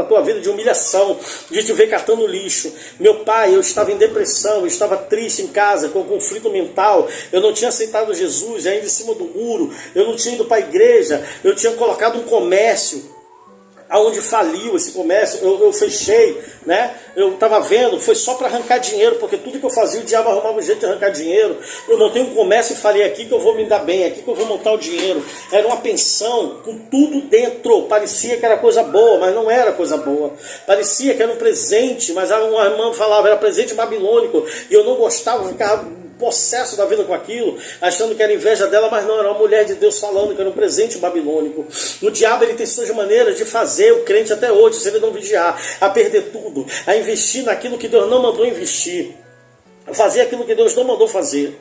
tua vida de humilhação, de te ver catando lixo. Meu pai, eu estava em depressão, eu estava triste em casa, com conflito mental, eu não tinha aceitado Jesus, ainda em cima do muro, eu não tinha ido para a igreja, eu tinha colocado um comércio, aonde faliu esse comércio, eu fechei, né? Eu estava vendo, foi só para arrancar dinheiro, porque tudo que eu fazia, o diabo arrumava um jeito de arrancar dinheiro. Eu montei um comércio e falei, aqui que eu vou me dar bem, aqui que eu vou montar o dinheiro. Era uma pensão com tudo dentro, parecia que era coisa boa, mas não era coisa boa. Parecia que era um presente, mas uma irmã falava, era presente babilônico, e eu não gostava, eu ficava possesso da vida com aquilo, achando que era inveja dela, mas não, era uma mulher de Deus falando que era um presente babilônico. O diabo, ele tem suas maneiras de fazer o crente até hoje, se ele não vigiar, a perder tudo, a investir naquilo que Deus não mandou investir, a fazer aquilo que Deus não mandou fazer.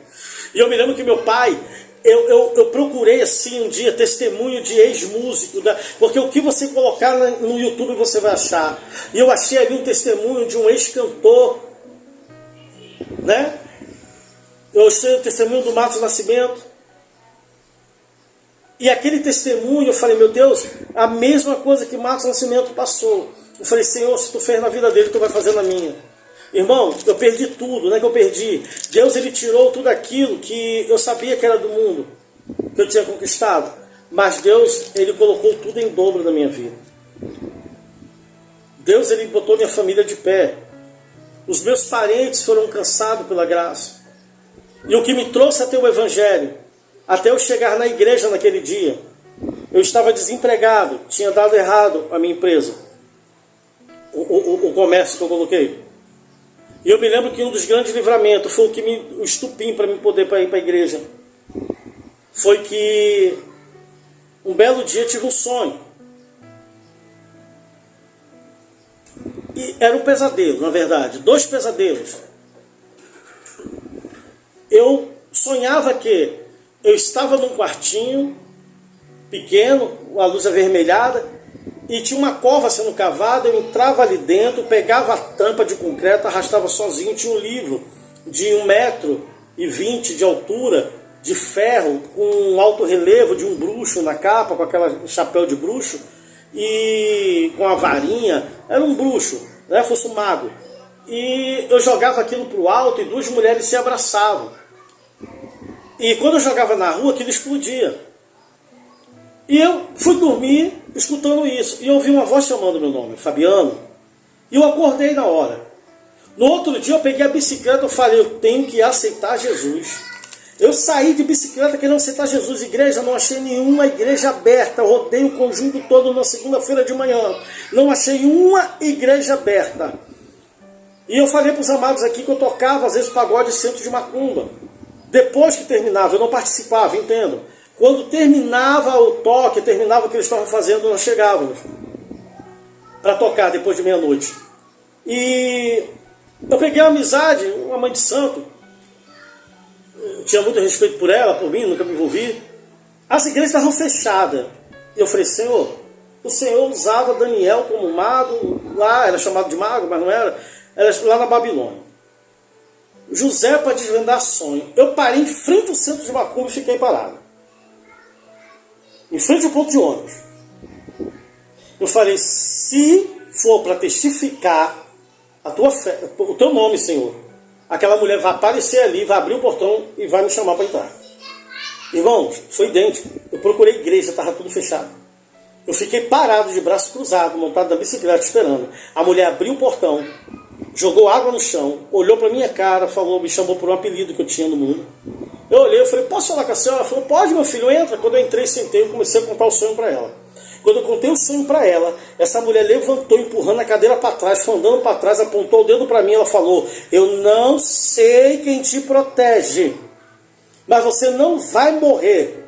E eu me lembro que meu pai, eu procurei assim um dia testemunho de ex-músico, porque o que você colocar no YouTube você vai achar. E eu achei ali um testemunho de um ex-cantor, né? Eu sei o testemunho do Marcos Nascimento. E aquele testemunho, eu falei, meu Deus, a mesma coisa que Marcos Nascimento passou. Eu falei, Senhor, se tu fez na vida dele, tu vai fazer na minha. Irmão, eu perdi tudo, não é que eu perdi. Deus, ele tirou tudo aquilo que eu sabia que era do mundo, que eu tinha conquistado. Mas Deus, ele colocou tudo em dobro na minha vida. Deus, ele botou minha família de pé. Os meus parentes foram alcançados pela graça. E o que me trouxe até o Evangelho, até eu chegar na igreja naquele dia, eu estava desempregado, tinha dado errado a minha empresa, o comércio que eu coloquei. E eu me lembro que um dos grandes livramentos foi o estupim para mim poder ir para a igreja. Foi que um belo dia eu tive um sonho. E era um pesadelo, na verdade, 2 pesadelos. Eu sonhava que eu estava num quartinho pequeno, a luz avermelhada, e tinha uma cova sendo cavada, eu entrava ali dentro, pegava a tampa de concreto, arrastava sozinho, tinha um livro de 1,20 m de altura, de ferro, com um alto relevo de um bruxo na capa, com aquele chapéu de bruxo, e com a varinha, era um bruxo, né, fosse um mago. E eu jogava aquilo para o alto e 2 mulheres se abraçavam. E quando eu jogava na rua, aquilo explodia. E eu fui dormir escutando isso. E eu ouvi uma voz chamando meu nome, Fabiano. E eu acordei na hora. No outro dia eu peguei a bicicleta e falei, eu tenho que aceitar Jesus. Eu saí de bicicleta querendo aceitar Jesus. Igreja, não achei nenhuma igreja aberta. Eu rodei o conjunto todo na segunda-feira de manhã. Não achei uma igreja aberta. E eu falei para os amados aqui que eu tocava, às vezes, pagode centro de macumba. Depois que terminava, eu não participava, entendo. Quando terminava o toque, terminava o que eles estavam fazendo, nós chegávamos para tocar depois de meia-noite. E eu peguei uma amizade, uma mãe de santo. Eu tinha muito respeito por ela, por mim, nunca me envolvi. As igrejas estavam fechadas. E eu falei, Senhor, o Senhor usava Daniel como mago, lá era chamado de mago, mas não era lá na Babilônia. José para desvendar sonho. Eu parei em frente ao centro de macumba e fiquei parado. Em frente ao ponto de ônibus. Eu falei, se for para testificar a tua fé, o teu nome, Senhor, aquela mulher vai aparecer ali, vai abrir o portão e vai me chamar para entrar. Irmãos, foi idêntico. Eu procurei igreja, estava tudo fechado. Eu fiquei parado de braço cruzado, montado na bicicleta, esperando. A mulher abriu o portão, jogou água no chão, olhou para minha cara, falou, me chamou por um apelido que eu tinha no mundo. Eu olhei, eu falei, posso falar com a senhora? Ela falou, pode, meu filho, entra. Quando eu entrei, sentei, eu comecei a contar o sonho para ela. Quando eu contei o sonho para ela, essa mulher levantou, empurrando a cadeira para trás, foi andando para trás, apontou o dedo para mim, ela falou, eu não sei quem te protege, mas você não vai morrer.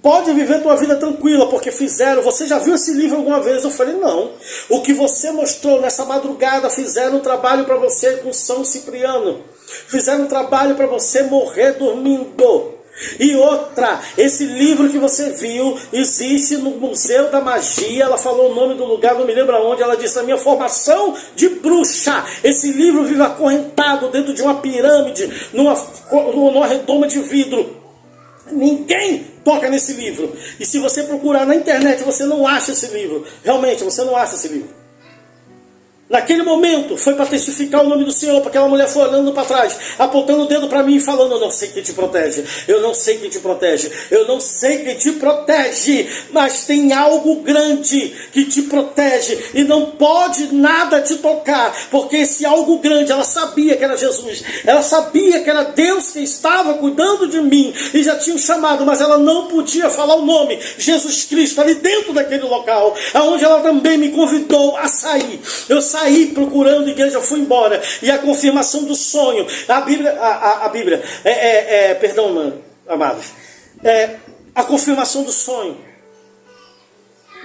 Pode viver tua vida tranquila, porque fizeram. Você já viu esse livro alguma vez? Eu falei, não. O que você mostrou nessa madrugada, fizeram um trabalho para você com São Cipriano. Fizeram um trabalho para você morrer dormindo. E outra, esse livro que você viu existe no Museu da Magia. Ela falou o nome do lugar, não me lembro aonde. Ela disse: a minha formação de bruxa. Esse livro vive acorrentado dentro de uma pirâmide, numa redoma de vidro. Ninguém toca nesse livro. E se você procurar na internet, você não acha esse livro. Realmente, você não acha esse livro. Naquele momento, foi para testificar o nome do Senhor, porque aquela mulher foi olhando para trás, apontando o dedo para mim e falando: eu não sei quem te protege, eu não sei quem te protege, eu não sei quem te protege, mas tem algo grande que te protege e não pode nada te tocar, porque esse algo grande, ela sabia que era Jesus, ela sabia que era Deus que estava cuidando de mim e já tinha chamado, mas ela não podia falar o nome, Jesus Cristo, ali dentro daquele local, aonde ela também me convidou a sair. Eu saí procurando igreja, fui embora. E a confirmação do sonho, a Bíblia, perdão, amados, a confirmação do sonho.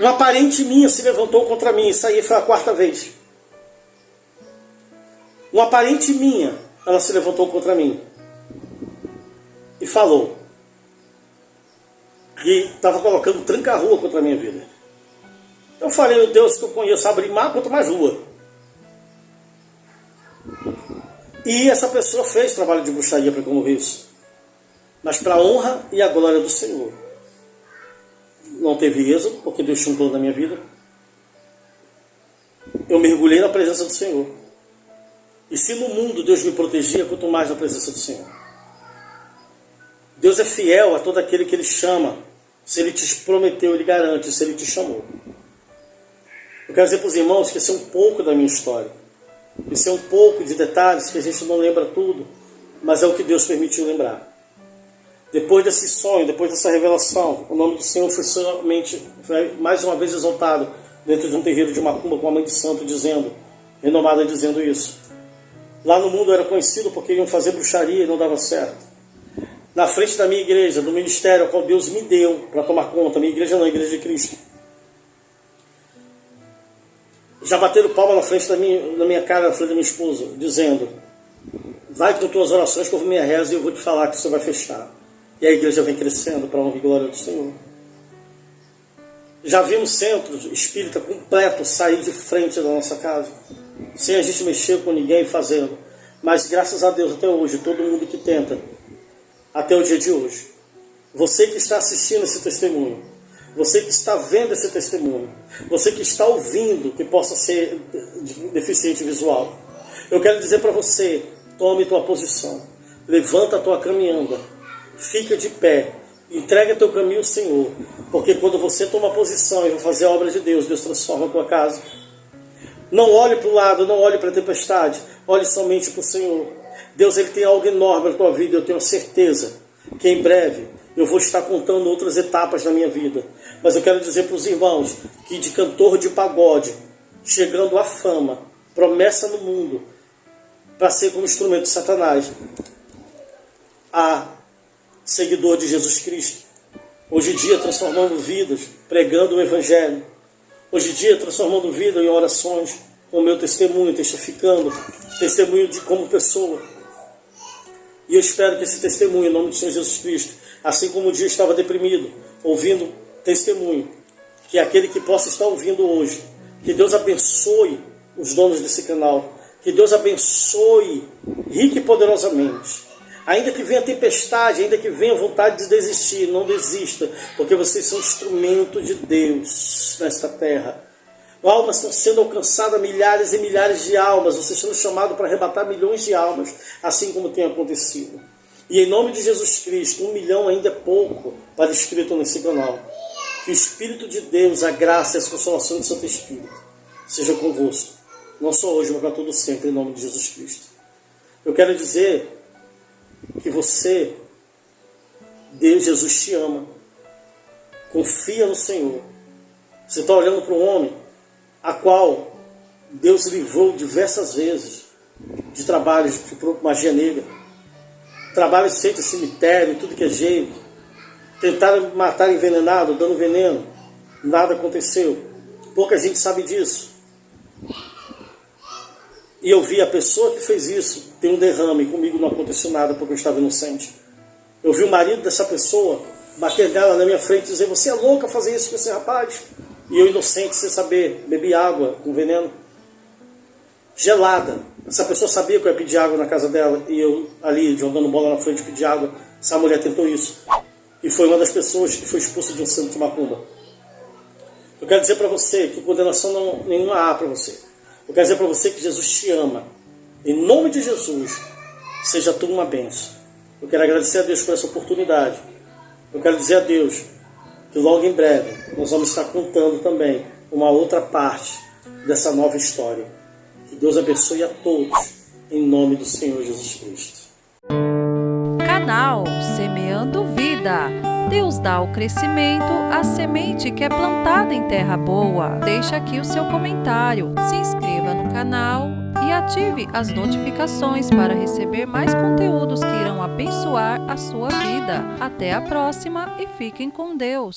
Uma parente minha se levantou contra mim, isso aí foi a 4ª vez. Uma parente minha, ela se levantou contra mim e falou que estava colocando tranca-rua contra a minha vida. Eu falei: o Deus que eu conheço abre mar, quanto mais rua. E essa pessoa fez trabalho de bruxaria para comover isso, mas para a honra e a glória do Senhor. Não teve êxodo, porque Deus tinha um plano na minha vida. Eu mergulhei na presença do Senhor. E se no mundo Deus me protegia, quanto mais na presença do Senhor. Deus é fiel a todo aquele que Ele chama. Se Ele te prometeu, Ele garante. Se Ele te chamou. Eu quero dizer para os irmãos que esse é um pouco da minha história. Isso é um pouco de detalhes que a gente não lembra tudo, mas é o que Deus permitiu lembrar. Depois desse sonho, depois dessa revelação, o nome do Senhor foi mais uma vez exaltado dentro de um terreiro de macumba com a mãe de santo renomada dizendo isso. Lá no mundo era conhecido porque iam fazer bruxaria e não dava certo. Na frente da minha igreja, do ministério ao qual Deus me deu para tomar conta, minha igreja não, a igreja de Cristo. Já bateram palma na frente da minha cara, na frente da minha esposa, dizendo: vai com tuas orações que eu vou minha reza e eu vou te falar que você vai fechar. E a igreja vem crescendo para a honra e glória do Senhor. Já vimos centros espírita completo sair de frente da nossa casa, sem a gente mexer com ninguém fazendo. Mas graças a Deus até hoje, todo mundo que tenta, até o dia de hoje. Você que está assistindo esse testemunho, você que está vendo esse testemunho, você que está ouvindo, que possa ser deficiente visual, eu quero dizer para você: tome tua posição, levanta a tua caminhada, fica de pé, entrega teu caminho ao Senhor, porque quando você toma posição e vai fazer a obra de Deus, Deus transforma a tua casa. Não olhe para o lado, não olhe para a tempestade, olhe somente para o Senhor. Deus, Ele tem algo enorme na tua vida, eu tenho certeza que em breve eu vou estar contando outras etapas da minha vida. Mas eu quero dizer para os irmãos que de cantor de pagode, chegando à fama, promessa no mundo, para ser como instrumento de Satanás, a seguidor de Jesus Cristo. Hoje em dia transformando vidas, pregando o Evangelho. Hoje em dia transformando vida em orações, com o meu testemunho, testificando, testemunho de como pessoa. E eu espero que esse testemunho, em nome do Senhor Jesus Cristo, assim como um dia eu estava deprimido, ouvindo testemunho, que é aquele que possa estar ouvindo hoje, que Deus abençoe os donos desse canal, que Deus abençoe rica e poderosamente. Ainda que venha tempestade, ainda que venha vontade de desistir, não desista, porque vocês são instrumento de Deus nesta terra. Almas estão sendo alcançadas, milhares e milhares de almas, vocês são chamados para arrebatar milhões de almas, assim como tem acontecido. E em nome de Jesus Cristo, 1 milhão ainda é pouco para inscrito nesse canal. Que o Espírito de Deus, a graça e as consolações do Santo Espírito seja convosco, não só hoje, mas para todo sempre, em nome de Jesus Cristo. Eu quero dizer que você, Deus, Jesus te ama, confia no Senhor. Você está olhando para um homem a qual Deus livrou diversas vezes de trabalhos de magia negra, trabalhos feitos em cemitério, tudo que é jeito. Tentaram me matar envenenado, dando veneno. Nada aconteceu. Pouca gente sabe disso. E eu vi a pessoa que fez isso ter um derrame. Comigo não aconteceu nada porque eu estava inocente. Eu vi o marido dessa pessoa bater nela na minha frente e dizer: você é louca fazer isso com esse rapaz? E eu inocente, sem saber, bebi água com veneno. Gelada. Essa pessoa sabia que eu ia pedir água na casa dela e eu ali jogando bola na frente pedir água. Essa mulher tentou isso. E foi uma das pessoas que foi expulsa de um centro de macumba. Eu quero dizer para você que condenação nenhuma há para você. Eu quero dizer para você que Jesus te ama. Em nome de Jesus, seja tu uma bênção. Eu quero agradecer a Deus por essa oportunidade. Eu quero dizer a Deus que logo em breve nós vamos estar contando também uma outra parte dessa nova história. Que Deus abençoe a todos, em nome do Senhor Jesus Cristo. Canal Semeando Vida. Deus dá o crescimento à semente que é plantada em terra boa. Deixa aqui o seu comentário, se inscreva no canal e ative as notificações para receber mais conteúdos que irão abençoar a sua vida. Até a próxima e fiquem com Deus.